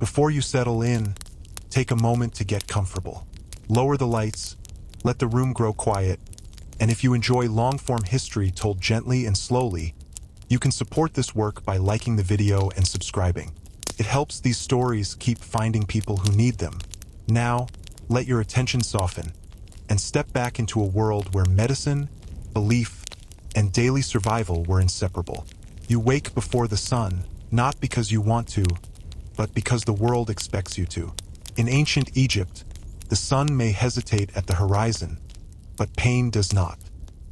Before you settle in, take a moment to get comfortable. Lower the lights, let the room grow quiet, and if you enjoy long-form history told gently and slowly, you can support this work by liking the video and subscribing. It helps these stories keep finding people who need them. Now, let your attention soften and step back into a world where medicine, belief, and daily survival were inseparable. You wake before the sun, not because you want to, but because the world expects you to. In ancient Egypt, the sun may hesitate at the horizon, but pain does not.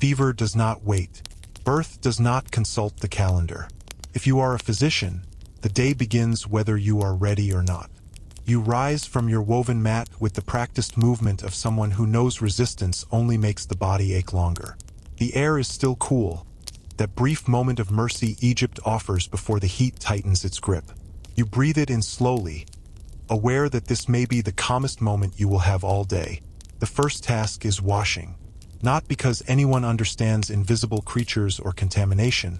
Fever does not wait. Birth does not consult the calendar. If you are a physician, the day begins whether you are ready or not. You rise from your woven mat with the practiced movement of someone who knows resistance only makes the body ache longer. The air is still cool, that brief moment of mercy Egypt offers before the heat tightens its grip. You breathe it in slowly, aware that this may be the calmest moment you will have all day. The first task is washing, not because anyone understands invisible creatures or contamination,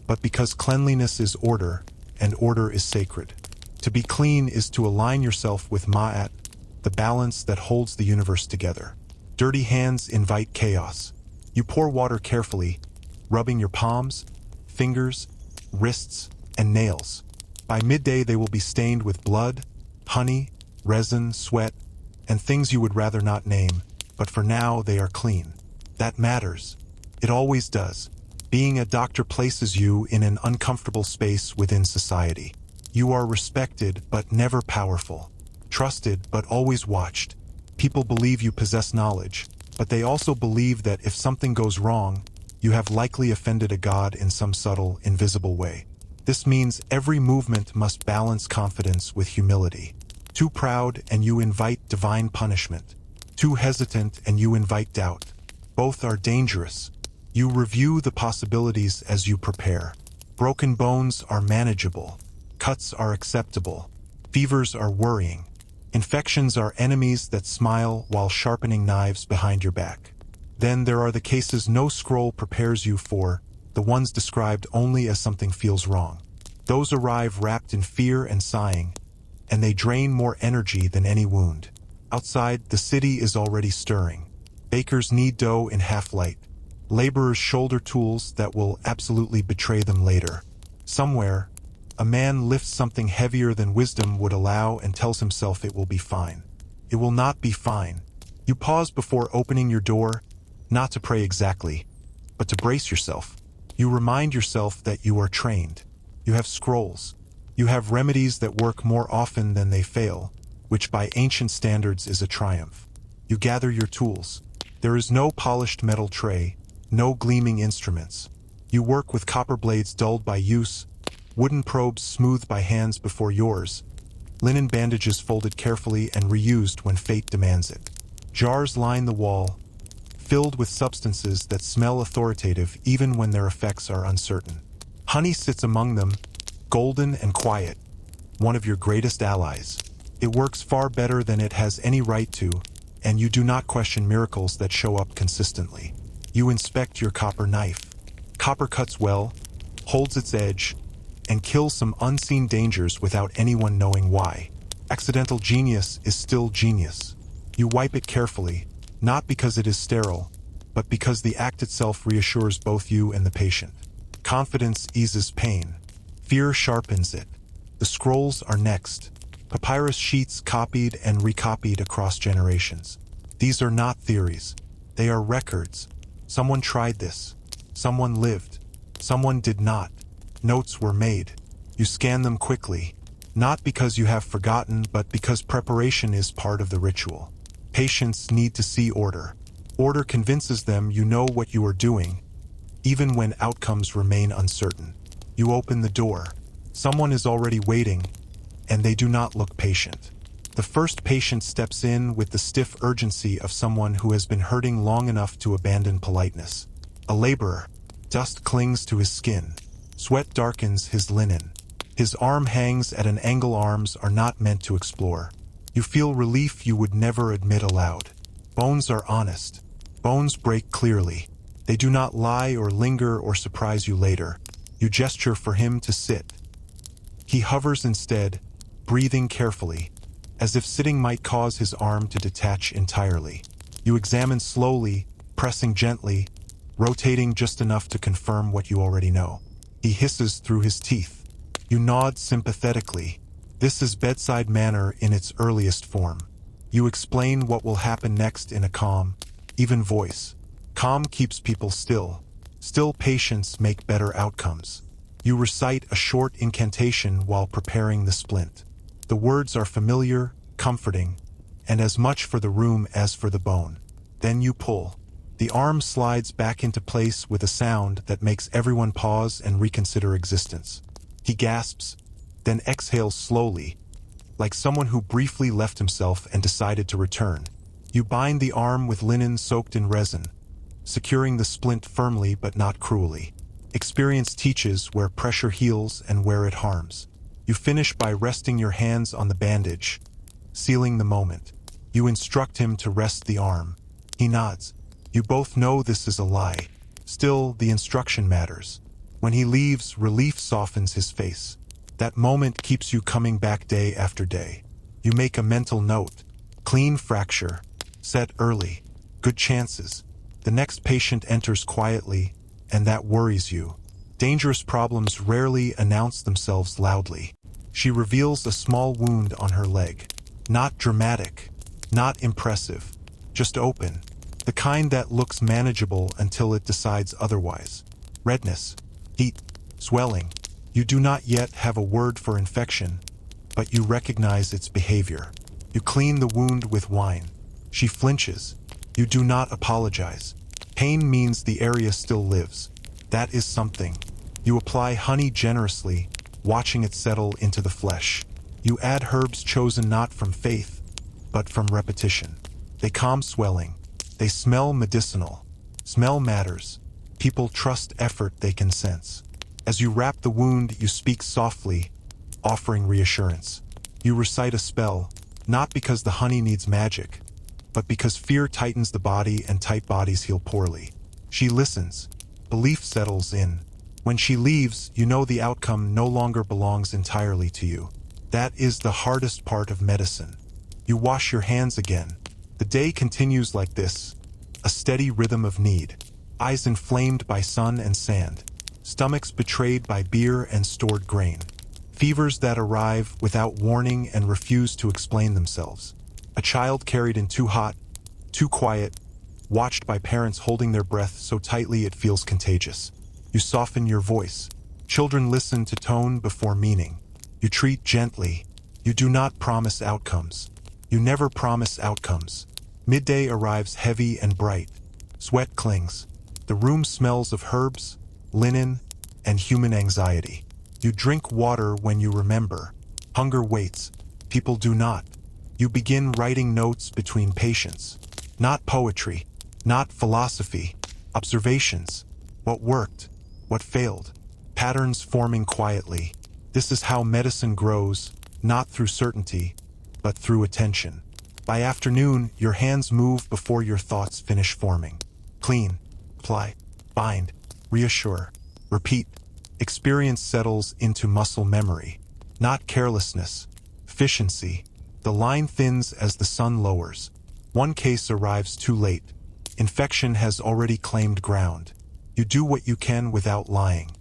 but because cleanliness is order, and order is sacred. To be clean is to align yourself with Ma'at, the balance that holds the universe together. Dirty hands invite chaos. You pour water carefully, rubbing your palms, fingers, wrists, and nails. By midday they will be stained with blood, honey, resin, sweat, and things you would rather not name, but for now they are clean. That matters. It always does. Being a doctor places you in an uncomfortable space within society. You are respected but never powerful, trusted but always watched. People believe you possess knowledge, but they also believe that if something goes wrong, you have likely offended a god in some subtle, invisible way. This means every movement must balance confidence with humility. Too proud and you invite divine punishment. Too hesitant and you invite doubt. Both are dangerous. You review the possibilities as you prepare. Broken bones are manageable. Cuts are acceptable. Fevers are worrying. Infections are enemies that smile while sharpening knives behind your back. Then there are the cases no scroll prepares you for, the ones described only as something feels wrong. Those arrive wrapped in fear and sighing, and they drain more energy than any wound. Outside, the city is already stirring. Bakers knead dough in half-light. Laborers shoulder tools that will absolutely betray them later. Somewhere, a man lifts something heavier than wisdom would allow and tells himself it will be fine. It will not be fine. You pause before opening your door, not to pray exactly, but to brace yourself. You remind yourself that you are trained. You have scrolls. You have remedies that work more often than they fail, which by ancient standards is a triumph. You gather your tools. There is no polished metal tray, no gleaming instruments. You work with copper blades dulled by use, wooden probes smoothed by hands before yours, linen bandages folded carefully and reused when fate demands it. Jars line the wall, filled with substances that smell authoritative even when their effects are uncertain. Honey sits among them, golden and quiet, one of your greatest allies. It works far better than it has any right to, and you do not question miracles that show up consistently. You inspect your copper knife. Copper cuts well, holds its edge, and kills some unseen dangers without anyone knowing why. Accidental genius is still genius. You wipe it carefully, not because it is sterile, but because the act itself reassures both you and the patient. Confidence eases pain. Fear sharpens it. The scrolls are next. Papyrus sheets copied and recopied across generations. These are not theories. They are records. Someone tried this. Someone lived. Someone did not. Notes were made. You scan them quickly, not because you have forgotten, but because preparation is part of the ritual. Patients need to see order. Order convinces them you know what you are doing, even when outcomes remain uncertain. You open the door. Someone is already waiting, and they do not look patient. The first patient steps in with the stiff urgency of someone who has been hurting long enough to abandon politeness. A laborer. Dust clings to his skin. Sweat darkens his linen. His arm hangs at an angle. Arms are not meant to explore. You feel relief you would never admit aloud. Bones are honest. Bones break clearly. They do not lie or linger or surprise you later. You gesture for him to sit. He hovers instead, breathing carefully, as if sitting might cause his arm to detach entirely. You examine slowly, pressing gently, rotating just enough to confirm what you already know. He hisses through his teeth. You nod sympathetically. This is bedside manner in its earliest form. You explain what will happen next in a calm, even voice. Calm keeps people still. Still patients make better outcomes. You recite a short incantation while preparing the splint. The words are familiar, comforting, and as much for the room as for the bone. Then you pull. The arm slides back into place with a sound that makes everyone pause and reconsider existence. He gasps, then exhales slowly, like someone who briefly left himself and decided to return. You bind the arm with linen soaked in resin, securing the splint firmly but not cruelly. Experience teaches where pressure heals and where it harms. You finish by resting your hands on the bandage, sealing the moment. You instruct him to rest the arm. He nods. You both know this is a lie. Still, the instruction matters. When he leaves, relief softens his face. That moment keeps you coming back day after day. You make a mental note. Clean fracture. Set early. Good chances. The next patient enters quietly, and that worries you. Dangerous problems rarely announce themselves loudly. She reveals a small wound on her leg. Not dramatic. Not impressive. Just open. The kind that looks manageable until it decides otherwise. Redness. Heat. Swelling. You do not yet have a word for infection, but you recognize its behavior. You clean the wound with wine. She flinches. You do not apologize. Pain means the area still lives. That is something. You apply honey generously, watching it settle into the flesh. You add herbs chosen not from faith, but from repetition. They calm swelling. They smell medicinal. Smell matters. People trust effort they can sense. As you wrap the wound, you speak softly, offering reassurance. You recite a spell, not because the honey needs magic, but because fear tightens the body and tight bodies heal poorly. She listens. Belief settles in. When she leaves, you know the outcome no longer belongs entirely to you. That is the hardest part of medicine. You wash your hands again. The day continues like this, a steady rhythm of need. Eyes inflamed by sun and sand. Stomachs betrayed by beer and stored grain. Fevers that arrive without warning and refuse to explain themselves. A child carried in too hot, too quiet, watched by parents holding their breath so tightly it feels contagious. You soften your voice. Children listen to tone before meaning. You treat gently. You do not promise outcomes. You never promise outcomes. Midday arrives heavy and bright. Sweat clings. The room smells of herbs, linen, and human anxiety. You drink water when you remember. Hunger waits. People do not. You begin writing notes between patients. Not poetry, not philosophy. Observations. What worked, what failed. Patterns forming quietly. This is how medicine grows, not through certainty, but through attention. By afternoon, your hands move before your thoughts finish forming. Clean, apply, bind, reassure, repeat. Experience settles into muscle memory, not carelessness. Efficiency. The line thins as the sun lowers. One case arrives too late. Infection has already claimed ground. You do what you can without lying.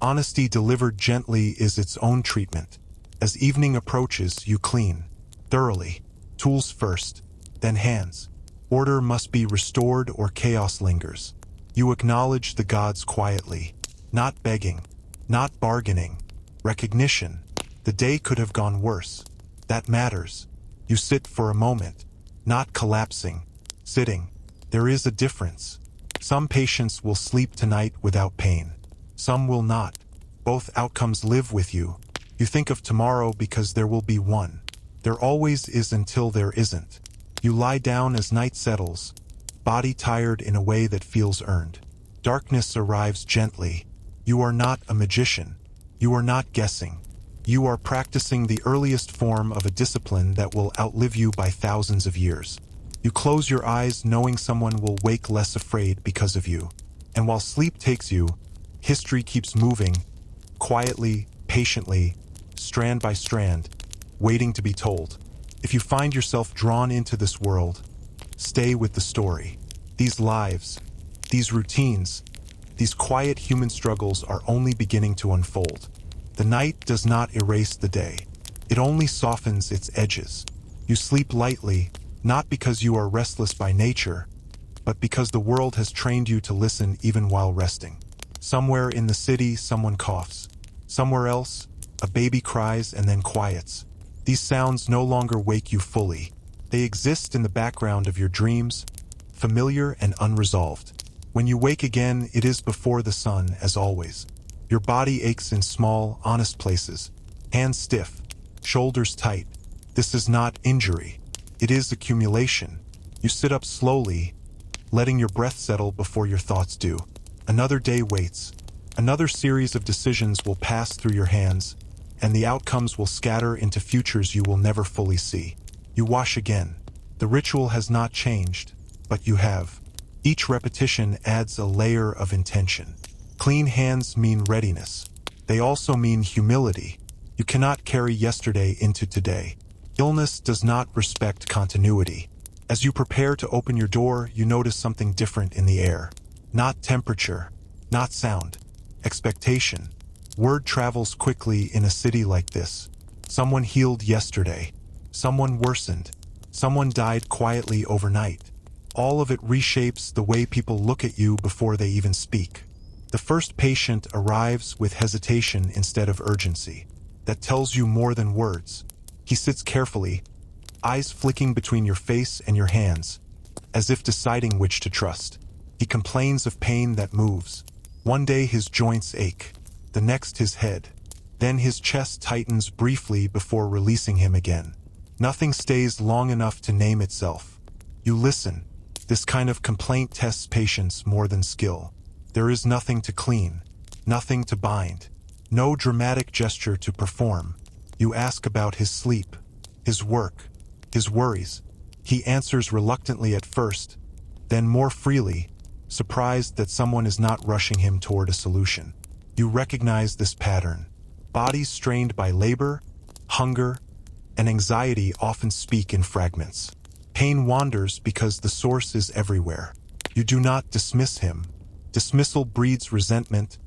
Honesty delivered gently is its own treatment. As evening approaches, you clean. Thoroughly. Tools first, then hands. Order must be restored or chaos lingers. You acknowledge the gods quietly. Not begging. Not bargaining. Recognition. The day could have gone worse. That matters. You sit for a moment. Not collapsing. Sitting. There is a difference. Some patients will sleep tonight without pain. Some will not. Both outcomes live with you. You think of tomorrow because there will be one. There always is until there isn't. You lie down as night settles, body tired in a way that feels earned. Darkness arrives gently. You are not a magician. You are not guessing. You are practicing the earliest form of a discipline that will outlive you by thousands of years. You close your eyes knowing someone will wake less afraid because of you. And while sleep takes you, history keeps moving, quietly, patiently, strand by strand, waiting to be told. If you find yourself drawn into this world, stay with the story. These lives, these routines, these quiet human struggles are only beginning to unfold. The night does not erase the day. It only softens its edges. You sleep lightly, not because you are restless by nature, but because the world has trained you to listen even while resting. Somewhere in the city, someone coughs. Somewhere else, a baby cries and then quiets. These sounds no longer wake you fully. They exist in the background of your dreams, familiar and unresolved. When you wake again, it is before the sun, as always. Your body aches in small, honest places. Hands stiff, shoulders tight. This is not injury. It is accumulation. You sit up slowly, letting your breath settle before your thoughts do. Another day waits. Another series of decisions will pass through your hands, and the outcomes will scatter into futures you will never fully see. You wash again. The ritual has not changed, but you have. Each repetition adds a layer of intention. Clean hands mean readiness. They also mean humility. You cannot carry yesterday into today. Illness does not respect continuity. As you prepare to open your door, you notice something different in the air. Not temperature, not sound, expectation. Word travels quickly in a city like this. Someone healed yesterday. Someone worsened. Someone died quietly overnight. All of it reshapes the way people look at you before they even speak. The first patient arrives with hesitation instead of urgency. That tells you more than words. He sits carefully, eyes flicking between your face and your hands, as if deciding which to trust. He complains of pain that moves. One day his joints ache, the next his head. Then his chest tightens briefly before releasing him again. Nothing stays long enough to name itself. You listen. This kind of complaint tests patience more than skill. There is nothing to clean, nothing to bind, no dramatic gesture to perform. You ask about his sleep, his work, his worries. He answers reluctantly at first, then more freely, surprised that someone is not rushing him toward a solution. You recognize this pattern. Bodies strained by labor, hunger, and anxiety often speak in fragments. Pain wanders because the source is everywhere. You do not dismiss him. Dismissal breeds resentment,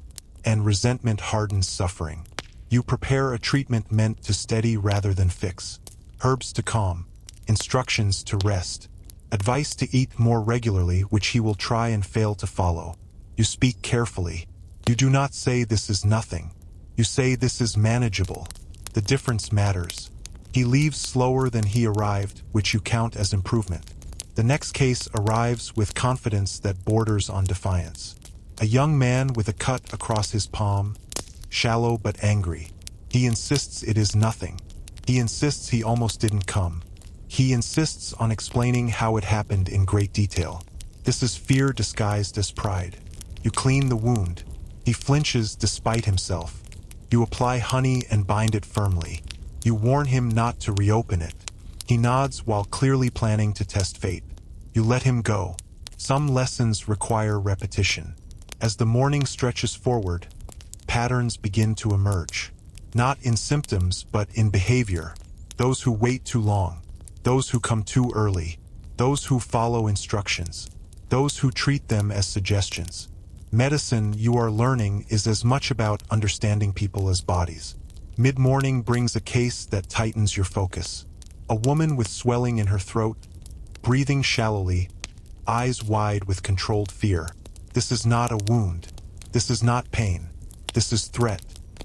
and resentment hardens suffering. You prepare a treatment meant to steady rather than fix. Herbs to calm, instructions to rest, advice to eat more regularly, which he will try and fail to follow. You speak carefully. You do not say this is nothing. You say this is manageable. The difference matters. He leaves slower than he arrived, which you count as improvement. The next case arrives with confidence that borders on defiance. A young man with a cut across his palm, shallow but angry. He insists it is nothing. He insists he almost didn't come. He insists on explaining how it happened in great detail. This is fear disguised as pride. You clean the wound. He flinches despite himself. You apply honey and bind it firmly. You warn him not to reopen it. He nods while clearly planning to test fate. You let him go. Some lessons require repetition. As the morning stretches forward, patterns begin to emerge. Not in symptoms, but in behavior. Those who wait too long. Those who come too early. Those who follow instructions. Those who treat them as suggestions. Medicine, you are learning, is as much about understanding people as bodies. Mid-morning brings a case that tightens your focus. A woman with swelling in her throat, breathing shallowly, eyes wide with controlled fear. This is not a wound. This is not pain. This is threat.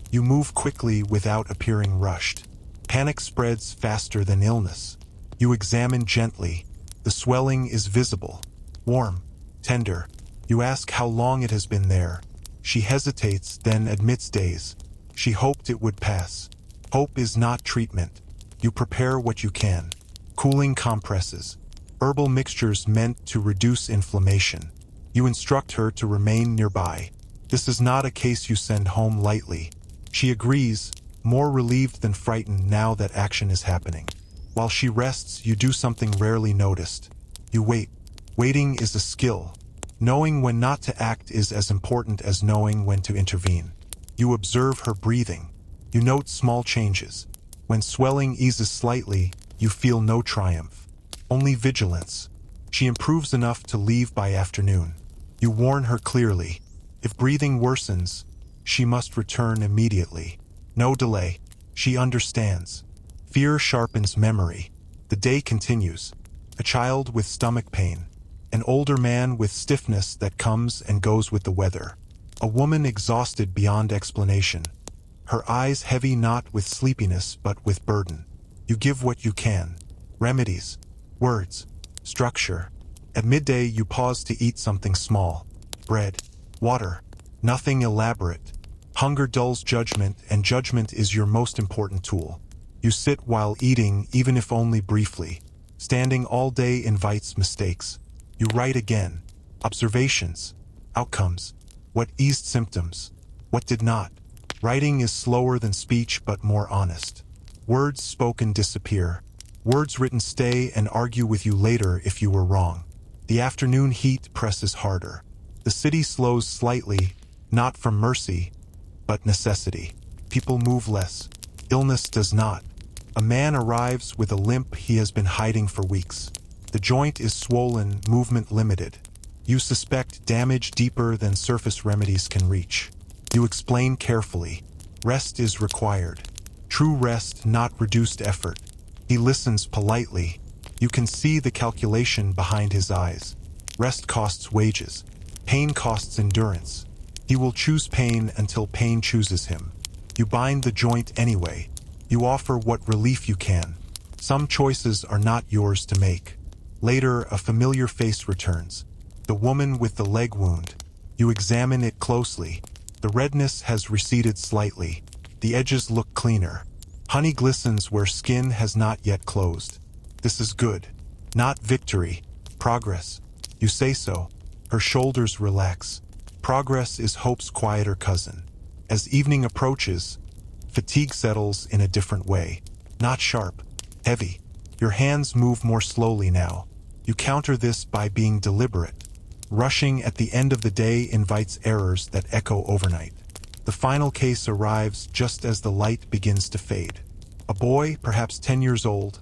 You move quickly without appearing rushed. Panic spreads faster than illness. You examine gently. The swelling is visible, warm, tender. You ask how long it has been there. She hesitates, then admits days. She hoped it would pass. Hope is not treatment. You prepare what you can. Cooling compresses. Herbal mixtures meant to reduce inflammation. You instruct her to remain nearby. This is not a case you send home lightly. She agrees, more relieved than frightened now that action is happening. While she rests, you do something rarely noticed. You wait. Waiting is a skill. Knowing when not to act is as important as knowing when to intervene. You observe her breathing. You note small changes. When swelling eases slightly, you feel no triumph, only vigilance. She improves enough to leave by afternoon. You warn her clearly. If breathing worsens, she must return immediately. No delay. She understands. Fear sharpens memory. The day continues. A child with stomach pain. An older man with stiffness that comes and goes with the weather. A woman exhausted beyond explanation. Her eyes heavy not with sleepiness but with burden. You give what you can. Remedies. Words. Structure. At midday you pause to eat something small. Bread. Water. Nothing elaborate. Hunger dulls judgment, and judgment is your most important tool. You sit while eating, even if only briefly. Standing all day invites mistakes. You write again. Observations. Outcomes. What eased symptoms. What did not. Writing is slower than speech but more honest. Words spoken disappear. Words written stay and argue with you later if you were wrong. The afternoon heat presses harder. The city slows slightly, not from mercy, but necessity. People move less. Illness does not. A man arrives with a limp he has been hiding for weeks. The joint is swollen, movement limited. You suspect damage deeper than surface remedies can reach. You explain carefully. Rest is required. True rest, not reduced effort. He listens politely. You can see the calculation behind his eyes. Rest costs wages. Pain costs endurance. He will choose pain until pain chooses him. You bind the joint anyway. You offer what relief you can. Some choices are not yours to make. Later, a familiar face returns. The woman with the leg wound. You examine it closely. The redness has receded slightly. The edges look cleaner. Honey glistens where skin has not yet closed. This is good. Not victory. Progress. You say so. Her shoulders relax. Progress is hope's quieter cousin. As evening approaches, fatigue settles in a different way. Not sharp. Heavy. Your hands move more slowly now. You counter this by being deliberate. Rushing at the end of the day invites errors that echo overnight. The final case arrives just as the light begins to fade. A boy, perhaps 10 years old,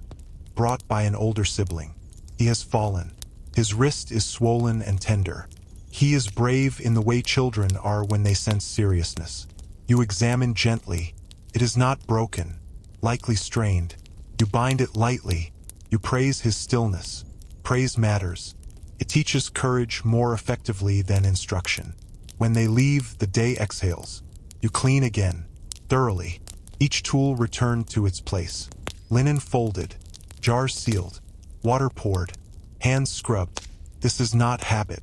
brought by an older sibling. He has fallen. His wrist is swollen and tender. He is brave in the way children are when they sense seriousness. You examine gently. It is not broken, likely strained. You bind it lightly. You praise his stillness. Praise matters. It teaches courage more effectively than instruction. When they leave, the day exhales. You clean again, thoroughly. Each tool returned to its place. Linen folded, jars sealed, water poured, hands scrubbed. This is not habit.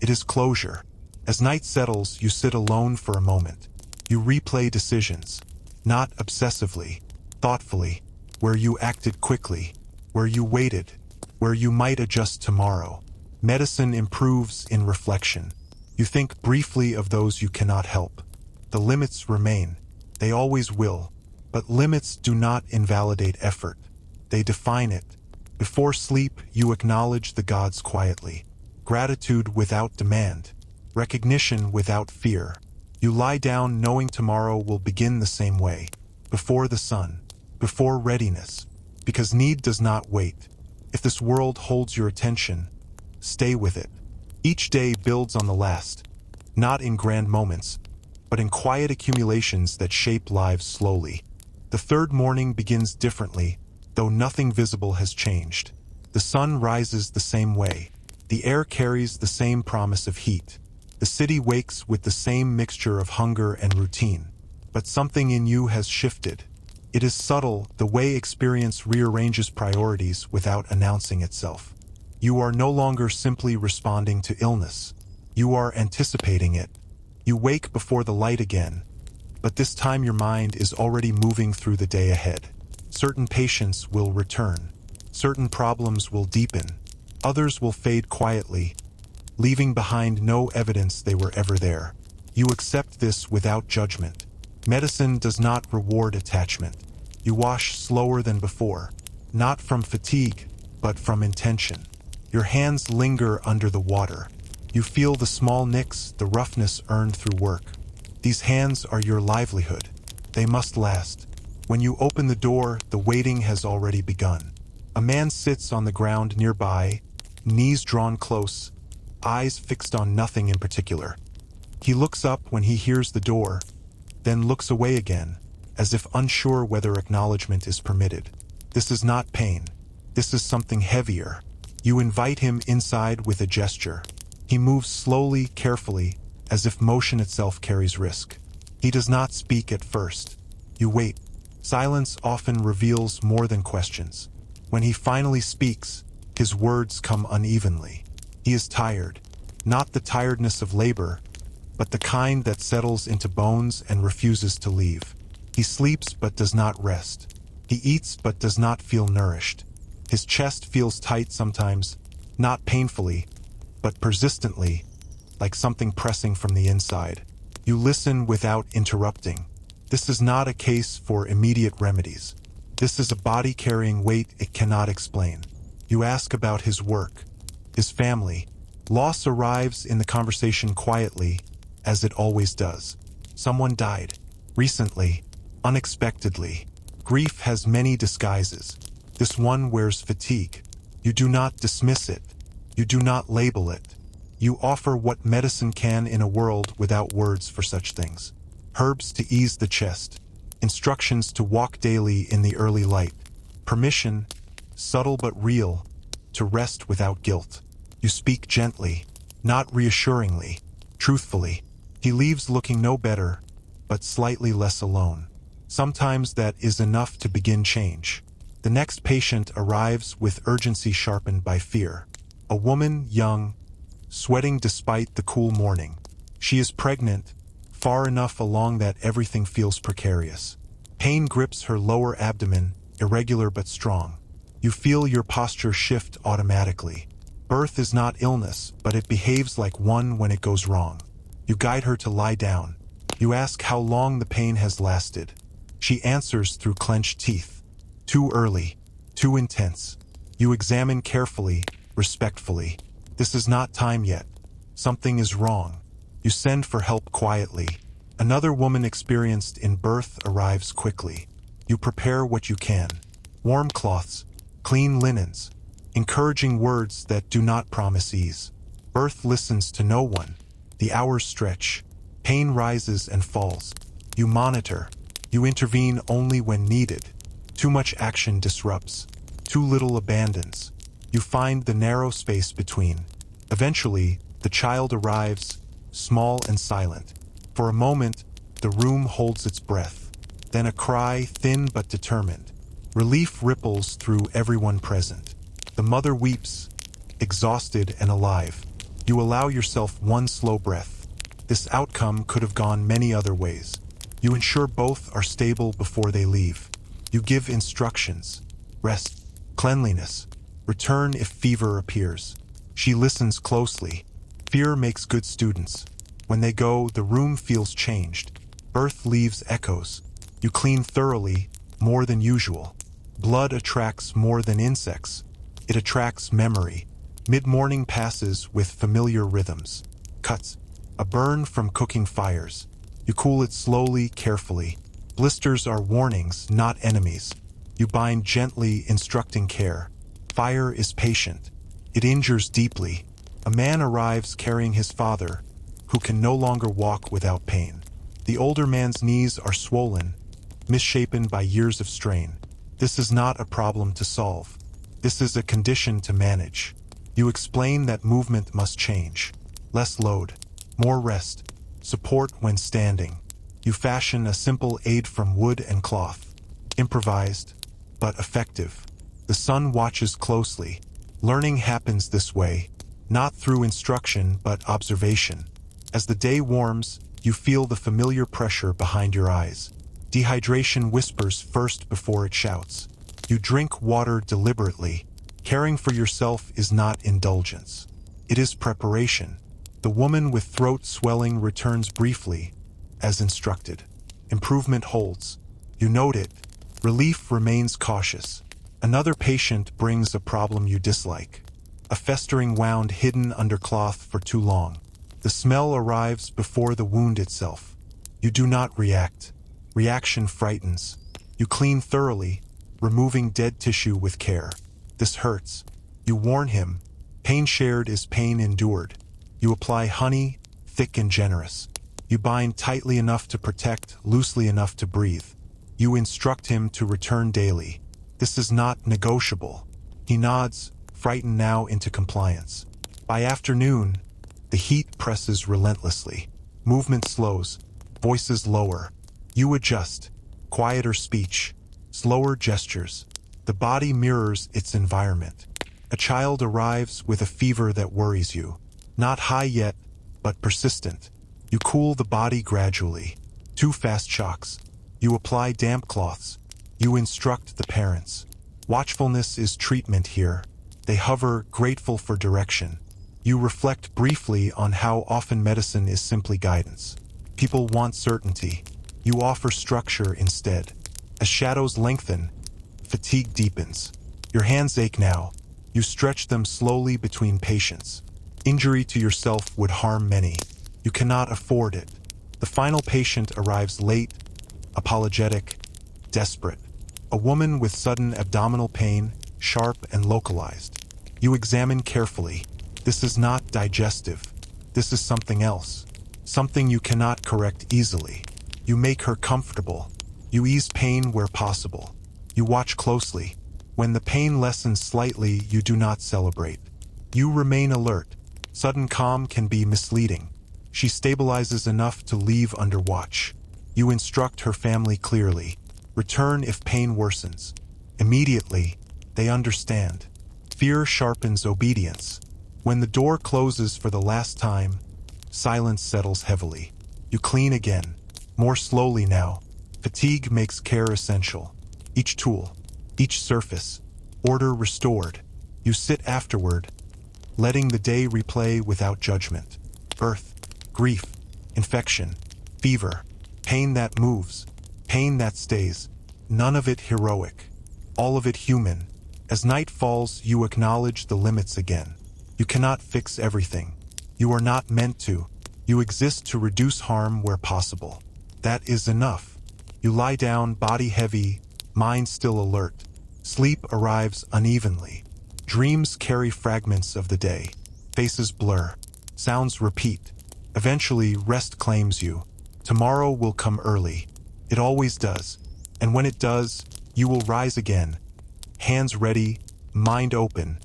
It is closure. As night settles, you sit alone for a moment. You replay decisions, not obsessively, thoughtfully, where you acted quickly, where you waited, where you might adjust tomorrow. Medicine improves in reflection. You think briefly of those you cannot help. The limits remain. They always will. But limits do not invalidate effort. They define it. Before sleep, you acknowledge the gods quietly. Gratitude without demand. Recognition without fear. You lie down knowing tomorrow will begin the same way. Before the sun. Before readiness. Because need does not wait. If this world holds your attention, stay with it. Each day builds on the last, not in grand moments, but in quiet accumulations that shape lives slowly. The third morning begins differently, though nothing visible has changed. The sun rises the same way. The air carries the same promise of heat. The city wakes with the same mixture of hunger and routine. But something in you has shifted. It is subtle, the way experience rearranges priorities without announcing itself. You are no longer simply responding to illness. You are anticipating it. You wake before the light again, but this time your mind is already moving through the day ahead. Certain patients will return. Certain problems will deepen. Others will fade quietly, leaving behind no evidence they were ever there. You accept this without judgment. Medicine does not reward attachment. You wash slower than before, not from fatigue, but from intention. Your hands linger under the water. You feel the small nicks, the roughness earned through work. These hands are your livelihood. They must last. When you open the door, the waiting has already begun. A man sits on the ground nearby, knees drawn close, eyes fixed on nothing in particular. He looks up when he hears the door, then looks away again, as if unsure whether acknowledgement is permitted. This is not pain. This is something heavier. You invite him inside with a gesture. He moves slowly, carefully, as if motion itself carries risk. He does not speak at first. You wait. Silence often reveals more than questions. When he finally speaks, his words come unevenly. He is tired. Not the tiredness of labor, but the kind that settles into bones and refuses to leave. He sleeps but does not rest. He eats but does not feel nourished. His chest feels tight sometimes, not painfully, but persistently, like something pressing from the inside. You listen without interrupting. This is not a case for immediate remedies. This is a body carrying weight it cannot explain. You ask about his work, his family. Loss arrives in the conversation quietly, as it always does. Someone died. Recently. Unexpectedly. Grief has many disguises. This one wears fatigue. You do not dismiss it. You do not label it. You offer what medicine can in a world without words for such things. Herbs to ease the chest. Instructions to walk daily in the early light. Permission, subtle but real, to rest without guilt. You speak gently, not reassuringly, truthfully. He leaves looking no better, but slightly less alone. Sometimes that is enough to begin change. The next patient arrives with urgency sharpened by fear. A woman, young, sweating despite the cool morning. She is pregnant, far enough along that everything feels precarious. Pain grips her lower abdomen, irregular but strong. You feel your posture shift automatically. Birth is not illness, but it behaves like one when it goes wrong. You guide her to lie down. You ask how long the pain has lasted. She answers through clenched teeth. Too early, too intense. You examine carefully, respectfully. This is not time yet. Something is wrong. You send for help quietly. Another woman experienced in birth arrives quickly. You prepare what you can. Warm cloths, clean linens, encouraging words that do not promise ease. Birth listens to no one. The hours stretch. Pain rises and falls. You monitor. You intervene only when needed. Too much action disrupts. Too little abandons. You find the narrow space between. Eventually, the child arrives, small and silent. For a moment, the room holds its breath. Then a cry, thin but determined. Relief ripples through everyone present. The mother weeps, exhausted and alive. You allow yourself one slow breath. This outcome could have gone many other ways. You ensure both are stable before they leave. You give instructions. Rest, cleanliness, return if fever appears. She listens closely. Fear makes good students. When they go, the room feels changed. Birth leaves echoes. You clean thoroughly, more than usual. Blood attracts more than insects. It attracts memory. Mid-morning passes with familiar rhythms. Cuts. A burn from cooking fires. You cool it slowly, carefully. Blisters are warnings, not enemies. You bind gently, instructing care. Fire is patient. It injures deeply. A man arrives carrying his father, who can no longer walk without pain. The older man's knees are swollen, misshapen by years of strain. This is not a problem to solve. This is a condition to manage. You explain that movement must change. Less load, more rest, support when standing. You fashion a simple aid from wood and cloth. Improvised, but effective. The son watches closely. Learning happens this way, not through instruction but observation. As the day warms, you feel the familiar pressure behind your eyes. Dehydration whispers first before it shouts. You drink water deliberately. Caring for yourself is not indulgence. It is preparation. The woman with throat swelling returns briefly, as instructed. Improvement holds. You note it. Relief remains cautious. Another patient brings a problem you dislike. A festering wound hidden under cloth for too long. The smell arrives before the wound itself. You do not react. Reaction frightens. You clean thoroughly, removing dead tissue with care. This hurts. You warn him. Pain shared is pain endured. You apply honey, thick and generous. You bind tightly enough to protect, loosely enough to breathe. You instruct him to return daily. This is not negotiable. He nods, frightened now into compliance. By afternoon, the heat presses relentlessly. Movement slows, voices lower. You adjust, quieter speech, slower gestures. The body mirrors its environment. A child arrives with a fever that worries you. Not high yet, but persistent. You cool the body gradually. 2 fast shocks. You apply damp cloths. You instruct the parents. Watchfulness is treatment here. They hover, grateful for direction. You reflect briefly on how often medicine is simply guidance. People want certainty. You offer structure instead. As shadows lengthen, fatigue deepens. Your hands ache now. You stretch them slowly between patients. Injury to yourself would harm many. You cannot afford it. The final patient arrives late, apologetic, desperate. A woman with sudden abdominal pain, sharp and localized. You examine carefully. This is not digestive. This is something else. Something you cannot correct easily. You make her comfortable. You ease pain where possible. You watch closely. When the pain lessens slightly, you do not celebrate. You remain alert. Sudden calm can be misleading. She stabilizes enough to leave under watch. You instruct her family clearly. Return if pain worsens. Immediately, they understand. Fear sharpens obedience. When the door closes for the last time, silence settles heavily. You clean again, more slowly now. Fatigue makes care essential. Each tool, each surface, order restored. You sit afterward, letting the day replay without judgment. Birth, grief, infection, fever, pain that moves, pain that stays. None of it heroic, all of it human. As night falls, you acknowledge the limits again. You cannot fix everything. You are not meant to. You exist to reduce harm where possible. That is enough. You lie down, body heavy, mind still alert. Sleep arrives unevenly. Dreams carry fragments of the day. Faces blur. Sounds repeat. Eventually, rest claims you. Tomorrow will come early. It always does. And when it does, you will rise again. Hands ready, mind open,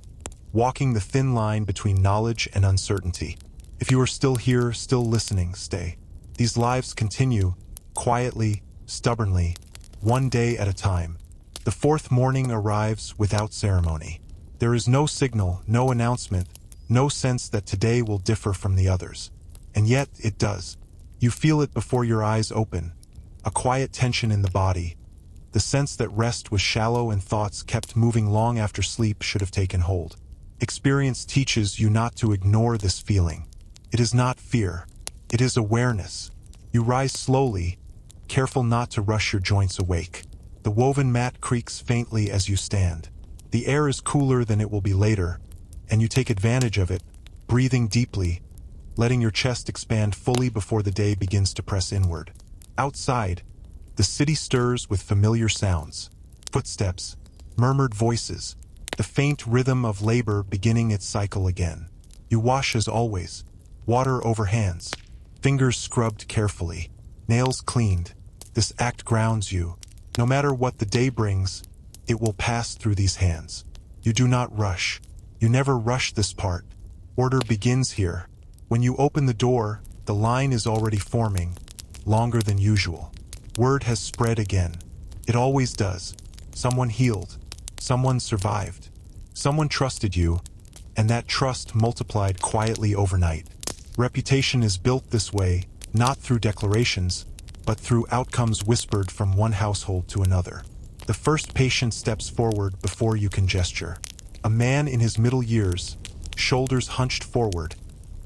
walking the thin line between knowledge and uncertainty. If you are still here, still listening, stay. These lives continue, quietly, stubbornly, one day at a time. The 4th morning arrives without ceremony. There is no signal, no announcement, no sense that today will differ from the others. And yet it does. You feel it before your eyes open. A quiet tension in the body. The sense that rest was shallow and thoughts kept moving long after sleep should have taken hold. Experience teaches you not to ignore this feeling. It is not fear. It is awareness. You rise slowly, careful not to rush your joints awake. The woven mat creaks faintly as you stand. The air is cooler than it will be later, and you take advantage of it, breathing deeply, letting your chest expand fully before the day begins to press inward. Outside, the city stirs with familiar sounds. Footsteps, murmured voices, the faint rhythm of labor beginning its cycle again. You wash as always, water over hands, fingers scrubbed carefully, nails cleaned. This act grounds you. No matter what the day brings, it will pass through these hands. You do not rush. You never rush this part. Order begins here. When you open the door, the line is already forming, longer than usual. Word has spread again. It always does. Someone healed. Someone survived. Someone trusted you, and that trust multiplied quietly overnight. Reputation is built this way, not through declarations, but through outcomes whispered from one household to another. The first patient steps forward before you can gesture. A man in his middle years, shoulders hunched forward,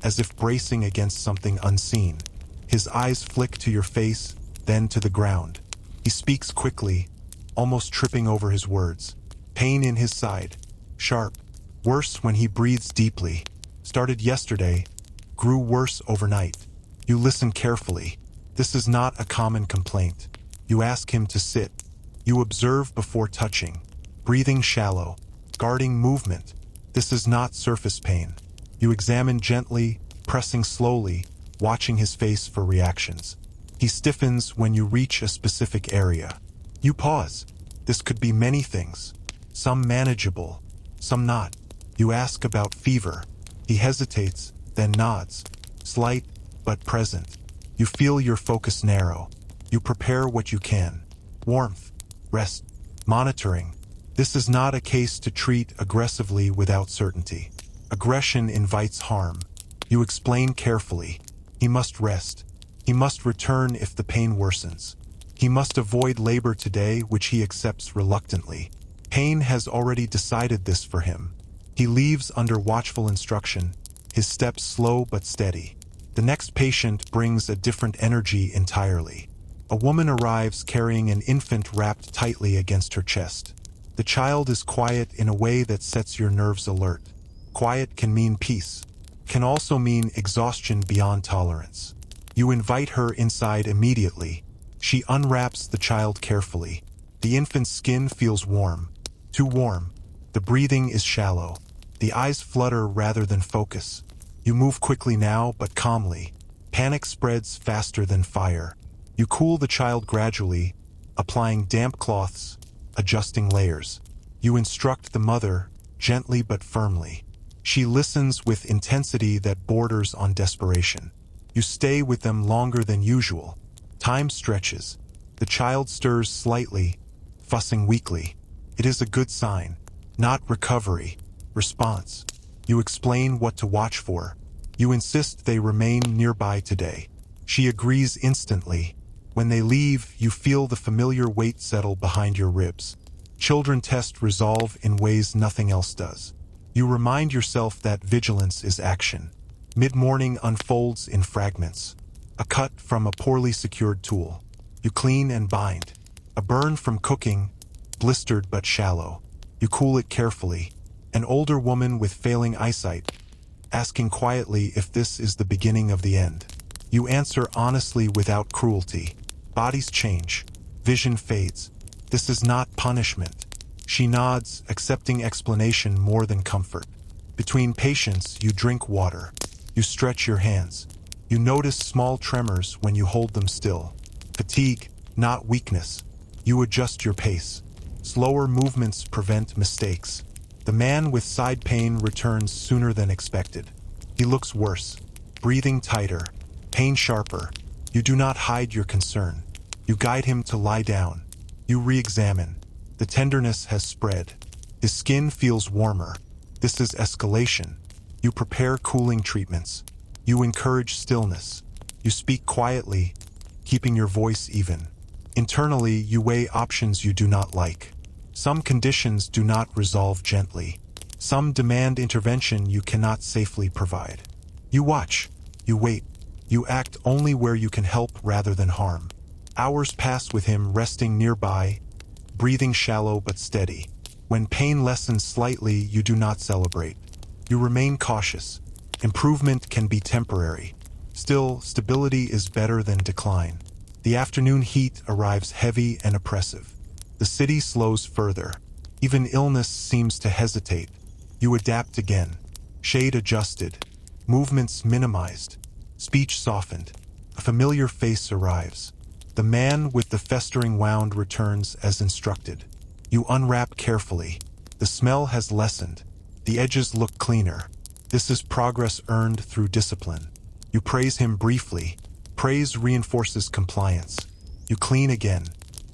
as if bracing against something unseen. His eyes flick to your face, then to the ground. He speaks quickly, almost tripping over his words. Pain in his side, sharp, worse when he breathes deeply. Started yesterday, grew worse overnight. You listen carefully. This is not a common complaint. You ask him to sit. You observe before touching, breathing shallow, guarding movement. This is not surface pain. You examine gently, pressing slowly, watching his face for reactions. He stiffens when you reach a specific area. You pause. This could be many things. Some manageable, some not. You ask about fever. He hesitates, then nods. Slight, but present. You feel your focus narrow. You prepare what you can. Warmth, rest, monitoring. This is not a case to treat aggressively without certainty. Aggression invites harm. You explain carefully. He must rest. He must return if the pain worsens. He must avoid labor today, which he accepts reluctantly. Pain has already decided this for him. He leaves under watchful instruction, his steps slow but steady. The next patient brings a different energy entirely. A woman arrives carrying an infant wrapped tightly against her chest. The child is quiet in a way that sets your nerves alert. Quiet can mean peace, can also mean exhaustion beyond tolerance. You invite her inside immediately. She unwraps the child carefully. The infant's skin feels warm. Too warm. The breathing is shallow. The eyes flutter rather than focus. You move quickly now, but calmly. Panic spreads faster than fire. You cool the child gradually, applying damp cloths, adjusting layers. You instruct the mother, gently but firmly. She listens with intensity that borders on desperation. You stay with them longer than usual. Time stretches. The child stirs slightly, fussing weakly. It is a good sign. Not recovery. Response. You explain what to watch for. You insist they remain nearby today. She agrees instantly. When they leave, you feel the familiar weight settle behind your ribs. Children test resolve in ways nothing else does. You remind yourself that vigilance is action. Mid-morning unfolds in fragments. A cut from a poorly secured tool. You clean and bind. A burn from cooking, blistered but shallow. You cool it carefully. An older woman with failing eyesight, asking quietly if this is the beginning of the end. You answer honestly without cruelty. Bodies change. Vision fades. This is not punishment. She nods, accepting explanation more than comfort. Between patients, you drink water. You stretch your hands. You notice small tremors when you hold them still. Fatigue, not weakness. You adjust your pace. Slower movements prevent mistakes. The man with side pain returns sooner than expected. He looks worse. Breathing tighter. Pain sharper. You do not hide your concern. You guide him to lie down. You re-examine. The tenderness has spread. His skin feels warmer. This is escalation. You prepare cooling treatments. You encourage stillness. You speak quietly, keeping your voice even. Internally, you weigh options you do not like. Some conditions do not resolve gently. Some demand intervention you cannot safely provide. You watch. You wait. You act only where you can help rather than harm. Hours pass with him resting nearby, breathing shallow but steady. When pain lessens slightly, you do not celebrate. You remain cautious. Improvement can be temporary. Still, stability is better than decline. The afternoon heat arrives heavy and oppressive. The city slows further. Even illness seems to hesitate. You adapt again. Shade adjusted. Movements minimized. Speech softened. A familiar face arrives. The man with the festering wound returns as instructed. You unwrap carefully. The smell has lessened. The edges look cleaner. This is progress earned through discipline. You praise him briefly. Praise reinforces compliance. You clean again.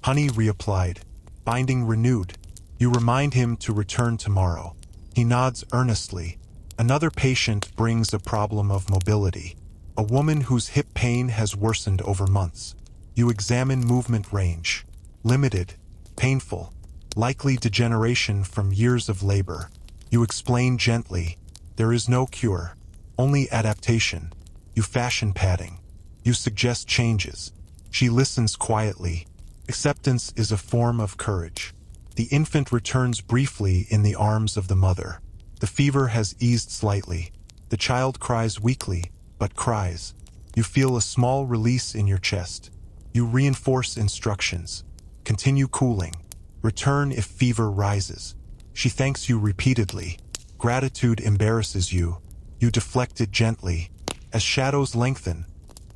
Honey reapplied. Binding renewed. You remind him to return tomorrow. He nods earnestly. Another patient brings a problem of mobility. A woman whose hip pain has worsened over months. You examine movement range. Limited. Painful. Likely degeneration from years of labor. You explain gently. There is no cure. Only adaptation. You fashion padding. You suggest changes. She listens quietly. Acceptance is a form of courage. The infant returns briefly in the arms of the mother. The fever has eased slightly. The child cries weakly, but cries. You feel a small release in your chest. You reinforce instructions. Continue cooling. Return if fever rises. She thanks you repeatedly. Gratitude embarrasses you. You deflect it gently. As shadows lengthen,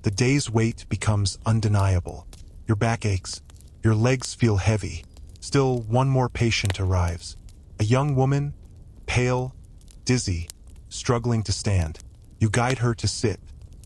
the day's weight becomes undeniable. Your back aches. Your legs feel heavy. Still, one more patient arrives. A young woman, pale, dizzy, struggling to stand. You guide her to sit.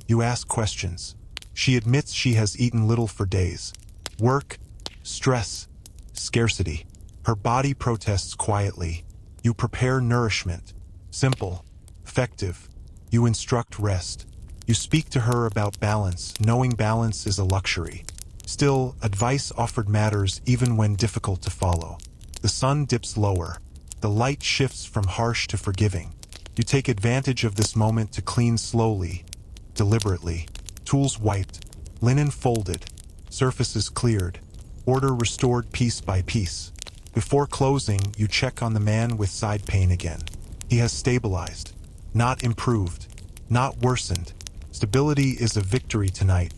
You ask questions. She admits she has eaten little for days. Work, stress, scarcity. Her body protests quietly. You prepare nourishment. Simple, effective. You instruct rest. You speak to her about balance, knowing balance is a luxury. Still, advice offered matters even when difficult to follow. The sun dips lower. The light shifts from harsh to forgiving. You take advantage of this moment to clean slowly, deliberately. Tools wiped, linen folded, surfaces cleared, order restored piece by piece. Before closing, you check on the man with side pain again. He has stabilized, not improved, not worsened. Stability is a victory tonight.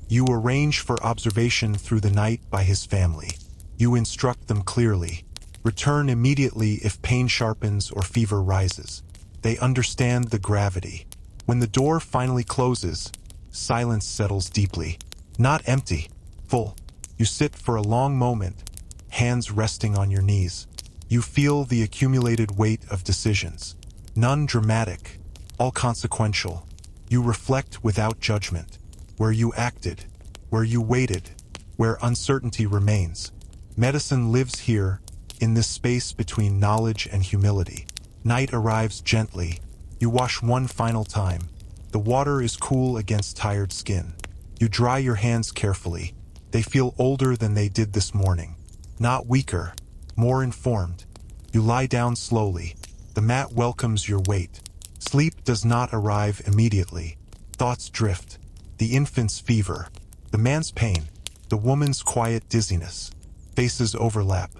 You arrange for observation through the night by his family. You instruct them clearly. Return immediately if pain sharpens or fever rises. They understand the gravity. When the door finally closes, silence settles deeply. Not empty, full. You sit for a long moment, hands resting on your knees. You feel the accumulated weight of decisions. None dramatic, all consequential. You reflect without judgment. Where you acted, where you waited, where uncertainty remains. Medicine lives here, in this space between knowledge and humility. Night arrives gently. You wash one final time. The water is cool against tired skin. You dry your hands carefully. They feel older than they did this morning. Not weaker, more informed. You lie down slowly. The mat welcomes your weight. Sleep does not arrive immediately. Thoughts drift. The infant's fever. The man's pain. The woman's quiet dizziness. Faces overlap.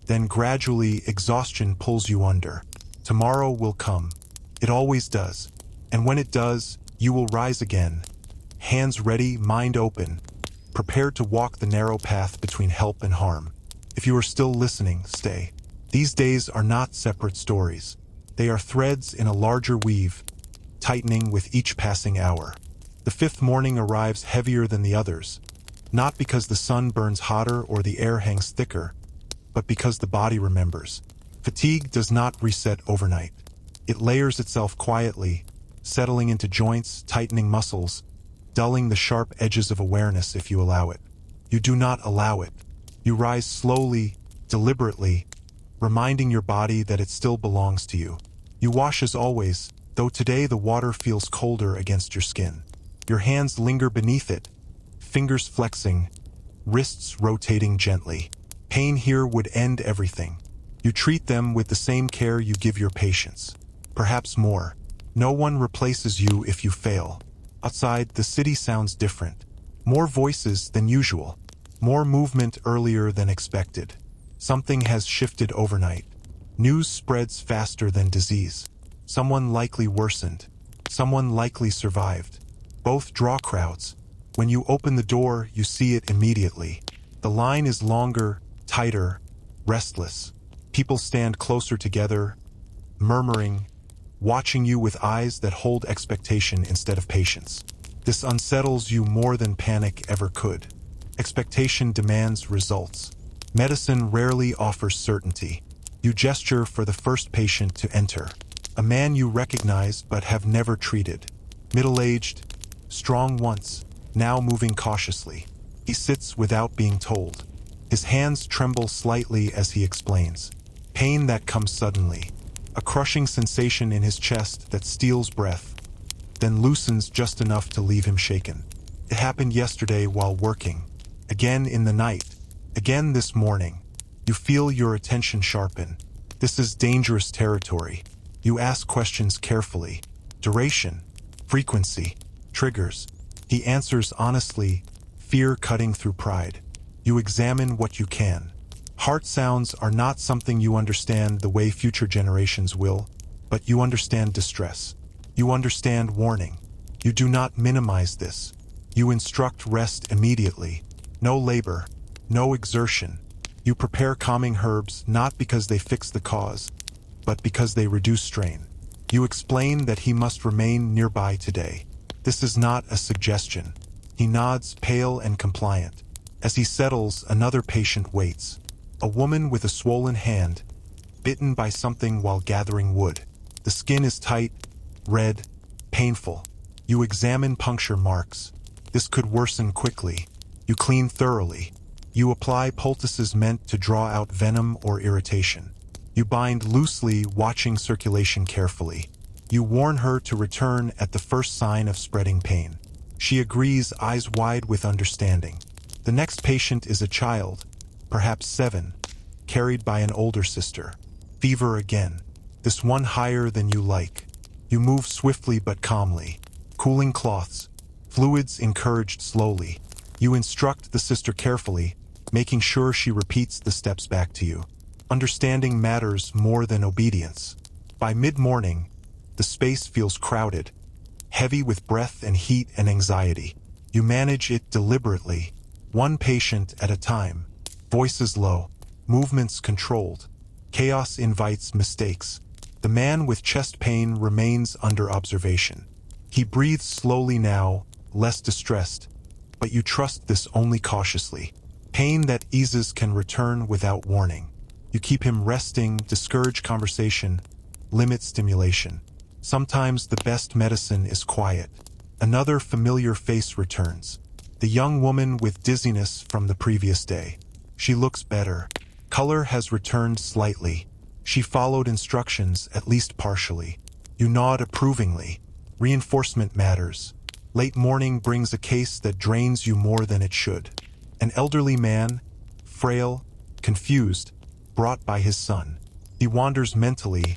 Then gradually exhaustion pulls you under. Tomorrow will come. It always does. And when it does, you will rise again. Hands ready, mind open. Prepared to walk the narrow path between help and harm. If you are still listening, stay. These days are not separate stories. They are threads in a larger weave, tightening with each passing hour. The fifth morning arrives heavier than the others, not because the sun burns hotter or the air hangs thicker, but because the body remembers. Fatigue does not reset overnight. It layers itself quietly, settling into joints, tightening muscles, dulling the sharp edges of awareness if you allow it. You do not allow it. You rise slowly, deliberately, reminding your body that it still belongs to you. You wash as always, though today the water feels colder against your skin. Your hands linger beneath it, fingers flexing, wrists rotating gently. Pain here would end everything. You treat them with the same care you give your patients. Perhaps more. No one replaces you if you fail. Outside, the city sounds different. More voices than usual. More movement earlier than expected. Something has shifted overnight. News spreads faster than disease. Someone likely worsened. Someone likely survived. Both draw crowds. When you open the door, you see it immediately. The line is longer, tighter, restless. People stand closer together, murmuring, watching you with eyes that hold expectation instead of patience. This unsettles you more than panic ever could. Expectation demands results. Medicine rarely offers certainty. You gesture for the first patient to enter. A man you recognize but have never treated. Middle-aged, strong once, now moving cautiously. He sits without being told. His hands tremble slightly as he explains. Pain that comes suddenly. A crushing sensation in his chest that steals breath, then loosens just enough to leave him shaken. It happened yesterday while working. Again in the night. Again this morning. You feel your attention sharpen. This is dangerous territory. You ask questions carefully. Duration, frequency, triggers. He answers honestly, fear cutting through pride. You examine what you can. Heart sounds are not something you understand the way future generations will, but you understand distress. You understand warning. You do not minimize this. You instruct rest immediately. No labor, no exertion. You prepare calming herbs not because they fix the cause, but because they reduce strain. You explain that he must remain nearby today. This is not a suggestion. He nods, pale and compliant. As he settles, another patient waits. A woman with a swollen hand, bitten by something while gathering wood. The skin is tight, red, painful. You examine puncture marks. This could worsen quickly. You clean thoroughly. You apply poultices meant to draw out venom or irritation. You bind loosely, watching circulation carefully. You warn her to return at the first sign of spreading pain. She agrees, eyes wide with understanding. The next patient is a child, perhaps 7, carried by an older sister. Fever again. This one higher than you like. You move swiftly but calmly. Cooling cloths. Fluids encouraged slowly. You instruct the sister carefully, making sure she repeats the steps back to you. Understanding matters more than obedience. By mid-morning, the space feels crowded, heavy with breath and heat and anxiety. You manage it deliberately, one patient at a time. Voices low, movements controlled. Chaos invites mistakes. The man with chest pain remains under observation. He breathes slowly now, less distressed, but you trust this only cautiously. Pain that eases can return without warning. You keep him resting, discourage conversation, limit stimulation. Sometimes the best medicine is quiet. Another familiar face returns. The young woman with dizziness from the previous day. She looks better. Color has returned slightly. She followed instructions, at least partially. You nod approvingly. Reinforcement matters. Late morning brings a case that drains you more than it should. An elderly man, frail, confused, brought by his son. He wanders mentally,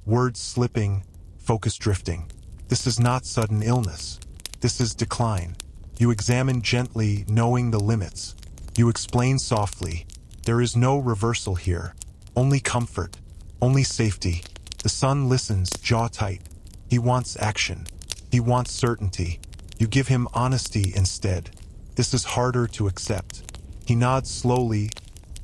words slipping, focus drifting. This is not sudden illness. This is decline. You examine gently, knowing the limits. You explain softly. There is no reversal here. Only comfort. Only safety. The son listens, jaw tight. He wants action. He wants certainty. You give him honesty instead. This is harder to accept. He nods slowly,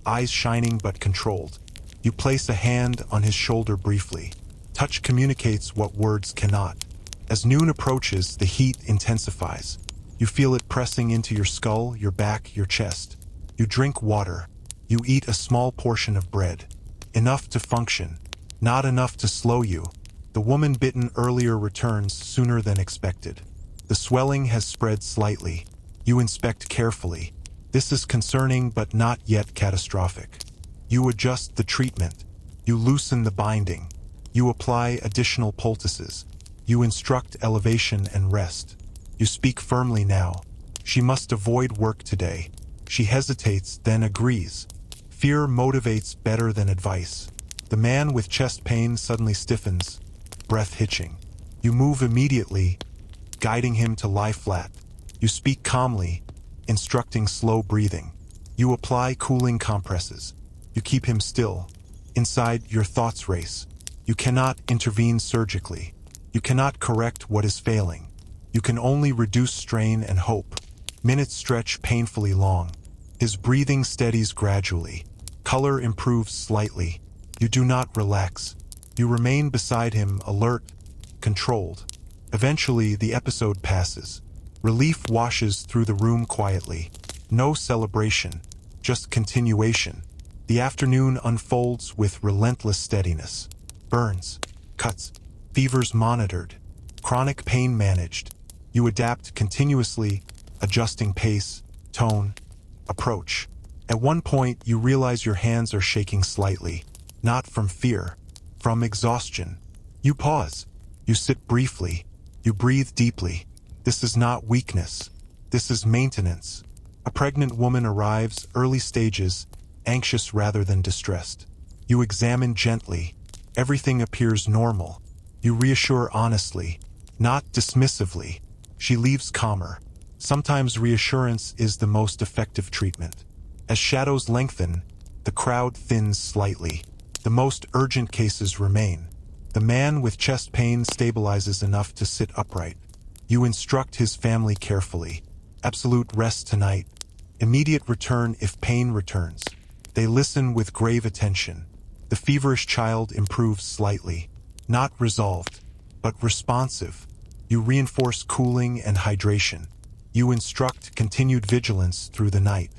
eyes shining but controlled. You place a hand on his shoulder briefly. Touch communicates what words cannot. As noon approaches, the heat intensifies. You feel it pressing into your skull, your back, your chest. You drink water. You eat a small portion of bread. Enough to function, not enough to slow you. The woman bitten earlier returns sooner than expected. The swelling has spread slightly. You inspect carefully. This is concerning but not yet catastrophic. You adjust the treatment. You loosen the binding. You apply additional poultices. You instruct elevation and rest. You speak firmly now. She must avoid work today. She hesitates, then agrees. Fear motivates better than advice. The man with chest pain suddenly stiffens, breath hitching. You move immediately, guiding him to lie flat. You speak calmly, instructing slow breathing. You apply cooling compresses. You keep him still. Inside, your thoughts race. You cannot intervene surgically. You cannot correct what is failing. You can only reduce strain and hope. Minutes stretch painfully long. His breathing steadies gradually. Color improves slightly. You do not relax. You remain beside him, alert, controlled. Eventually, the episode passes. Relief washes through the room quietly. No celebration, just continuation. The afternoon unfolds with relentless steadiness. Burns, cuts, fevers monitored, chronic pain managed. You adapt continuously, adjusting pace, tone, approach. At one point, you realize your hands are shaking slightly, not from fear, from exhaustion. You pause. You sit briefly. You breathe deeply. This is not weakness. This is maintenance. A pregnant woman arrives, early stages, anxious rather than distressed. You examine gently. Everything appears normal. You reassure honestly, not dismissively. She leaves calmer. Sometimes reassurance is the most effective treatment. As shadows lengthen, the crowd thins slightly. The most urgent cases remain. The man with chest pain stabilizes enough to sit upright. You instruct his family carefully. Absolute rest tonight. Immediate return if pain returns. They listen with grave attention. The feverish child improves slightly, not resolved, but responsive. You reinforce cooling and hydration. You instruct continued vigilance through the night.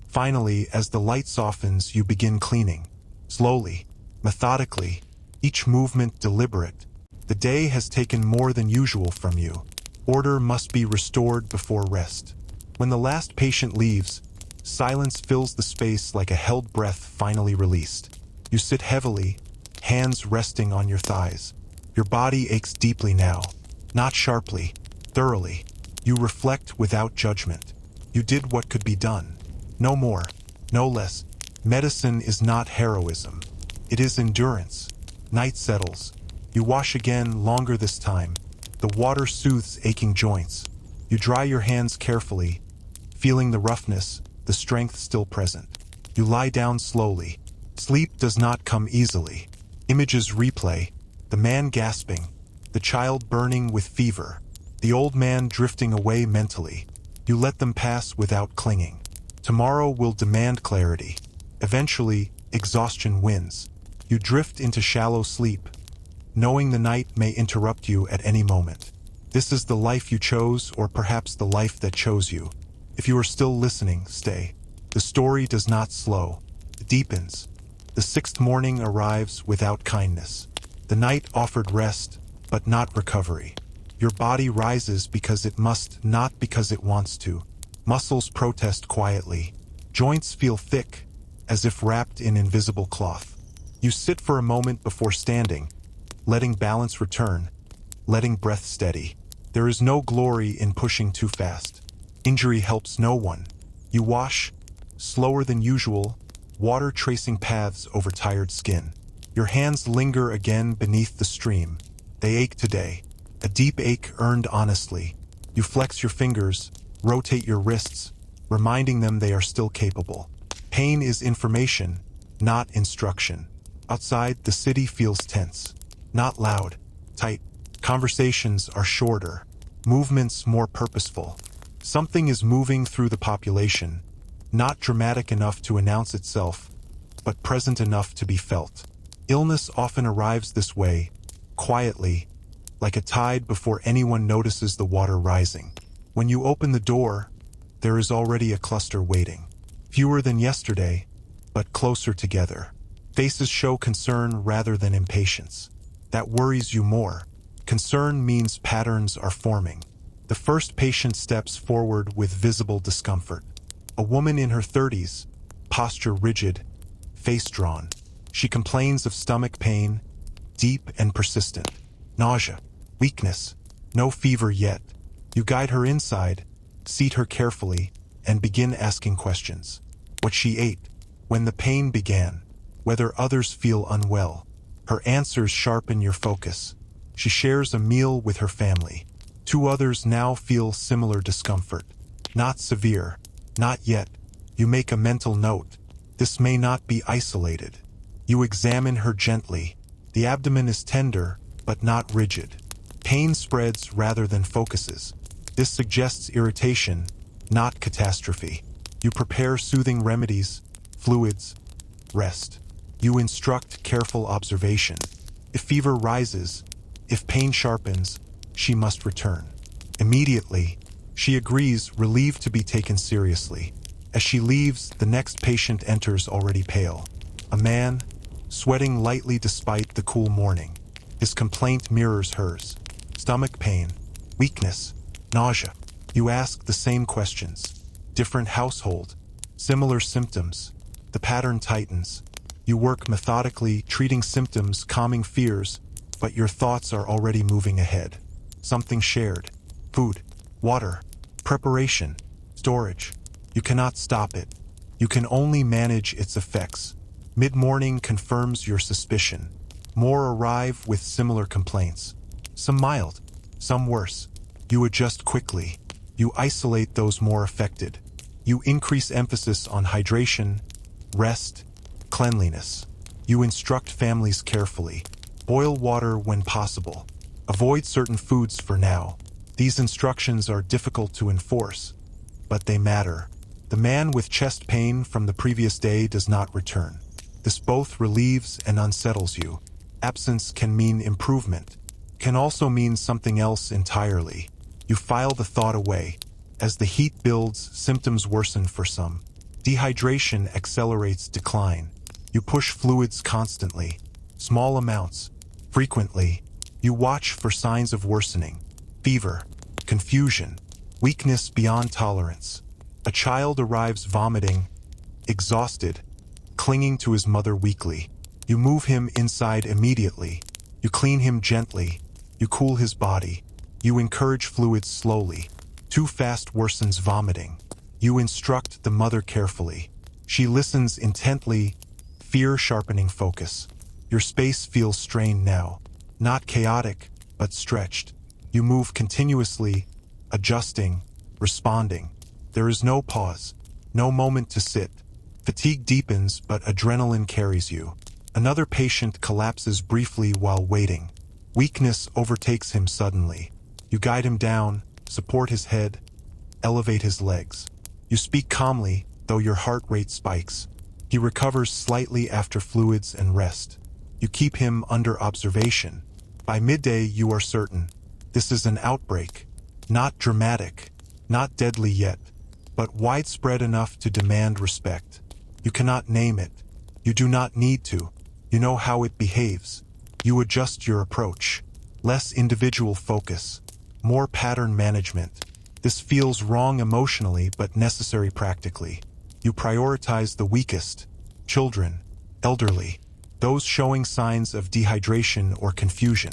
Finally, as the light softens, you begin cleaning. Slowly, methodically, each movement deliberate. The day has taken more than usual from you. Order must be restored before rest. When the last patient leaves, silence fills the space like a held breath finally released. You sit heavily, hands resting on your thighs. Your body aches deeply now, not sharply, thoroughly. You reflect without judgment. You did what could be done. No more, no less. Medicine is not heroism. It is endurance. Night settles. You wash again, longer this time. The water soothes aching joints. You dry your hands carefully, feeling the roughness, the strength still present. You lie down slowly. Sleep does not come easily. Images replay, the man gasping, the child burning with fever, the old man drifting away mentally. You let them pass without clinging. Tomorrow will demand clarity. Eventually, exhaustion wins. You drift into shallow sleep, knowing the night may interrupt you at any moment. This is the life you chose, or perhaps the life that chose you. If you are still listening, stay. The story does not slow. It deepens. The sixth morning arrives without kindness. The night offered rest, but not recovery. Your body rises because it must, not because it wants to. Muscles protest quietly. Joints feel thick, as if wrapped in invisible cloth. You sit for a moment before standing, letting balance return, letting breath steady. There is no glory in pushing too fast. Injury helps no one. You wash, slower than usual, water tracing paths over tired skin. Your hands linger again beneath the stream. They ache today, a deep ache earned honestly. You flex your fingers, rotate your wrists, reminding them they are still capable. Pain is information, not instruction. Outside, the city feels tense. Not loud, tight. Conversations are shorter, movements more purposeful. Something is moving through the population, not dramatic enough to announce itself, but present enough to be felt. Illness often arrives this way, quietly, like a tide before anyone notices the water rising. When you open the door, there is already a cluster waiting. Fewer than yesterday, but closer together. Faces show concern rather than impatience. That worries you more. Concern means patterns are forming. The first patient steps forward with visible discomfort. A woman in her 30s, posture rigid, face drawn. She complains of stomach pain, deep and persistent. Nausea, weakness, no fever yet. You guide her inside, seat her carefully, and begin asking questions. What she ate, when the pain began, whether others feel unwell. Her answers sharpen your focus. She shares a meal with her family. 2 others now feel similar discomfort. Not severe, not yet. You make a mental note. This may not be isolated. You examine her gently. The abdomen is tender, but not rigid. Pain spreads rather than focuses. This suggests irritation, not catastrophe. You prepare soothing remedies, fluids, rest. You instruct careful observation. If fever rises, if pain sharpens, she must return. Immediately, she agrees, relieved to be taken seriously. As she leaves, the next patient enters already pale. A man, sweating lightly despite the cool morning. His complaint mirrors hers. Stomach pain, weakness, nausea. You ask the same questions. Different household, similar symptoms. The pattern tightens. You work methodically, treating symptoms, calming fears, but your thoughts are already moving ahead. Something shared. Food, water, preparation, storage. You cannot stop it. You can only manage its effects. Mid-morning confirms your suspicion. More arrive with similar complaints. Some mild, some worse. You adjust quickly. You isolate those more affected. You increase emphasis on hydration, rest, cleanliness. You instruct families carefully. Boil water when possible. Avoid certain foods for now. These instructions are difficult to enforce, but they matter. The man with chest pain from the previous day does not return. This both relieves and unsettles you. Absence can mean improvement, can also mean something else entirely. You file the thought away. As the heat builds, symptoms worsen for some. Dehydration accelerates decline. You push fluids constantly, small amounts, frequently. You watch for signs of worsening, fever, confusion, weakness beyond tolerance. A child arrives vomiting, exhausted, clinging to his mother weakly. You move him inside immediately. You clean him gently. You cool his body. You encourage fluids slowly. Too fast worsens vomiting. You instruct the mother carefully. She listens intently, fear sharpening focus. Your space feels strained now, not chaotic, but stretched. You move continuously, adjusting, responding. There is no pause, no moment to sit. Fatigue deepens, but adrenaline carries you. Another patient collapses briefly while waiting. Weakness overtakes him suddenly. You guide him down, support his head, elevate his legs. You speak calmly, though your heart rate spikes. He recovers slightly after fluids and rest. You keep him under observation. By midday, you are certain. This is an outbreak. Not dramatic, not deadly yet, but widespread enough to demand respect. You cannot name it. You do not need to. You know how it behaves. You adjust your approach. Less individual focus, more pattern management. This feels wrong emotionally but necessary practically. You prioritize the weakest, children, elderly, those showing signs of dehydration or confusion.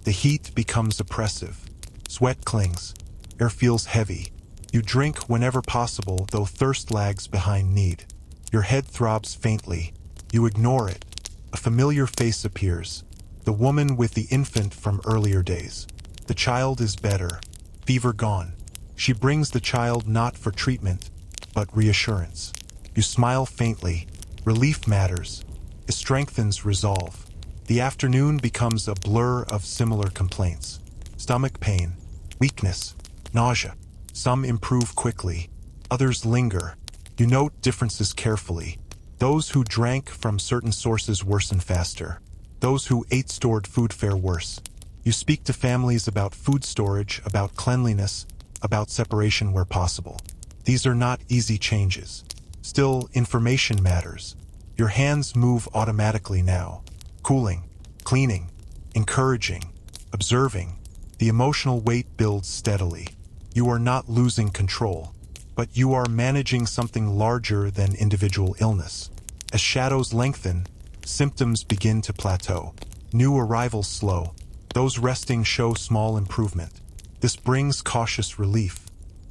The heat becomes oppressive. Sweat clings. Air feels heavy. You drink whenever possible, though thirst lags behind need. Your head throbs faintly. You ignore it. A familiar face appears. The woman with the infant from earlier days. The child is better. Fever gone. She brings the child not for treatment, but reassurance. You smile faintly. Relief matters. It strengthens resolve. The afternoon becomes a blur of similar complaints. Stomach pain, weakness, nausea. Some improve quickly, others linger. You note differences carefully. Those who drank from certain sources worsen faster. Those who ate stored food fare worse. You speak to families about food storage, about cleanliness, about separation where possible. These are not easy changes. Still, information matters. Your hands move automatically now. Cooling, cleaning, encouraging, observing. The emotional weight builds steadily. You are not losing control, but you are managing something larger than individual illness. As shadows lengthen, symptoms begin to plateau. New arrivals slow. Those resting show small improvement. This brings cautious relief.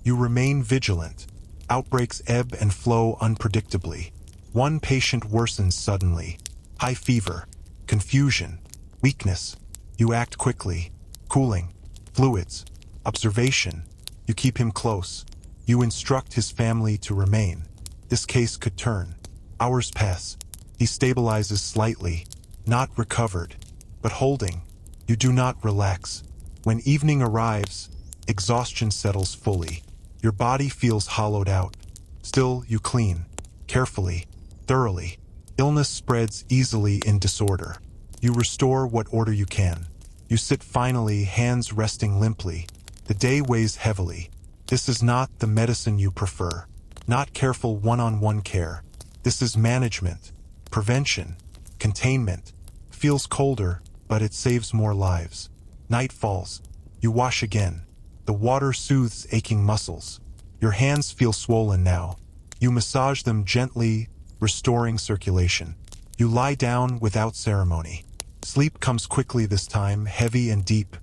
You remain vigilant. Outbreaks ebb and flow unpredictably. One patient worsens suddenly. High fever, confusion, weakness. You act quickly. Cooling, fluids, observation. You keep him close. You instruct his family to remain. This case could turn. Hours pass. He stabilizes slightly, not recovered, but holding. You do not relax. When evening arrives, exhaustion settles fully. Your body feels hollowed out. Still, you clean. Carefully, thoroughly. Illness spreads easily in disorder. You restore what order you can. You sit finally, hands resting limply. The day weighs heavily. This is not the medicine you prefer. Not careful one-on-one care. This is management, prevention, containment. Feels colder, but it saves more lives. Night falls. You wash again. The water soothes aching muscles. Your hands feel swollen now. You massage them gently, restoring circulation. You lie down without ceremony. Sleep comes quickly this time, heavy and deep.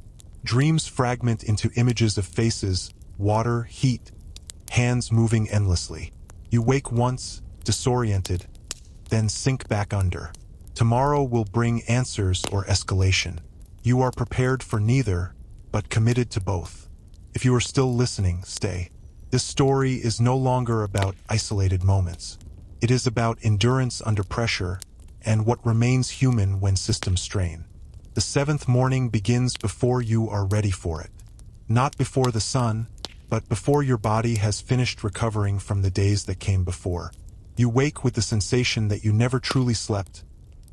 Dreams fragment into images of faces, water, heat, hands moving endlessly. You wake once, disoriented, then sink back under. Tomorrow will bring answers or escalation. You are prepared for neither, but committed to both. If you are still listening, stay. This story is no longer about isolated moments. It is about endurance under pressure and what remains human when systems strain. The seventh morning begins before you are ready for it. Not before the sun, But before your body has finished recovering from the days that came before, you wake with the sensation that you never truly slept,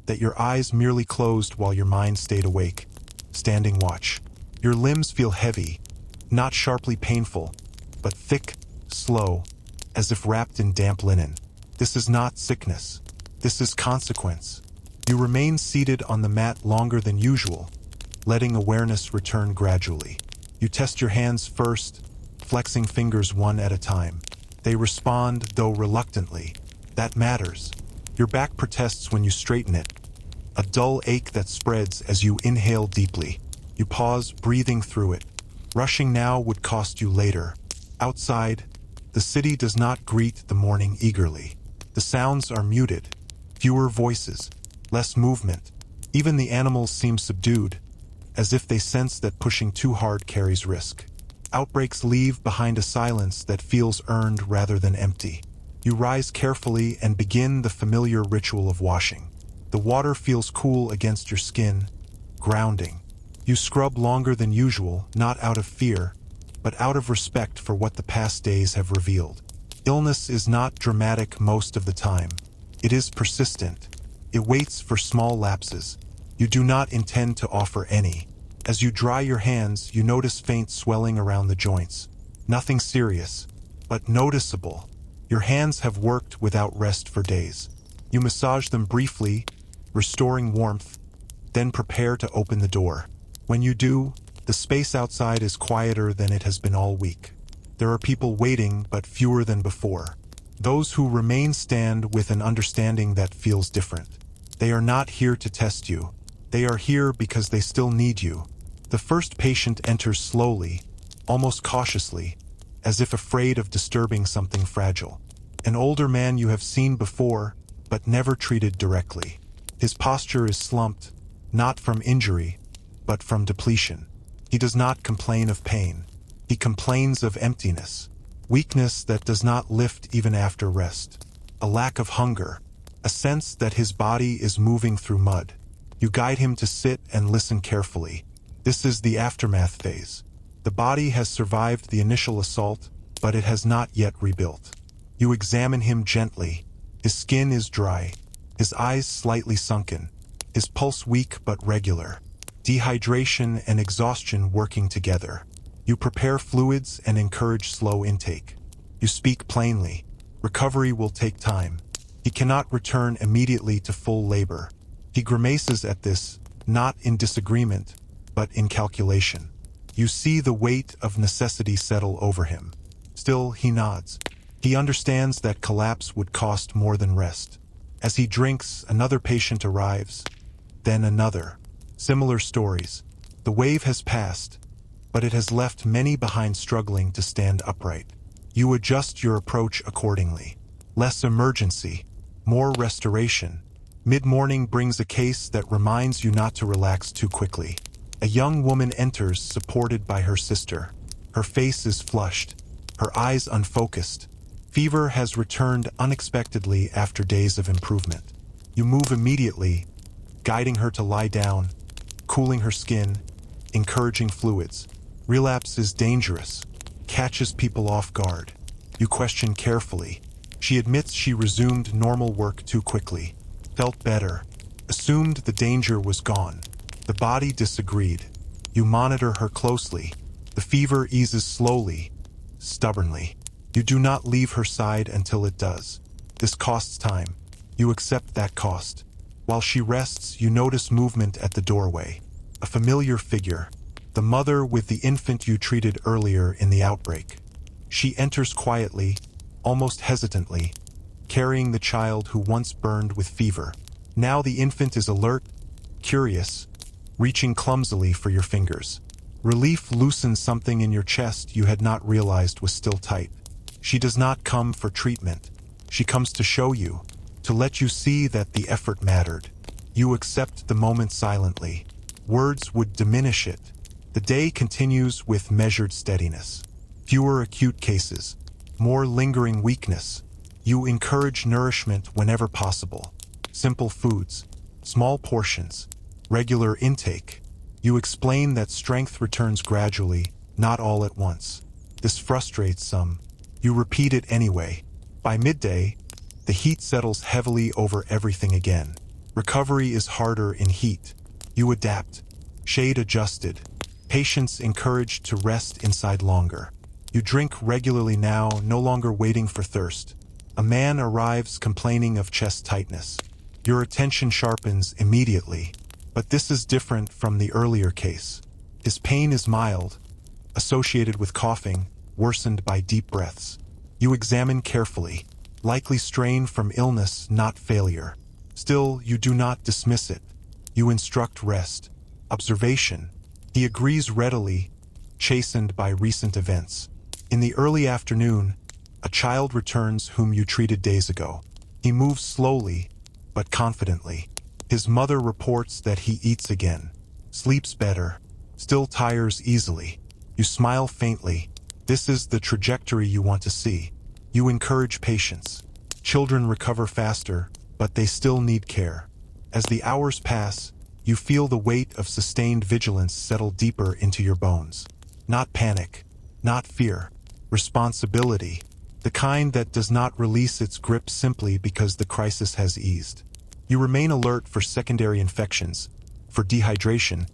that your eyes merely closed while your mind stayed awake, standing watch. Your limbs feel heavy, not sharply painful, but thick, slow, as if wrapped in damp linen. This is not sickness. This is consequence. You remain seated on the mat longer than usual, letting awareness return gradually. You test your hands first, flexing fingers one at a time. They respond, though reluctantly. That matters. Your back protests when you straighten it, a dull ache that spreads as you inhale deeply. You pause, breathing through it. Rushing now would cost you later. Outside, the city does not greet the morning eagerly. The sounds are muted, fewer voices, less movement. Even the animals seem subdued, as if they sense that pushing too hard carries risk. Outbreaks leave behind a silence that feels earned rather than empty. You rise carefully and begin the familiar ritual of washing. The water feels cool against your skin, grounding. You scrub longer than usual, not out of fear, but out of respect for what the past days have revealed. Illness is not dramatic most of the time. It is persistent. It waits for small lapses. You do not intend to offer any. As you dry your hands, you notice faint swelling around the joints. Nothing serious, but noticeable. Your hands have worked without rest for days. You massage them briefly, restoring warmth, then prepare to open the door. When you do, the space outside is quieter than it has been all week. There are people waiting, but fewer than before. Those who remain stand with an understanding that feels different. They are not here to test you. They are here because they still need you. The first patient enters slowly, almost cautiously, as if afraid of disturbing something fragile. An older man you have seen before, but never treated directly. His posture is slumped, not from injury, but from depletion. He does not complain of pain. He complains of emptiness, weakness that does not lift even after rest, a lack of hunger, a sense that his body is moving through mud. You guide him to sit and listen carefully. This is the aftermath phase. The body has survived the initial assault, but it has not yet rebuilt. You examine him gently. His skin is dry, his eyes slightly sunken, his pulse weak but regular. Dehydration and exhaustion working together. You prepare fluids and encourage slow intake. You speak plainly. Recovery will take time. He cannot return immediately to full labor. He grimaces at this, not in disagreement, but in calculation. You see the weight of necessity settle over him. Still, he nods. He understands that collapse would cost more than rest. As he drinks, another patient arrives, then another. Similar stories. The wave has passed, but it has left many behind struggling to stand upright. You adjust your approach accordingly. Less emergency, more restoration. Mid-morning brings a case that reminds you not to relax too quickly. A young woman enters, supported by her sister. Her face is flushed, her eyes unfocused. Fever has returned unexpectedly after days of improvement. You move immediately, guiding her to lie down, cooling her skin, encouraging fluids. Relapse is dangerous, catches people off guard. You question carefully. She admits she resumed normal work too quickly, felt better, assumed the danger was gone. The body disagreed. You monitor her closely. The fever eases slowly, stubbornly. You do not leave her side until it does. This costs time. You accept that cost. While she rests, you notice movement at the doorway. A familiar figure, the mother with the infant you treated earlier in the outbreak. She enters quietly, almost hesitantly, carrying the child who once burned with fever. Now the infant is alert, curious, reaching clumsily for your fingers. Relief loosens something in your chest you had not realized was still tight. She does not come for treatment. She comes to show you, to let you see that the effort mattered. You accept the moment silently. Words would diminish it. The day continues with measured steadiness. Fewer acute cases, more lingering weakness. You encourage nourishment whenever possible. Simple foods, small portions, regular intake. You explain that strength returns gradually, not all at once. This frustrates some. You repeat it anyway. By midday, the heat settles heavily over everything again. Recovery is harder in heat. You adapt. Shade adjusted. Patients encouraged to rest inside longer. You drink regularly now, no longer waiting for thirst. A man arrives complaining of chest tightness. Your attention sharpens immediately. But this is different from the earlier case. His pain is mild, associated with coughing, worsened by deep breaths. You examine carefully. Likely strain from illness, not failure. Still, you do not dismiss it. You instruct rest. Observation. He agrees readily, chastened by recent events. In the early afternoon, a child returns whom you treated days ago. He moves slowly, but confidently. His mother reports that he eats again, sleeps better, still tires easily. You smile faintly. This is the trajectory you want to see. You encourage patience. Children recover faster, but they still need care. As the hours pass, you feel the weight of sustained vigilance settle deeper into your bones. Not panic, not fear. Responsibility. The kind that does not release its grip simply because the crisis has eased. You remain alert for secondary infections, for dehydration,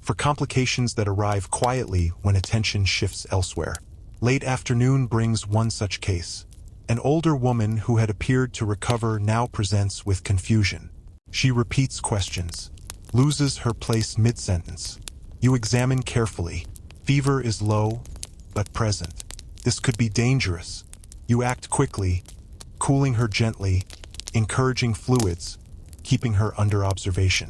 for complications that arrive quietly when attention shifts elsewhere. Late afternoon brings one such case. An older woman who had appeared to recover now presents with confusion. She repeats questions, loses her place mid-sentence. You examine carefully. Fever is low, but present. This could be dangerous. You act quickly, cooling her gently, encouraging fluids, keeping her under observation.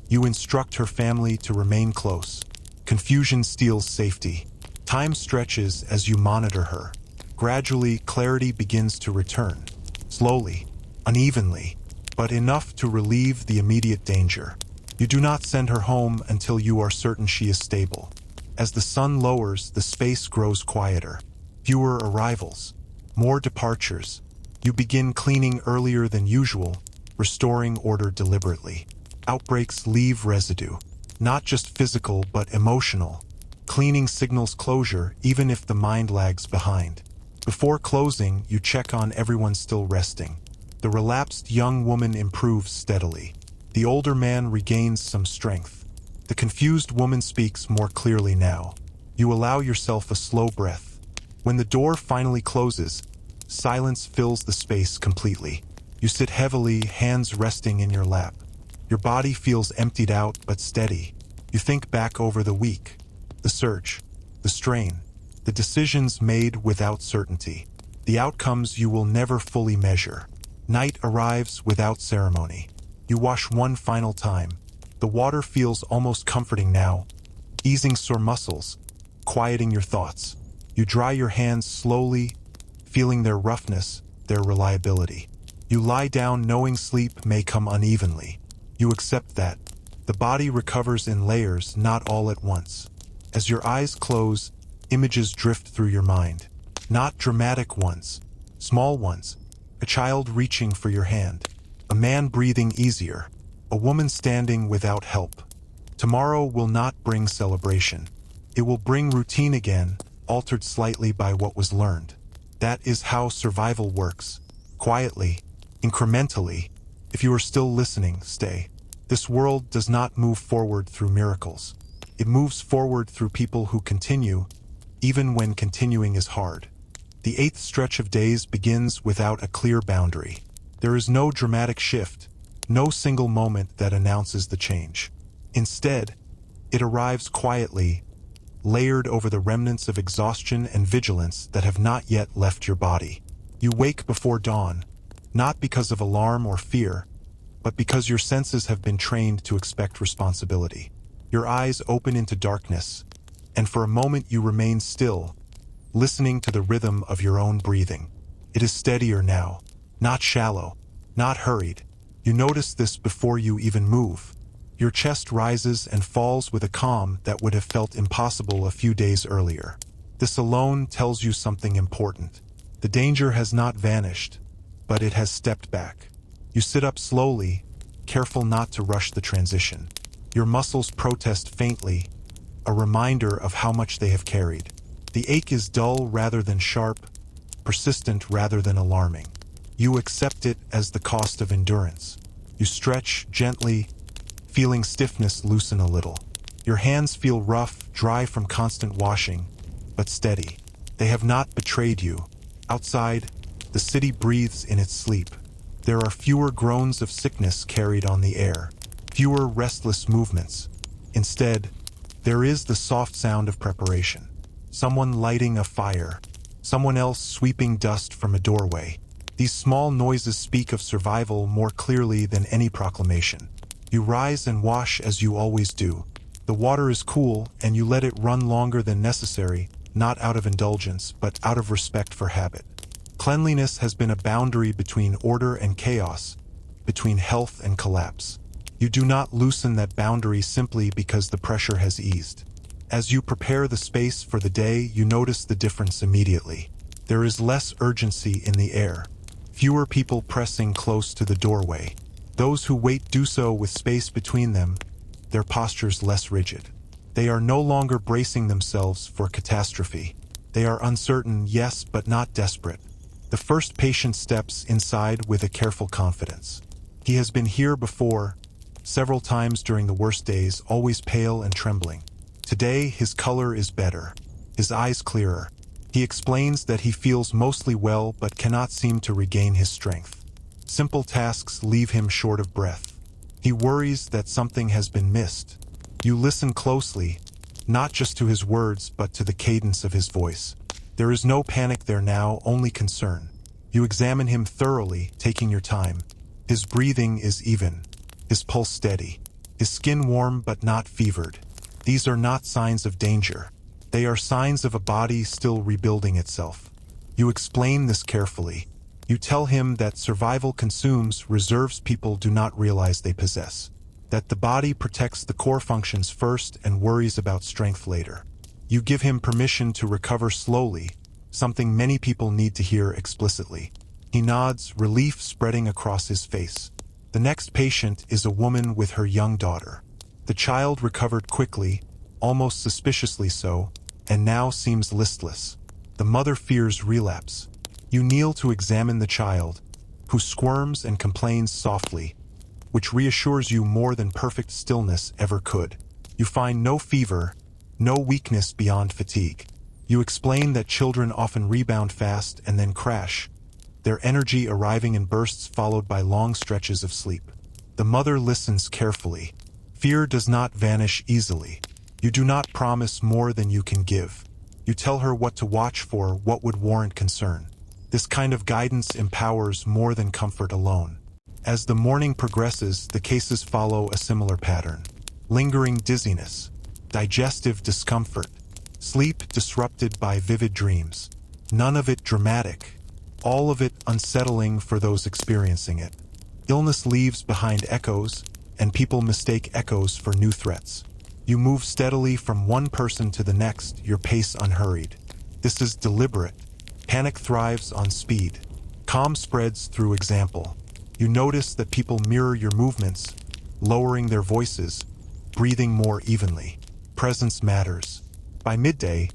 You instruct her family to remain close. Confusion steals safety. Time stretches as you monitor her. Gradually, clarity begins to return. Slowly, unevenly, but enough to relieve the immediate danger. You do not send her home until you are certain she is stable. As the sun lowers, the space grows quieter. Fewer arrivals, more departures. You begin cleaning earlier than usual, restoring order deliberately. Outbreaks leave residue, not just physical but emotional. Cleaning signals closure even if the mind lags behind. Before closing, you check on everyone still resting. The relapsed young woman improves steadily. The older man regains some strength. The confused woman speaks more clearly now. You allow yourself a slow breath. When the door finally closes, silence fills the space completely. You sit heavily, hands resting in your lap. Your body feels emptied out but steady. You think back over the week, the search, the strain, the decisions made without certainty, the outcomes you will never fully measure. Night arrives without ceremony. You wash one final time. The water feels almost comforting now, easing sore muscles, quieting your thoughts. You dry your hands slowly, feeling their roughness, their reliability. You lie down knowing sleep may come unevenly. You accept that. The body recovers in layers, not all at once. As your eyes close, images drift through your mind. Not dramatic ones, small ones. A child reaching for your hand. A man breathing easier. A woman standing without help. Tomorrow will not bring celebration. It will bring routine again, altered slightly by what was learned. That is how survival works. Quietly, incrementally. If you are still listening, stay. This world does not move forward through miracles. It moves forward through people who continue, even when continuing is hard. The 8th stretch of days begins without a clear boundary. There is no dramatic shift, no single moment that announces the change. Instead, it arrives quietly, layered over the remnants of exhaustion and vigilance that have not yet left your body. You wake before dawn, not because of alarm or fear, but because your senses have been trained to expect responsibility. Your eyes open into darkness, and for a moment you remain still, listening to the rhythm of your own breathing. It is steadier now, not shallow, not hurried. You notice this before you even move. Your chest rises and falls with a calm that would have felt impossible a few days earlier. This alone tells you something important. The danger has not vanished, but it has stepped back. You sit up slowly, careful not to rush the transition. Your muscles protest faintly, a reminder of how much they have carried. The ache is dull rather than sharp, persistent rather than alarming. You accept it as the cost of endurance. You stretch gently, feeling stiffness loosen a little. Your hands feel rough, dry from constant washing, but steady. They have not betrayed you. Outside, the city breathes in its sleep. There are fewer groans of sickness carried on the air, fewer restless movements. Instead, there is the soft sound of preparation. Someone lighting a fire, someone else sweeping dust from a doorway. These small noises speak of survival more clearly than any proclamation. You rise and wash as you always do. The water is cool, and you let it run longer than necessary, not out of indulgence, but out of respect for habit. Cleanliness has been a boundary between order and chaos, between health and collapse. You do not loosen that boundary simply because the pressure has eased. As you prepare the space for the day, you notice the difference immediately. There is less urgency in the air, fewer people pressing close to the doorway. Those who wait do so with space between them, their postures less rigid. They are no longer bracing themselves for catastrophe. They are uncertain, yes, but not desperate. The first patient steps inside with a careful confidence. He has been here before, several times during the worst days, always pale and trembling. Today, his color is better, his eyes clearer. He explains that he feels mostly well but cannot seem to regain his strength. Simple tasks leave him short of breath. He worries that something has been missed. You listen closely, not just to his words but to the cadence of his voice. There is no panic there now, only concern. You examine him thoroughly, taking your time. His breathing is even, his pulse steady, his skin warm but not fevered. These are not signs of danger. They are signs of a body still rebuilding itself. You explain this carefully. You tell him that survival consumes reserves people do not realize they possess. That the body protects the core functions first and worries about strength later. You give him permission to recover slowly, something many people need to hear explicitly. He nods, relief spreading across his face. The next patient is a woman with her young daughter. The child recovered quickly, almost suspiciously so, and now seems listless. The mother fears relapse. You kneel to examine the child, who squirms and complains softly, which reassures you more than perfect stillness ever could. You find no fever, no weakness beyond fatigue. You explain that children often rebound fast and then crash, their energy arriving in bursts followed by long stretches of sleep. The mother listens carefully. Fear does not vanish easily. You do not promise more than you can give. You tell her what to watch for, what would warrant concern. This kind of guidance empowers more than comfort alone. As the morning progresses, the cases follow a similar pattern. Lingering dizziness, digestive discomfort, sleep disrupted by vivid dreams. None of it dramatic, all of it unsettling for those experiencing it. Illness leaves behind echoes, and people mistake echoes for new threats. You move steadily from one person to the next, your pace unhurried. This is deliberate. Panic thrives on speed. Calm spreads through example. You notice that people mirror your movements, lowering their voices, breathing more evenly. Presence matters. By midday,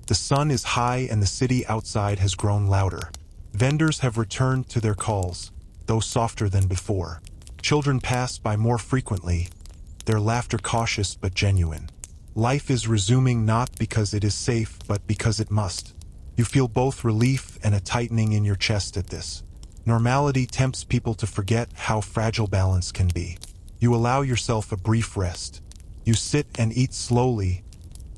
the sun is high and the city outside has grown louder. Vendors have returned to their calls, though softer than before. Children pass by more frequently, their laughter cautious but genuine. Life is resuming not because it is safe, but because it must. You feel both relief and a tightening in your chest at this. Normality tempts people to forget how fragile balance can be. You allow yourself a brief rest. You sit and eat slowly,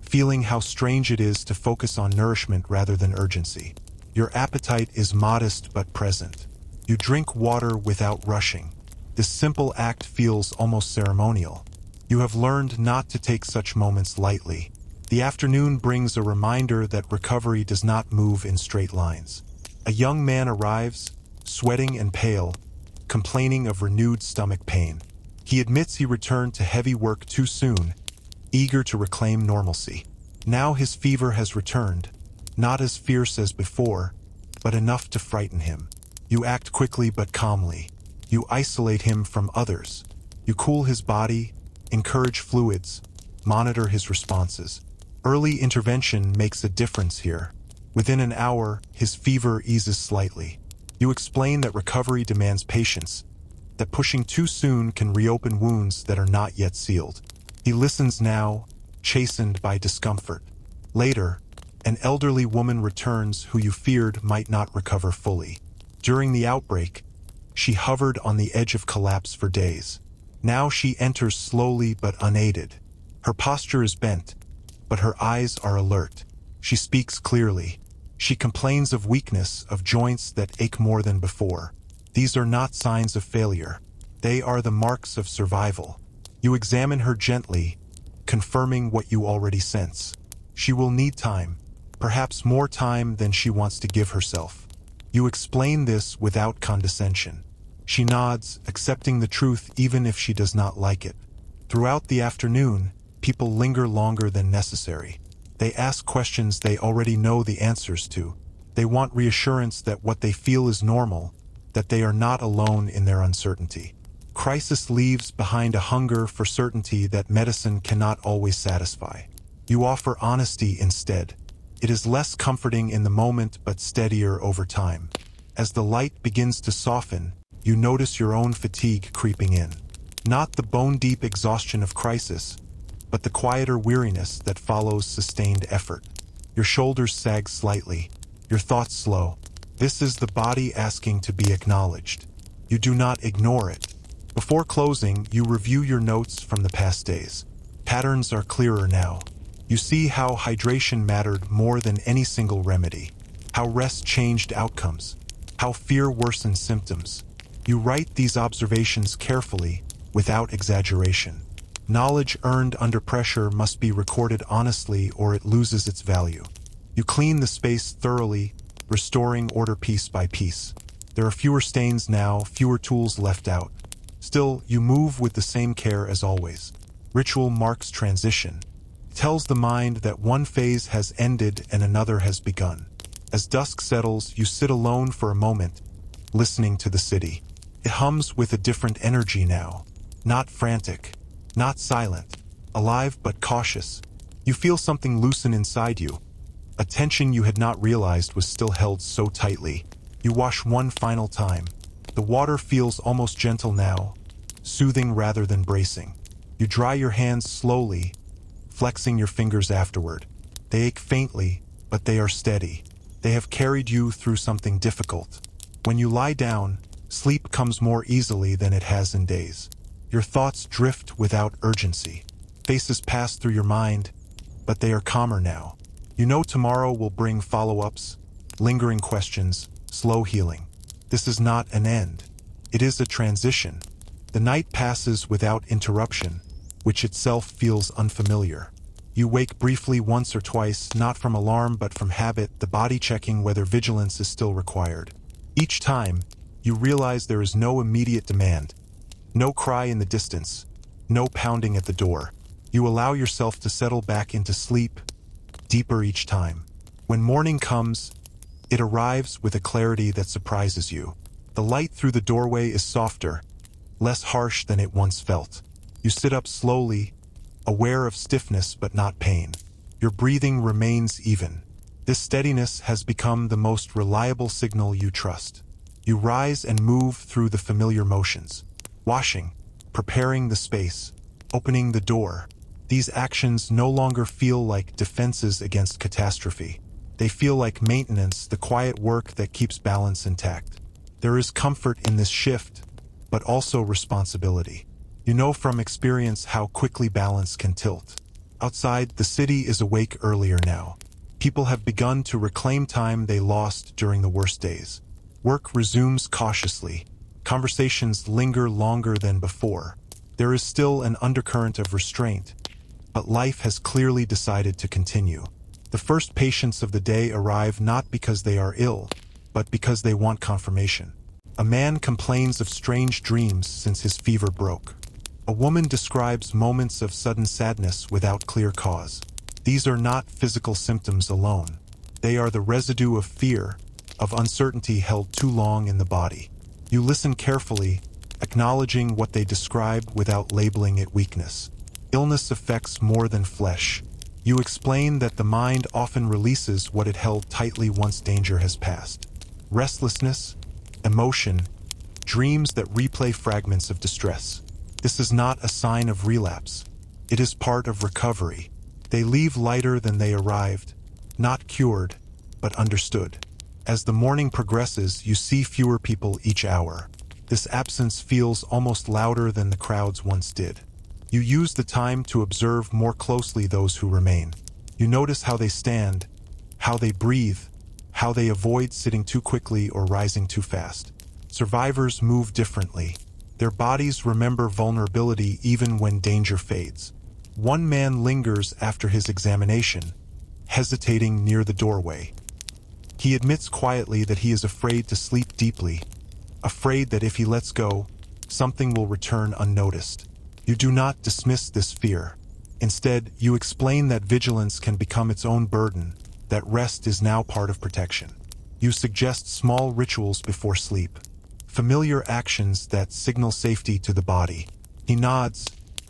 feeling how strange it is to focus on nourishment rather than urgency. Your appetite is modest but present. You drink water without rushing. This simple act feels almost ceremonial. You have learned not to take such moments lightly. The afternoon brings a reminder that recovery does not move in straight lines. A young man arrives, sweating and pale, complaining of renewed stomach pain. He admits he returned to heavy work too soon, eager to reclaim normalcy. Now his fever has returned, not as fierce as before, but enough to frighten him. You act quickly but calmly. You isolate him from others. You cool his body, encourage fluids, monitor his responses. Early intervention makes a difference here. Within an hour, his fever eases slightly. You explain that recovery demands patience, that pushing too soon can reopen wounds that are not yet sealed. He listens now, chastened by discomfort. Later, an elderly woman returns who you feared might not recover fully. During the outbreak, she hovered on the edge of collapse for days. Now she enters slowly but unaided. Her posture is bent, but her eyes are alert. She speaks clearly. She complains of weakness, of joints that ache more than before. These are not signs of failure. They are the marks of survival. You examine her gently, confirming what you already sense. She will need time, perhaps more time than she wants to give herself. You explain this without condescension. She nods, accepting the truth even if she does not like it. Throughout the afternoon, people linger longer than necessary. They ask questions they already know the answers to. They want reassurance that what they feel is normal, that they are not alone in their uncertainty. Crisis leaves behind a hunger for certainty that medicine cannot always satisfy. You offer honesty instead. It is less comforting in the moment but steadier over time. As the light begins to soften, you notice your own fatigue creeping in. Not the bone-deep exhaustion of crisis, but the quieter weariness that follows sustained effort. Your shoulders sag slightly, your thoughts slow. This is the body asking to be acknowledged. You do not ignore it. Before closing, you review your notes from the past days. Patterns are clearer now. You see how hydration mattered more than any single remedy, how rest changed outcomes, how fear worsened symptoms. You write these observations carefully, without exaggeration. Knowledge earned under pressure must be recorded honestly or it loses its value. You clean the space thoroughly, restoring order piece by piece. There are fewer stains now, fewer tools left out. Still, you move with the same care as always. Ritual marks transition. It tells the mind that one phase has ended and another has begun. As dusk settles, you sit alone for a moment, listening to the city. It hums with a different energy now. Not frantic, not silent, alive but cautious. You feel something loosen inside you. A tension you had not realized was still held so tightly. You wash one final time. The water feels almost gentle now, soothing rather than bracing. You dry your hands slowly, flexing your fingers afterward. They ache faintly, but they are steady. They have carried you through something difficult. When you lie down, sleep comes more easily than it has in days. Your thoughts drift without urgency. Faces pass through your mind, but they are calmer now. You know tomorrow will bring follow-ups, lingering questions, slow healing. This is not an end. It is a transition. The night passes without interruption, which itself feels unfamiliar. You wake briefly once or twice, not from alarm but from habit, the body checking whether vigilance is still required. Each time, you realize there is no immediate demand. No cry in the distance, no pounding at the door. You allow yourself to settle back into sleep, deeper each time. When morning comes, it arrives with a clarity that surprises you. The light through the doorway is softer, less harsh than it once felt. You sit up slowly, aware of stiffness but not pain. Your breathing remains even. This steadiness has become the most reliable signal you trust. You rise and move through the familiar motions. Washing, preparing the space, opening the door. These actions no longer feel like defenses against catastrophe. They feel like maintenance, the quiet work that keeps balance intact. There is comfort in this shift, but also responsibility. You know from experience how quickly balance can tilt. Outside, the city is awake earlier now. People have begun to reclaim time they lost during the worst days. Work resumes cautiously. Conversations linger longer than before. There is still an undercurrent of restraint, but life has clearly decided to continue. The first patients of the day arrive not because they are ill, but because they want confirmation. A man complains of strange dreams since his fever broke. A woman describes moments of sudden sadness without clear cause. These are not physical symptoms alone. They are the residue of fear, of uncertainty held too long in the body. You listen carefully, acknowledging what they describe without labeling it weakness. Illness affects more than flesh. You explain that the mind often releases what it held tightly once danger has passed. Restlessness, emotion, dreams that replay fragments of distress. This is not a sign of relapse. It is part of recovery. They leave lighter than they arrived, not cured, but understood. As the morning progresses, you see fewer people each hour. This absence feels almost louder than the crowds once did. You use the time to observe more closely those who remain. You notice how they stand, how they breathe, how they avoid sitting too quickly or rising too fast. Survivors move differently. Their bodies remember vulnerability even when danger fades. One man lingers after his examination, hesitating near the doorway. He admits quietly that he is afraid to sleep deeply, afraid that if he lets go, something will return unnoticed. You do not dismiss this fear. Instead, you explain that vigilance can become its own burden, that rest is now part of protection. You suggest small rituals before sleep, familiar actions that signal safety to the body. He nods,